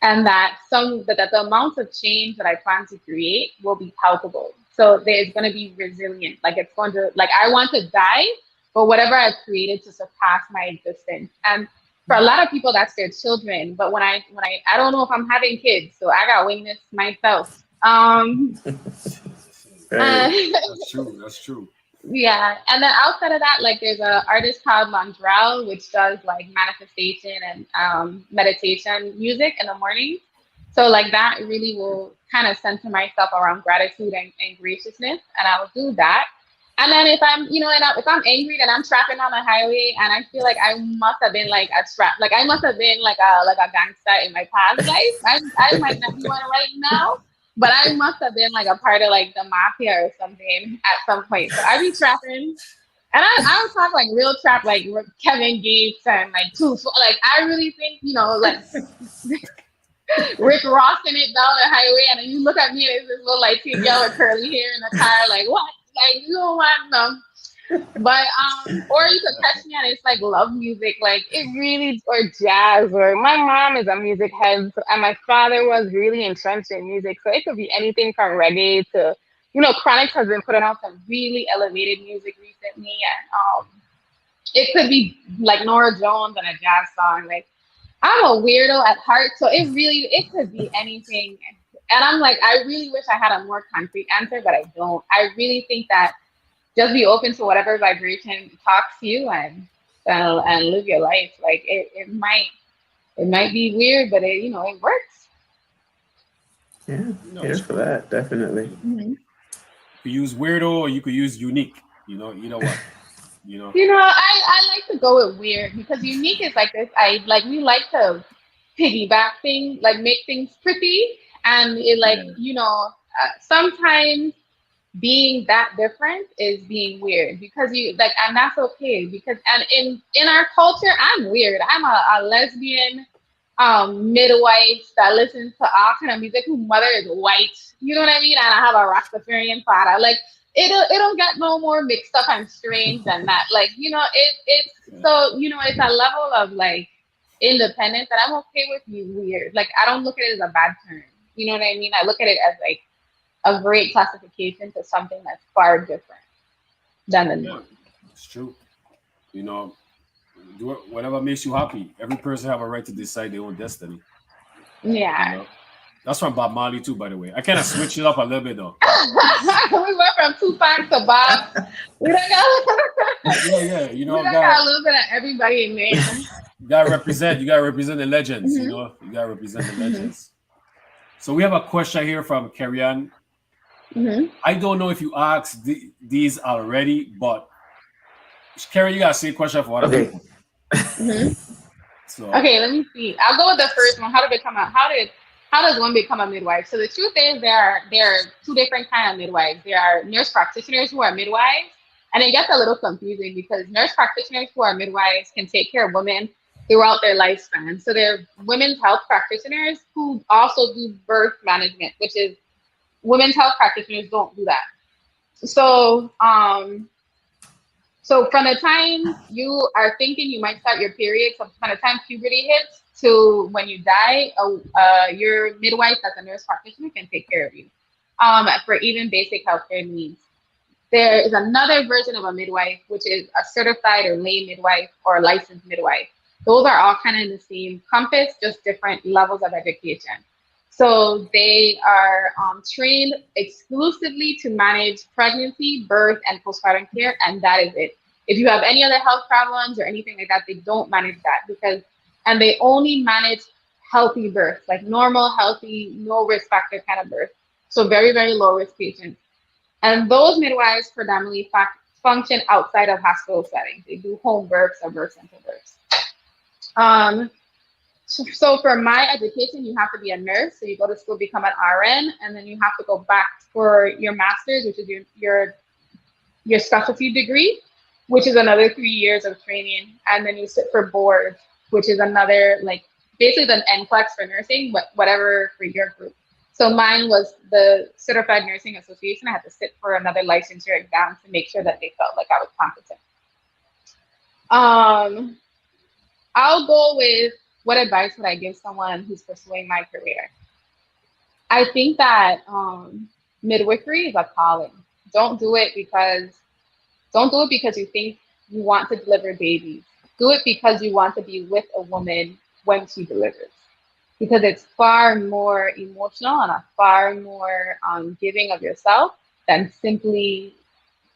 and that the amount of change that I plan to create will be palpable. So there's going to be resilient. Like it's going to I want to die, but whatever I've created to surpass my existence. And for a lot of people, that's their children. But when I don't know if I'm having kids, so I got wing this myself. Right. That's true. That's true. Yeah, and then outside of that, like there's a artist called Mondrell, which does like manifestation and meditation music in the morning. So like that really will kind of center myself around gratitude and graciousness, and I will do that. And then if I'm, if I'm angry and I'm trapping on the highway and I feel like I must have been like a trap, like I must have been like a gangster in my past life. I might not be one right now, but I must have been like a part of like the mafia or something at some point. So I be trapping, and I was talking like real trap, like Kevin Gates and like Tooth. Like I really think like Rick Ross in it down the highway, and then you look at me and it's this little like teen girl with curly hair in a car, like what? Like you don't want no. But or you could catch me and it's like love music, like it really or jazz, or my mom is a music head and my father was really entrenched in music. So it could be anything from reggae to Chronic has been putting out some really elevated music recently, and it could be like Nora Jones and a jazz song. Like I'm a weirdo at heart, so it could be anything. And I'm like, I really wish I had a more concrete answer, but I don't. I really think that just be open to whatever vibration talks to you and live your life. Like it might be weird, but it works. Yeah, No, here it's for cool. that, definitely. Mm-hmm. You could use weirdo or you could use unique. You know what? I like to go with weird because unique is like this. We like to piggyback things, like make things pretty, and it Yeah. sometimes being that different is being weird because you like, and that's okay because and in our culture, I'm weird. I'm a lesbian midwife that listens to all kind of music whose mother is white. You know what I mean? And I have a Rastafarian father. Like it don't get no more mixed up and strange than that. Like it's so it's a level of like independence that I'm okay with you weird. Like I don't look at it as a bad term. You know what I mean? I look at it as like a great classification to something that's far different than the Yeah, norm. it's true. You know, do it, whatever makes you happy. Every person have a right to decide their own destiny. You Yeah. know, that's from Bob Marley too, by the way. I kind of switch it up a little bit though. We went from Tupac to Bob. We don't got Yeah, yeah. You we know, don't got a little bit of everybody in there. gotta represent. You gotta represent the legends. You Hmm. know, you gotta represent the Hmm. legends. So we have a question here from Carrie. Hmm. I don't know if you asked these already, but Carrie, you got the same question for other Okay. people. Hmm. So Okay, let me see. I'll go with the first one. How does one become a midwife? So the truth is there are two different kind of midwives. There are nurse practitioners who are midwives, and it gets a little confusing because nurse practitioners who are midwives can take care of women throughout their lifespan. So they're women's health practitioners who also do birth management, which is women's health practitioners don't do that. So So from the time you are thinking you might start your period, so from the time puberty hits to when you die, your midwife, as a nurse practitioner, can take care of you for even basic healthcare needs. There is another version of a midwife, which is a certified or lay midwife or a licensed midwife. Those are all kind of in the same compass, just different levels of education. So they are trained exclusively to manage pregnancy, birth, and postpartum care, and that is it. If you have any other health problems or anything like that, they don't manage that and they only manage healthy births, like normal, healthy, no risk factor kind of birth. So very, very low risk patients. And those midwives predominantly function outside of hospital settings. They do home births or birth center births. So for my education, you have to be a nurse. So you go to school, become an RN, and then you have to go back for your master's, which is your specialty degree, which is another 3 years of training. And then you sit for board, which is another, like, basically an NCLEX for nursing, but whatever for your group. So mine was the Certified Nursing Association. I had to sit for another licensure exam to make sure that they felt like I was competent. I'll go with, what advice would I give someone who's pursuing my career? I think that midwifery is a calling. Don't do it because you think you want to deliver babies. Do it because you want to be with a woman when she delivers. Because it's far more emotional and a far more giving of yourself than simply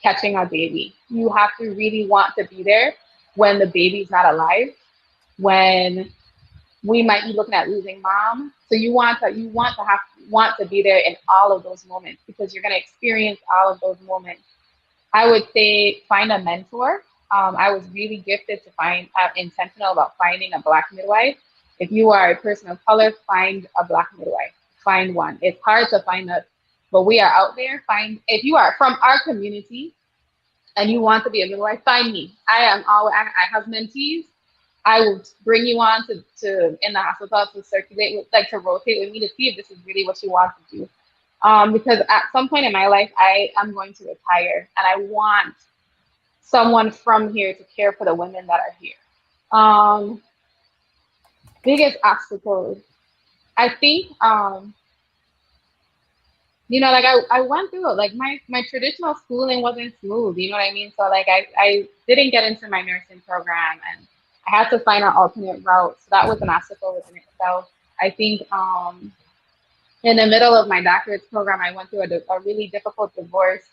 catching a baby. You have to really want to be there when the baby's not alive, when we might be looking at losing mom. So you want to be there in all of those moments, because you're going to experience all of those moments. I would say find a mentor. I was really gifted to intentional about finding a Black midwife. If you are a person of color, find a Black midwife. Find one. It's hard to find us, but we are out there. If you are from our community and you want to be a midwife, find me. I have mentees. I will bring you on to in the hospital to circulate, to rotate with me to see if this is really what you want to do. Because at some point in my life, I am going to retire, and I want someone from here to care for the women that are here. Biggest obstacles, I think, I went through it. Like my traditional schooling wasn't smooth, you know what I mean? So like I didn't get into my nursing program, and I had to find an alternate route. So that was an obstacle within itself. I think in the middle of my doctorate program, I went through a really difficult divorce.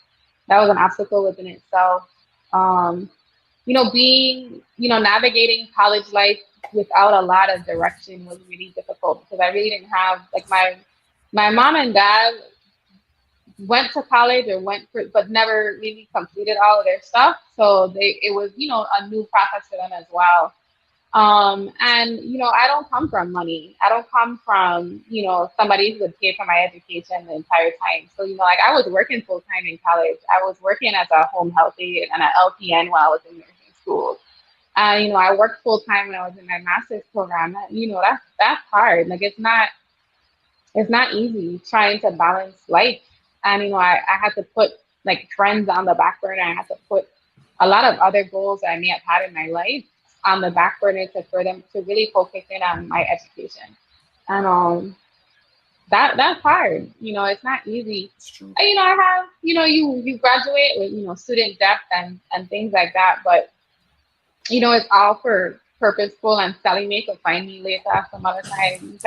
That was an obstacle within itself. Navigating college life without a lot of direction was really difficult, because I really didn't have, like, my mom and dad went to college but never really completed all of their stuff. So it was, a new process for them as well. And I don't come from money. I don't come from, somebody who would pay for my education the entire time. So, I was working full time in college. I was working as a home health aide and an LPN while I was in nursing school. And, I worked full time when I was in my master's program. That's hard. Like, it's not easy trying to balance life. And, I had to put, like, friends on the back burner. I had to put a lot of other goals that I may have had in my life on the back burner for them to really focus in on my education. And that's hard. It's not easy. It's true. I have, you graduate with, student debt and things like that, but it's all for purposeful, and Sally Mae could find me later some other time.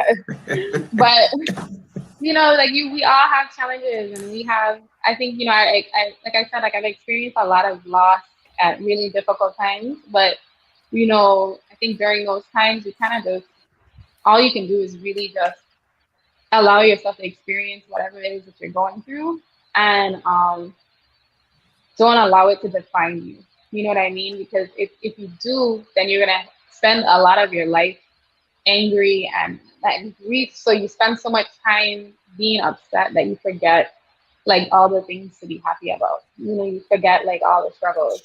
But we all have challenges, and we have, I think, I like I said, like, I've experienced a lot of loss at really difficult times, but I think during those times, you kind of just, all you can do is really just allow yourself to experience whatever it is that you're going through, and don't allow it to define you. You know what I mean? Because if you do, then you're going to spend a lot of your life angry and grief. So you spend so much time being upset that you forget, like, all the things to be happy about. You forget, like, all the struggles.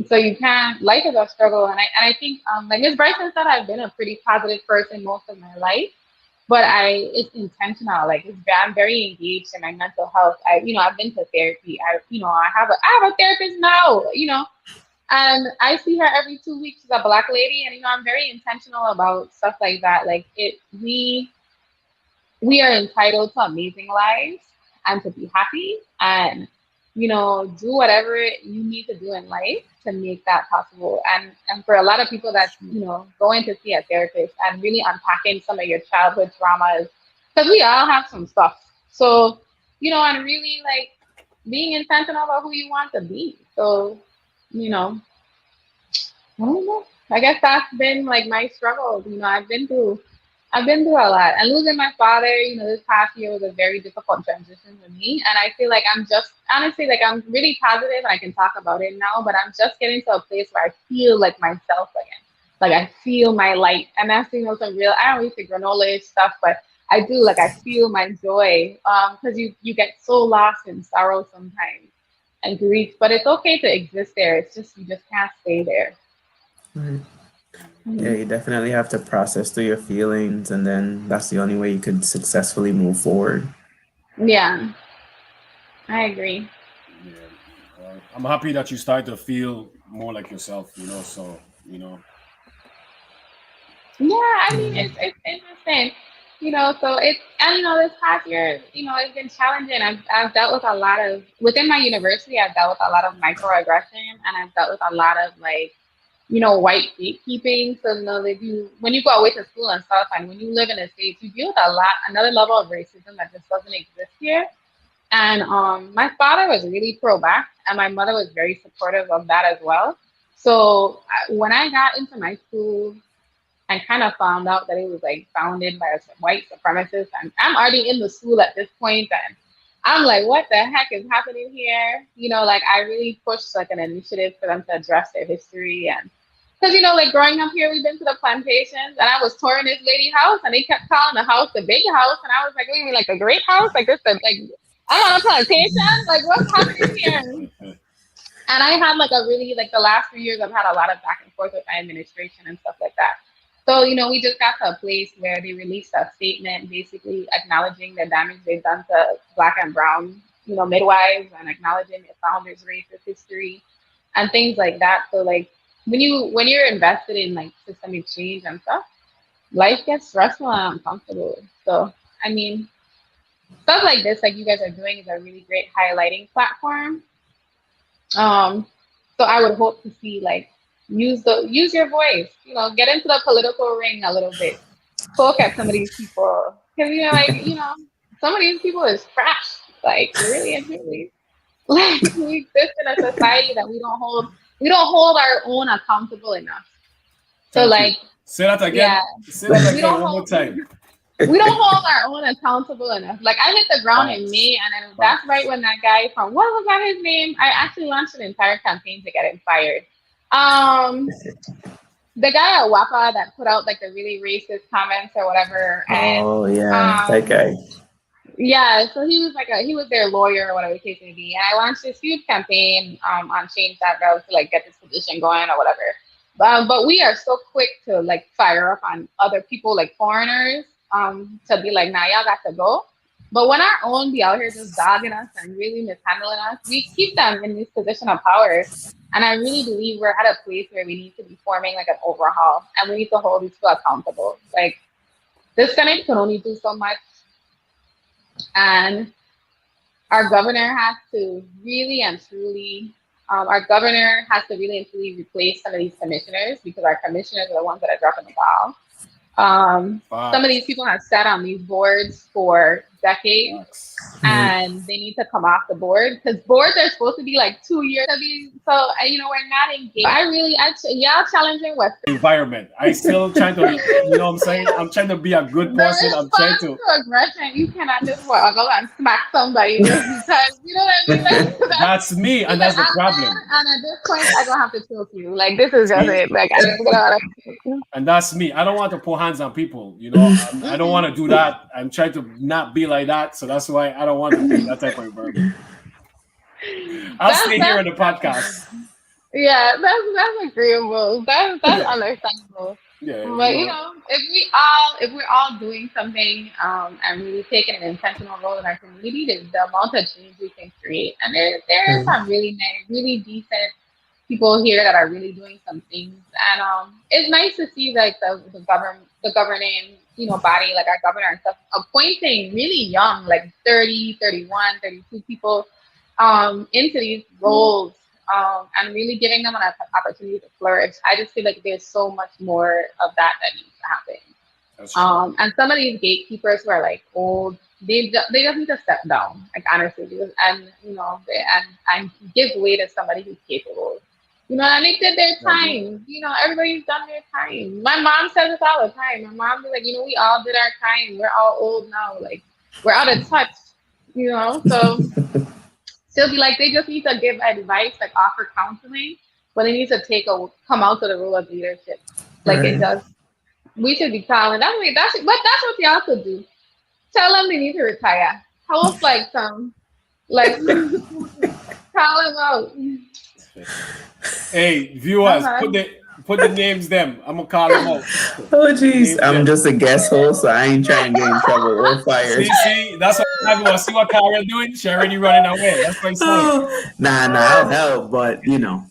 So you can't, life is a struggle. And I think, like Ms. Bryson said, I've been a pretty positive person most of my life. but it's intentional. Like I'm very engaged in my mental health. I've been to therapy. I have a therapist now. And I see her every 2 weeks. She's a Black lady, and I'm very intentional about stuff like that. Like we are entitled to amazing lives and to be happy, and do whatever you need to do in life to make that possible. And for a lot of people, that's going to see a therapist and really unpacking some of your childhood traumas, because we all have some stuff. So and really like being intentional about who you want to be. So I don't know. I guess that's been like my struggle. I've been through a lot. And losing my father, this past year was a very difficult transition for me. And I feel like I'm just honestly like I'm really positive and I can talk about it now, but I'm just getting to a place where I feel like myself again. Like I feel my light. And that's some real I don't eat the granola stuff, but I do like I feel my joy. Because you get so lost in sorrow sometimes and grief. But it's okay to exist there. It's just you just can't stay there. Right. Yeah, you definitely have to process through your feelings, and then that's the only way you could successfully move forward. Yeah, I agree. Yeah. I'm happy that you start to feel more like yourself, so, Yeah, I mean Mm. it's interesting. So it's and this past year, it's been challenging. I've dealt with a lot of within my university. I've dealt with a lot of microaggression, and I've dealt with a lot of like white gatekeeping. So, like when you go away to school and stuff, and when you live in the States, you deal with another level of racism that just doesn't exist here. And my father was really pro-black, and my mother was very supportive of that as well. So when I got into my school and kind of found out that it was like founded by a white supremacist, and I'm already in the school at this point, and I'm like, what the heck is happening here? Like I really pushed like an initiative for them to address their history. And because like growing up here, we've been to the plantations, and I was touring this lady's house, and they kept calling the house the big house, and I was like, what do you mean, like the great house? Like this, like I'm on a plantation? Like what's happening here? And I had like a really like the last 3 years, I've had a lot of back and forth with my administration and stuff like that. So we just got to a place where they released a statement, basically acknowledging the damage they've done to Black and Brown, midwives, and acknowledging the founders' racist history and things like that. So like when you're invested in like systemic change and stuff, life gets stressful and uncomfortable. So I mean, stuff like this, like you guys are doing, is a really great highlighting platform. So I would hope to see like use your voice, get into the political ring a little bit, poke at some of these people, because some of these people is trash, like really and truly. Like we exist in a society that we don't hold our own accountable enough. So Thank like you. Say that again. yeah, Say that we again don't one more hold time. we don't hold our own accountable enough. Like I hit the ground in Facts. May, and then that's right when that guy from what was that his name? I actually launched an entire campaign to get him fired. The guy at WAPA that put out like the really racist comments or whatever, and Oh yeah, that guy. yeah, so he was their lawyer or whatever the case may be, and I launched this huge campaign on Change.gov to like get this petition going or whatever. But we are so quick to like fire up on other people like foreigners to be like, nah, y'all got to go. But when our own be out here just dogging us and really mishandling us, we keep them in this position of power. And I really believe we're at a place where we need to be forming like an overhaul, and we need to hold these people accountable. Like this Senate can only do so much, and our governor has to really and truly. Our governor has to really and truly replace some of these commissioners, because our commissioners are the ones that are dropping the ball. Some of these people have sat on these boards for decades, and they need to come off the board, because boards are supposed to be like 2 years to be. So we're not engaged. Y'all challenging what Environment. I still trying to, what I'm saying? I'm trying to be a good person. I'm trying to. Aggression. You cannot just go and smack somebody just because what I mean. Like, that's me, and that's the problem. And at this point, I don't have to choke you. Like this is just it. Like I just gotta. And that's me. I don't want to put hands on people. I don't want to do that. I'm trying to not be like that. So that's why I don't want to be that type of environment. I'll stay here in the podcast. Yeah, that's agreeable. That's understandable. Yeah, But you know, if we're all doing something and really taking an intentional role in our community, the amount of change we can create. And there are Mm. some really nice, really decent people here that are really doing some things. And it's nice to see like the governing, you know, body, like our governor and stuff, appointing really young, like 30, 31, 32 people into these roles, and really giving them an opportunity to flourish. I just feel like there's so much more of that needs to happen. that's true. And some of these gatekeepers who are like old, they just need to step down, like honestly, because, and you know, and give way to somebody who's capable. You know, and they did their I agree. time. You know, everybody's done their time. My mom says this all the time. My mom be like, you know, we all did our time. We're all old now. Like we're out of touch. You know, so she'll be like, they just need to give advice, like offer counseling, but they need to come out to the role of leadership. Like it Right. does. We should be calling. That's what y'all could do. Tell them they need to retire. Host like like call them out. Hey, viewers, Uh-huh. put the names them. I'm gonna call them out. Oh jeez, Names I'm them. just a guest host, so I ain't trying to get in trouble or fired. See, that's what I'm talking. See what Karen doing? She already running away. That's what I'm saying. Oh, nah, I'll help, but you know.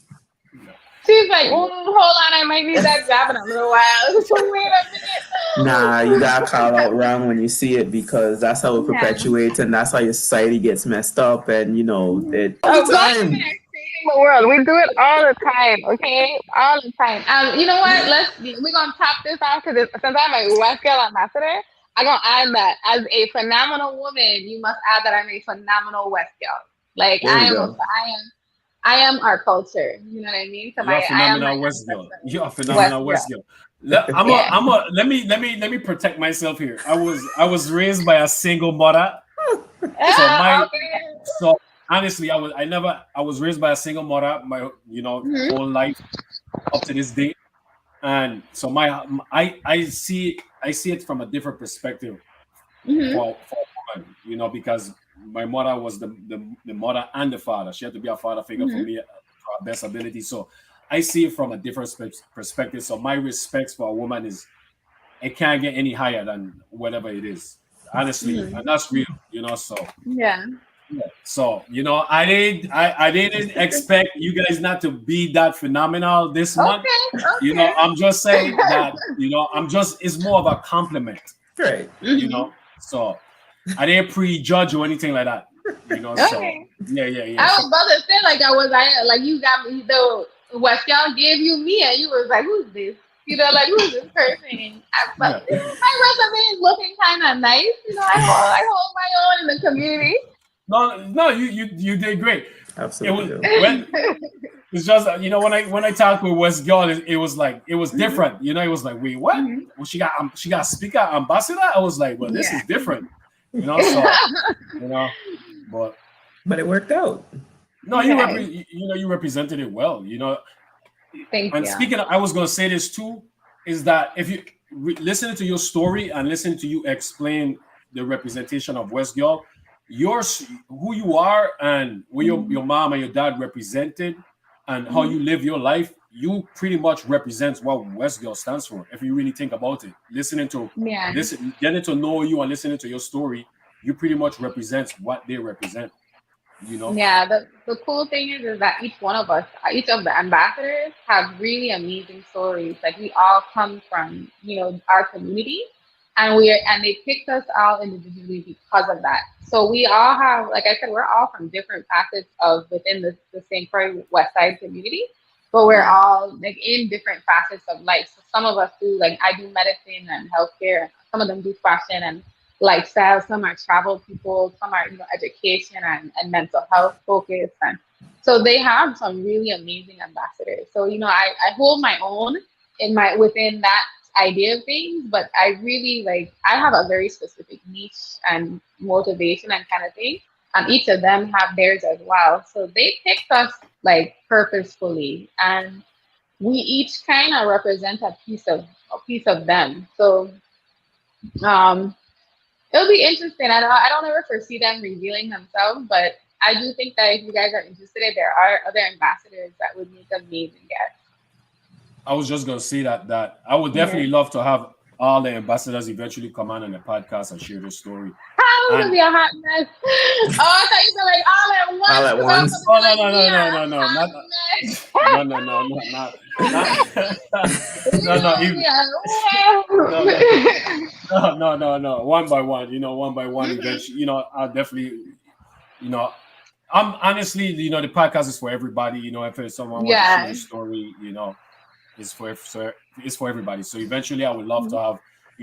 She's like, hold on, I might need that job in a little while. So wait a minute. Nah, you gotta call out wrong when you see it because that's how it Yeah. perpetuates and that's how your society gets messed up and you know it all the Black women time. are saving the world. We do it all the time, okay? All the time. You know what? We're gonna top this off because since I'm a West Girl ambassador, I'm gonna add that as a phenomenal woman, you must add that I'm a phenomenal West Girl. Like There we go. I am our culture. You know what I mean? So You're a I am my phenomenal West girl. ancestors. You're a West phenomenal Girl. West girl. Yeah. Let me protect myself here. I was raised by a single mother. Ah, okay. So honestly, I was raised by a single mother my Mhm. whole life up to this day. And so I see it from a different perspective Mhm. for a woman, because my mother was the mother and the father. She had to be a father figure for Mhm. me to her best ability. So I see it from a different perspective. So my respects for a woman is it can't get any higher than whatever it is. Honestly, Mhm. and that's real. So Yeah. yeah. So I didn't expect you guys not to be that phenomenal this month. Okay. Okay. I'm just saying that, it's more of a compliment, Right. Mhm. So I didn't prejudge or anything like that, so Okay. yeah. I So was about to say like you got me the West Y'all gave you me and you was like, who's this? You know, like who's this person? But yeah. my resume is looking kind of nice. You know, I hold my own in the community. No, you did great. It Absolutely was do. when it's just when I talked with West Girl, it was like it was Mhm. different. It was like, wait, what? Mhm. Well, she got speaker ambassador. I was like, well, this Yeah. is different. So but But it worked out. no, Okay. you represented it well. Thank And you. speaking of, I was going to say this too, is that if you listen to your story and listen to you explain the representation of West Girl, who you are and where your mom and your dad represented and how Mhm. you live your life, you pretty much represents what West Girl stands for. If you really think about it, Yeah. getting to know you and listening to your story, you pretty much represents what they represent. Yeah, the cool thing is that each one of us, each of the ambassadors have really amazing stories. Like we all come from, our community and they picked us all individually because of that. So we all have, like I said, we're all from different facets of within the St. Croix West Side community, but we're all like in different facets of life. So some of us do, like I do medicine and healthcare, some of them do fashion and lifestyle, some are travel people, some are, education and mental health focused. And so they have some really amazing ambassadors. So, I hold my own within that idea of things, but I really I have a very specific niche and motivation and kind of thing. And each of them have theirs as well. So they picked us purposefully, and we each kind of represent a piece of them. So um it'll be interesting. I don't ever foresee them revealing themselves, but I do think that if you guys are interested, there are other ambassadors that would make amazing guests. I was just gonna say that I would Yeah. definitely love to have all the ambassadors eventually come on the podcast and share their story. How gonna And be a hot mess? Oh, I thought you said like all at once. All at 'Cause I was once. gonna oh be no like, no no yeah, no no no hot not mess. no no no no not You no no gonna even be no no like, no one by one, one by one Mhm. eventually, I'll definitely, you know I'm honestly, the podcast is for everybody. If there's someone want to share Yeah. a story, it's it's for everybody. So eventually I would love to have,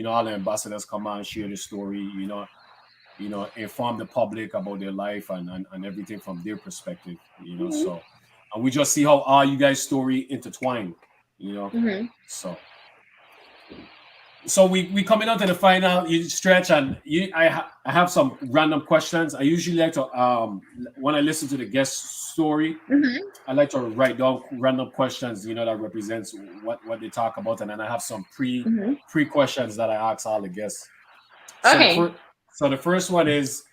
all the ambassadors come out and share the story, inform the public about their life and everything from their perspective, Mhm. so and we just see how all you guys' story intertwine, Mhm. so we coming out to the final stretch, and I have some random questions. I usually like to when I listen to the guest story, Mhm. I like to write down random questions, that represents what they talk about, and then I have some Mhm. pre questions that I ask all the guests. So the Okay. first so the first one is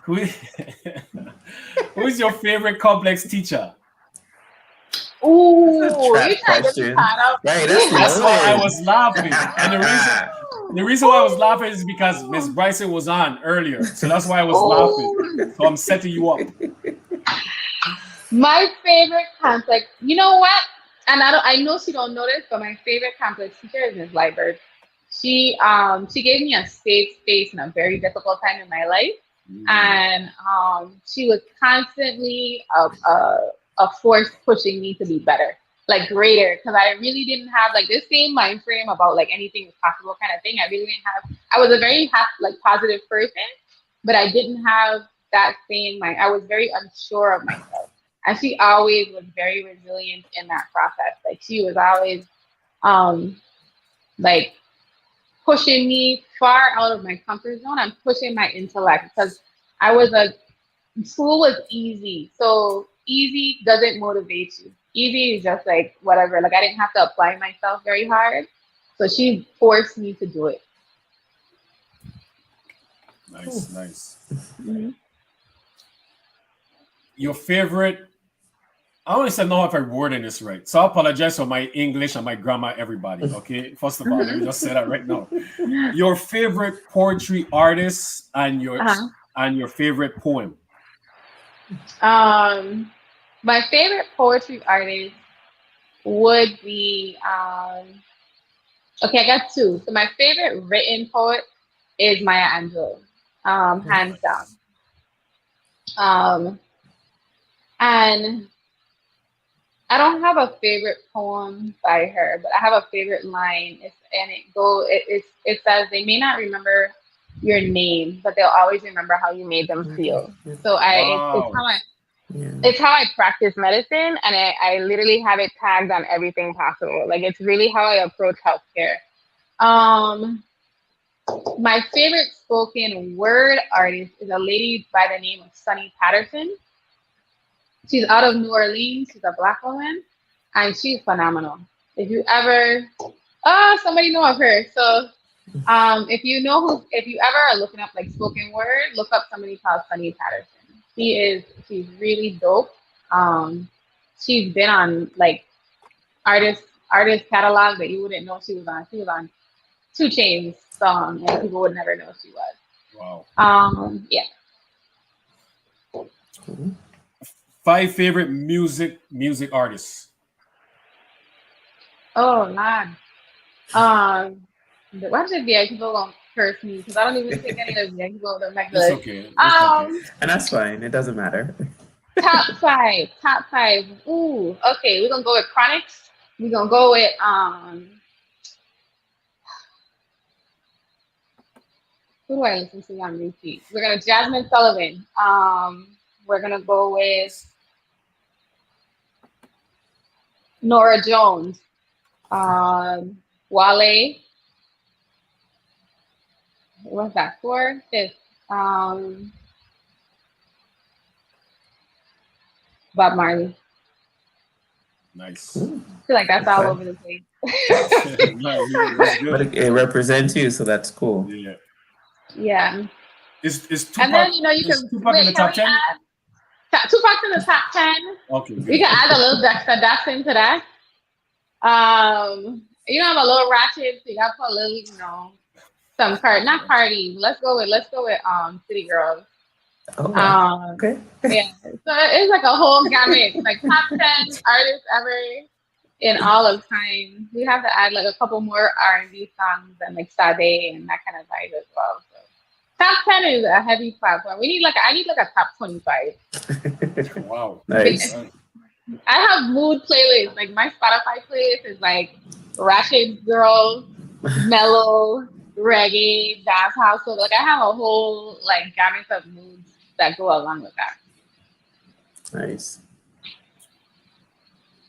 who who is your favorite complex teacher? That's a Ooh, you trap trying to get me question. caught up? Right, that's That's why I loaded. was laughing, and the reason why I was laughing is because Miss Ooh. Bryson was on earlier, so that's why I was laughing. Ooh. So I'm setting you up. My favorite complex. You know what? And I know she don't know this, but my favorite complex teacher is Miss Liebert. She gave me a safe space in a very difficult time in my life, Mm, and she was constantly a force pushing me to be better, like greater, because I really didn't have like this same mind frame about like anything is possible kind of thing. I really didn't have. I was a very like positive person, but I didn't have that same mind. I was very unsure of myself, and she always was very resilient in that process. Like she was always um like pushing me far out of my comfort zone and pushing my intellect because I was a school was easy. So easy doesn't motivate you. Easy is just like whatever. Like I didn't have to apply myself very hard. So she forced me to do it. nice, nice. Mhm. Your favorite. I don't even know if I'm wording this right, so I apologize for my English and my grammar, everybody. Okay, first of all, let me Mhm. just say that right now. Your favorite poetry artist Uh-huh. and your favorite poem. Um, my favorite poetry artist would be okay, I got two. So my favorite written poet is Maya Angelou, hands down. Um, and I don't have a favorite poem by her, but I have a favorite line. It says they may not remember your name, but they'll always remember how you made them feel. So Wow. Yeah. it's how I practice medicine, and I literally have it tagged on everything possible. Like it's really how I approach healthcare. Um, my favorite spoken word artist is a lady by the name of Sunny Patterson. She's out of New Orleans. She's a black woman, and she's phenomenal. If you ever, somebody know of her. So, if you ever are looking up like spoken word, look up somebody called Sunny Patterson. She's really dope. Um, she's been on like artist artist catalog that you wouldn't know she was on. She was on Two Chains song, and people would never know she was. Wow. Yeah. Cool. 5 favorite music artists. Oh man. Um, why should VI people gonna curse me? Because I don't even think any of the VI people are It's regular. okay. It's okay. Um, And that's fine. It doesn't matter. top five, top five. Ooh, okay. We're gonna go with Chronics. We're gonna go with who do I listen to on repeat? We're gonna Jasmine Sullivan. We're gonna go with Nora Jones. Wale. What's that for? Fifth. Um, Bob Marley. Nice. Cool. I feel like that's all Okay. over the place. No, that's But good. it represents you, so that's cool. Yeah. Yeah. Is And then Tupac you is can Tupac in wait, the can top we 10? add Tupac's in the top 10. Okay, We good. can add a little Dexter Daxon to that. I'm a little ratchet, so you gotta put a little, some not Cardi. Let's go with City Girls. Oh, wow. Um, Okay. yeah. So it's like a whole gamut, like top 10 artists ever in all of time. We have to add like a couple more R&B songs and like Sade and that kind of vibe as well. So top 10 is a heavy platform. I need like a top 25. Wow. Nice. I have mood playlists. Like my Spotify playlist is like ratchet girl, mellow, reggae, dance house. So like I have a whole like gamut of moods that go along with that. Nice.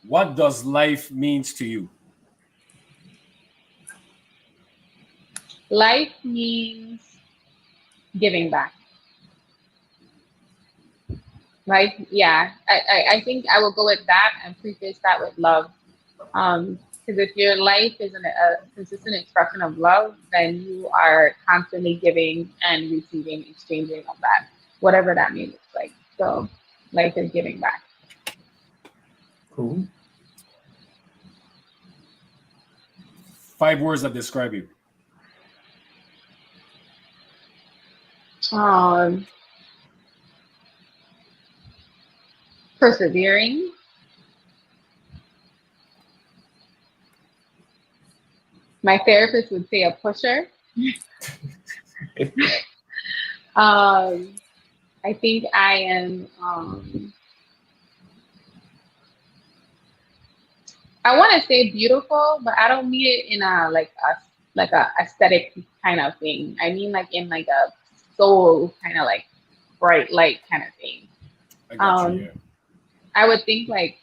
What does life means to you? Life means giving back. Life, yeah. I think I will go with that and preface that with love. Because if your life isn't a consistent expression of love, then you are constantly giving and receiving, exchanging of that, whatever that means. Like so, life is giving back. Cool. 5 words that describe you. Persevering, my therapist would say a pusher. I think I am. I want to say beautiful, but I don't mean it in a aesthetic kind of thing. I mean like in like a soul kind of like bright light kind of thing. I got you. Yeah. I would think like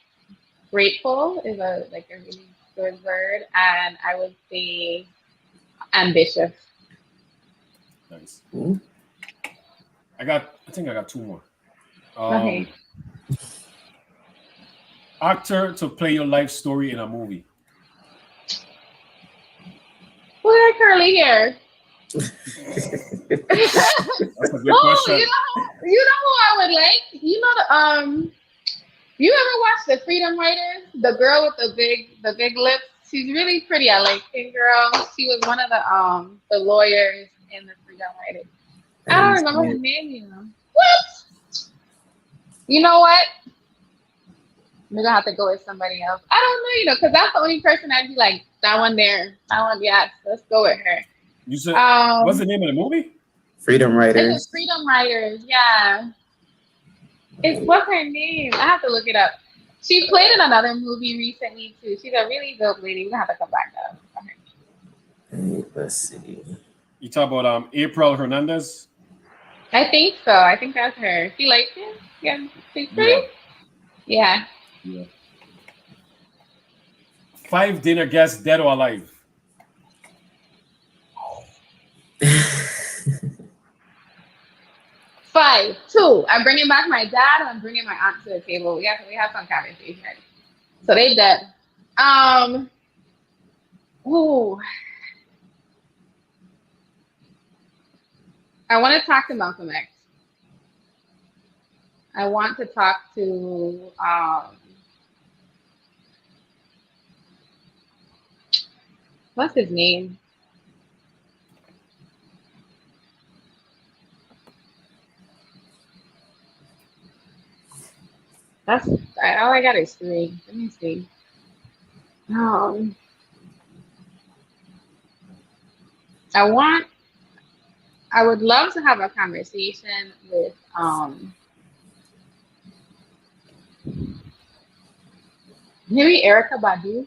grateful is a really good word, and I would say ambitious. Nice. Cool. I think I got 2 more. Okay. Actor to play your life story in a movie. Look at curly hair. That's a good Oh, question. you know who I would like? You ever watch The Freedom Writers? The girl with the big lips. She's really pretty. I like that girl. She was one of the lawyers in The Freedom Writers. I don't remember her name. What? You know what? We're gonna have to go with somebody else. I don't know, because that's the only person I'd be like, that one there. That one, yes, let's go with her. You said what's the name of the movie? Freedom Writers. It's Freedom Writers, yeah. What's her name? I have to look it up. She played in another movie recently too. She's a really dope lady. We're gonna have to come back to her. Let's see. You talk about April Hernandez? I think so. I think that's her. She likes it? Yeah. She's pretty? Yeah. 5 dinner guests, dead or alive. 5, 2. I'm bringing back my dad and I'm bringing my aunt to the table. We have some conversation. So they dead. Ooh. I want to talk to Malcolm X. I want to talk to what's his name? That's all I got is 3. Let me see. I would love to have a conversation with maybe Erica Badu.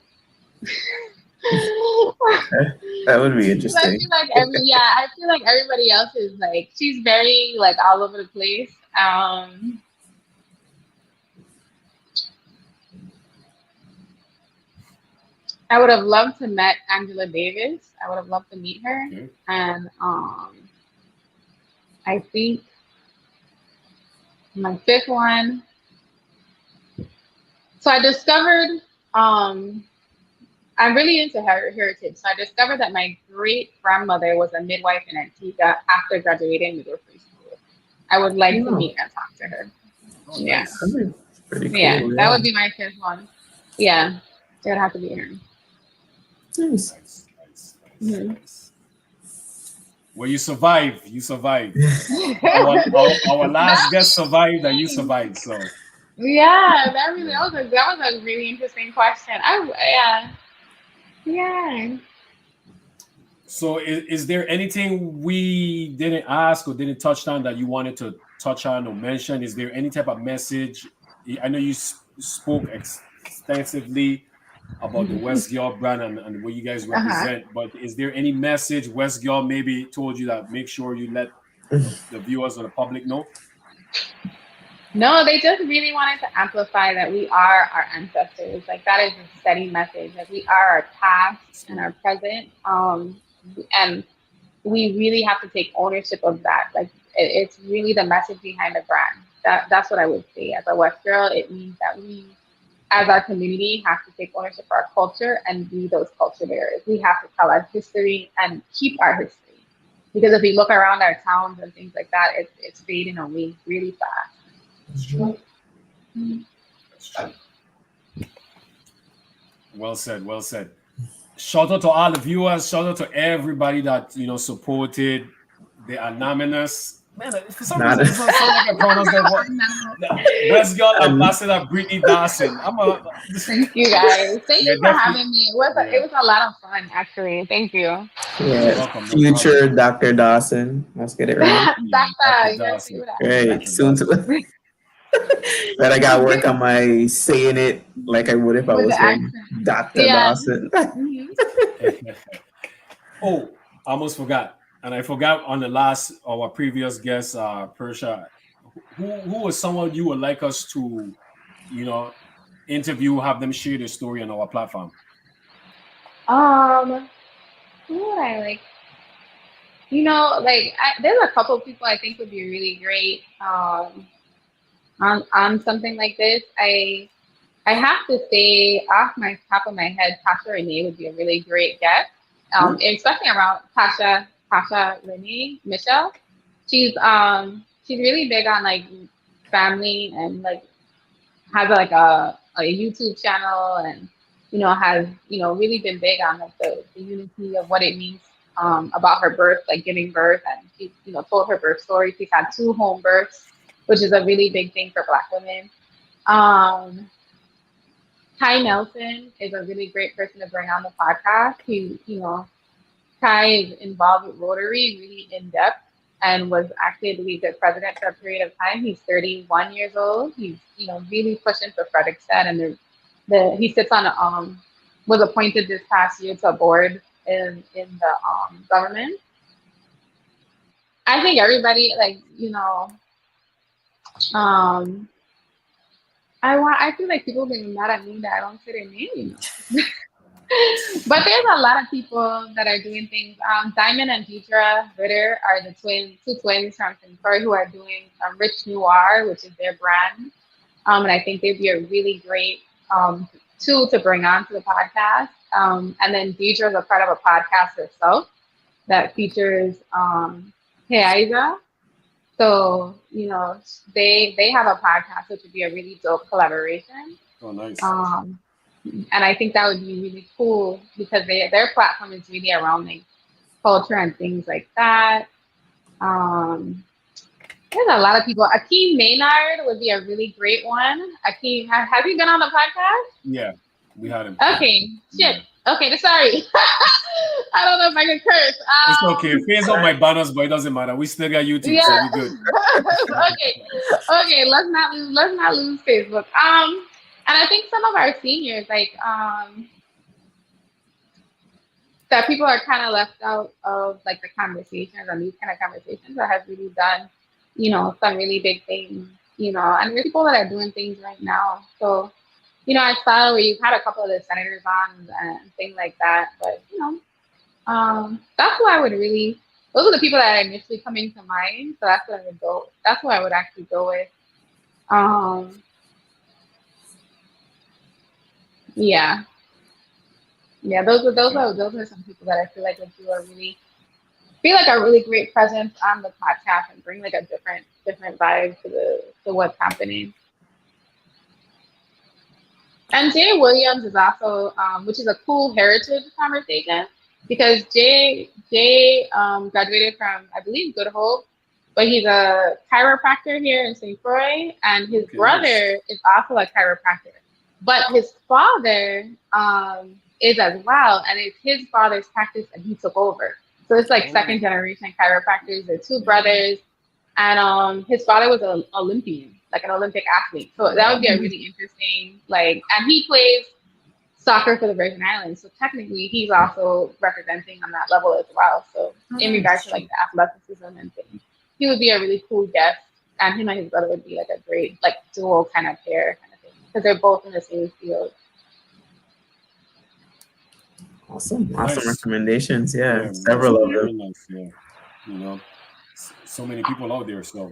That would be interesting. I feel like everybody else is like, she's very like all over the place. I would have loved to met Angela Davis. I would have loved to meet her. Okay. And I think my 5th one. So I discovered I'm really into heritage. So I discovered that my great grandmother was a midwife in Antigua after graduating midwifery school. I would like to meet and talk to her. Oh, Yeah. nice. Pretty cool. Yeah. That Yeah. would be my first one. Yeah. It would have to be Aaron. Nice. Nice, nice, nice, Mm-hmm. nice. Well, you survived. You survived. Our last That guest survived, and you thing. survived. So Yeah, yeah. that was a really interesting question. Yeah. Yeah. So is there anything we didn't ask or didn't touch on that you wanted to touch on or mention? Is there any type of message? I know you spoke extensively about the West Gyal brand and what you guys Uh-huh. represent, but is there any message West Gyal maybe told you that make sure you let the viewers or the public know? No, they just really wanted to amplify that we are our ancestors. Like that is a steady message. Like we are our past and our present. And we really have to take ownership of that. Like it's really the message behind the brand. That's what I would say. As a West girl, it means that we, as our community, have to take ownership of our culture and be those culture bearers. We have to tell our history and keep our history. Because if we look around our towns and things like that, it's fading away really fast. That's true. Mhm. That's true. Well said. Well said. Shout out to all the viewers. Shout out to everybody that supported the anonymous. Man, for some Not. reason it doesn't sound like I pronounced that word. No. The West Girl And Ambassador Brittany Dawson. Thank you guys. Thank Yeah, you for definitely. having me. Yeah, It was a lot of fun actually. Thank you. you're yeah, welcome. No problem. future Dr. Dawson. Let's get it right. Yeah, Dr. Doctor, you gotta say Dawson. that. Right. Dr. Soon Dawson. to. But I got work on my saying it like I would if I With was the from accent. Dr. Yeah. Dawson. Mhm. Oh, I almost forgot. And I forgot on the last our previous guest, Persha. Who was someone you would like us to, you know, interview, have them share their story on our platform? Um, who would I like? There's a couple of people I think would be really great on something like this. I have to say, off my top of my head, Tasha Renee would be a really great guest. Who? Especially around Tasha Renee Michelle. She's really big on like family and like has like a YouTube channel and has really been big on like the unity of what it means about her birth, like giving birth, and she told her birth story. She's had 2 home births, which is a really big thing for Black women. Um, Ty Nelson is a really great person to bring on the podcast. Ty is involved with Rotary really in depth and was actually, I believe, the president for a period of time. He's 31 years old. He's, really pushing for Frederickstead, and he sits on was appointed this past year to a board in the government. I think everybody um, I feel like people getting mad at me that I don't say their name. But there's a lot of people that are doing things. Diamond and Deidre Ritter are the two twins from St. Croix who are doing Rich Noir, which is their brand. And I think they'd be a really great tool to bring onto the podcast. And then Deidre is a part of a podcast herself that features Hey Isa. So, they have a podcast, which would be a really dope collaboration. Oh, nice. And I think that would be really cool because their platform is really around like culture and things like that. There's a lot of people. Akeem Maynard would be a really great one. Akeem, have you been on the podcast? Yeah, we had him. Okay, shit. Okay, sorry. I don't know if I can curse. It's okay. Phase out my banners, but it doesn't matter. We still got YouTube, so Yeah. we good. Okay. Let's not lose Facebook. And I think some of our seniors, that people are kind of left out of like the conversations and these kind of conversations that have really done, some really big things, and there's people that are doing things right now. So, I saw where you've had a couple of the senators on and things like that, but that's who I would really. Those are the people that are initially coming to mind. So that's what I would go. That's what I would actually go with. Yeah. Those are some people that I feel like would do a really be like a really great presence on the podcast and bring like a different vibe to what's happening. And Jay Williams is also, which is a cool heritage conversation because Jay graduated from, I believe, Good Hope, but he's a chiropractor here in St. Croix, and his brother is also a chiropractor. But his father is as well, and it's his father's practice, and he took over. So it's like second generation chiropractors. They're two brothers, and his father was an Olympian, like an Olympic athlete. So that would be a really interesting, like, and he plays soccer for the Virgin Islands. So technically, he's also representing on that level as well. So in regards to like the athleticism and things, he would be a really cool guest, and him and his brother would be like a great, like, dual kind of pair kind of thing because they're both in the same field. Awesome Nice. recommendations. Yeah, several of them. Nice, yeah. You know, so many people out there. So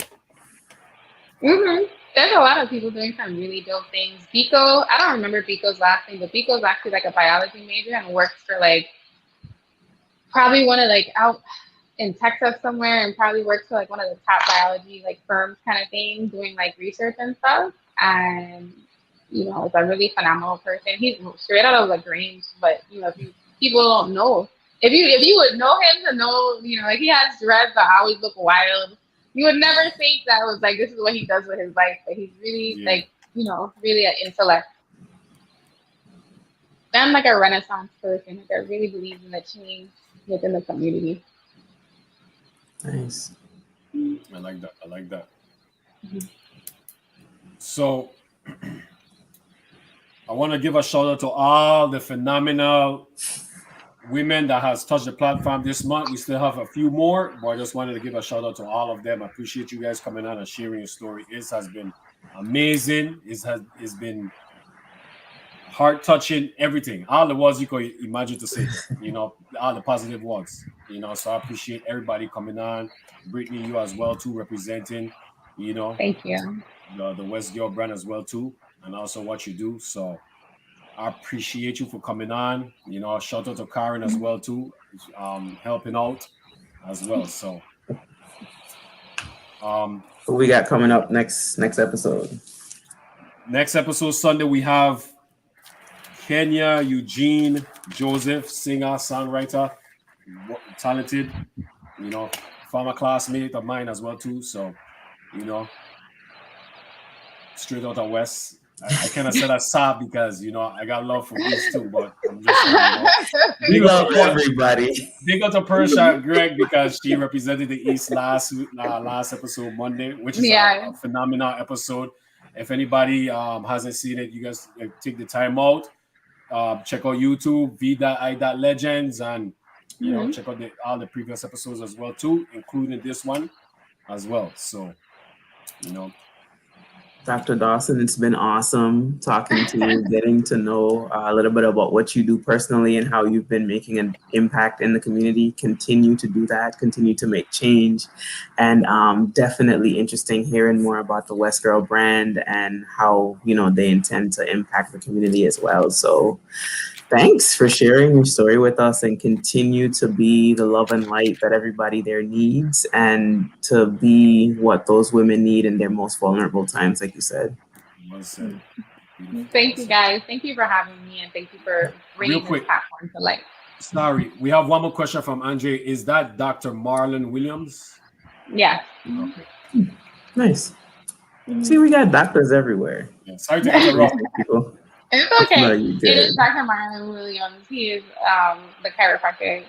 there's a lot of people doing some really dope things. Biko, I don't remember Biko's last name, but Biko's actually like a biology major and works for like probably one of like out in Texas somewhere, and probably works for like one of the top biology like firms kind of thing, doing like research and stuff. And you know, is a really phenomenal person. He's straight out of LaGrange, but you know, people don't know. If you would know him to know, you know, like he has dreads that always look wild. You would never think that was like this is what he does with his life, but he's really like, you know, really an intellect. I'm like a Renaissance person. Like I really believe in the change within the community. Nice. I like that. So I want to give a shout out to all the phenomenal women that has touched the platform this month. We still have a few more, but I just wanted to give a shout out to all of them. I appreciate you guys coming on and sharing your story. It has been amazing. It's been heart touching, everything. All the words you could imagine to say, you know, all the positive words, you know. So I appreciate everybody coming on. Brittany, you as well too, representing, you know. Thank you. The West Girl brand as well too, and also what you do. So I appreciate you for coming on. You know, shout out to Karen as well too, helping out as well. So what we got coming up next episode? Next episode Sunday we have Kenya Eugene Joseph, singer, songwriter, talented, you know, former classmate of mine as well too. So, you know, straight out of West. I kind of said that sad because, you know, I got love for East too, but I'm just, you know, we love everybody. Big up to Persha Greg because she represented the East last episode Monday, which is a phenomenal episode. If anybody hasn't seen it, you guys take the time out. Check out YouTube, v.i.legends, and you know, check out all the previous episodes as well too, including this one as well. So, you know, Dr. Dawson, it's been awesome talking to you, getting to know a little bit about what you do personally and how you've been making an impact in the community. Continue to do that, continue to make change, and definitely interesting hearing more about the West Girl brand and how, you know, they intend to impact the community as well. So thanks for sharing your story with us, and continue to be the love and light that everybody there needs, and to be what those women need in their most vulnerable times, like you said. Well said. Thank you guys. Thank you for having me, and thank you for bringing this platform to life. Sorry, we have one more question from Andre. Is that Dr. Marlon Williams? Yeah. Okay. Nice. See, we got doctors everywhere. Yeah, sorry to interrupt people. It's okay. No, it is Dr. Marlon Williams. He is the chiropractor,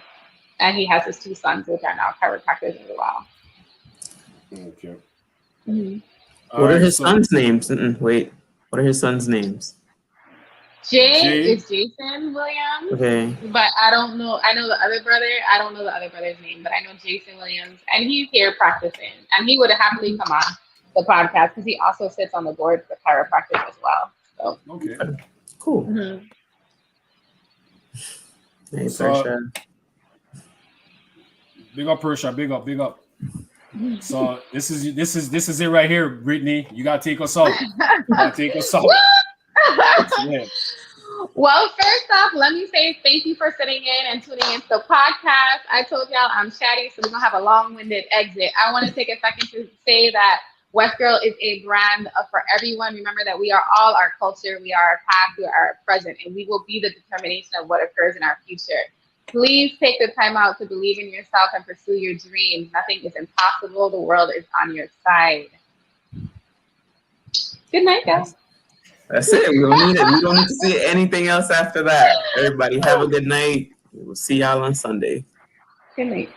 and he has his two sons, which are now chiropractors as well. Okay. What are his sons' names? Wait, what are his sons' names? Jay is Jason Williams. Okay. But I don't know. I know the other brother. I don't know the other brother's name, but I know Jason Williams, and he's here practicing. And he would happily come on the podcast because he also sits on the board for chiropractors as well. So okay. Cool. Hey, Persha. Big up, Persha. Big up. So this is it right here, Brittany. You gotta take us out. Yeah. Well, first off, let me say thank you for sitting in and tuning into the podcast. I told y'all I'm chatty, so we're going to have a long-winded exit. I want to take a second to say that West Girl is a brand for everyone. Remember that we are all our culture, we are our past, we are our present, and we will be the determination of what occurs in our future. Please take the time out to believe in yourself and pursue your dreams. Nothing is impossible. The world is on your side. Good night, guys. That's it. We don't need it. We don't need to see anything else after that. Everybody have a good night. We'll see y'all on Sunday. Good night.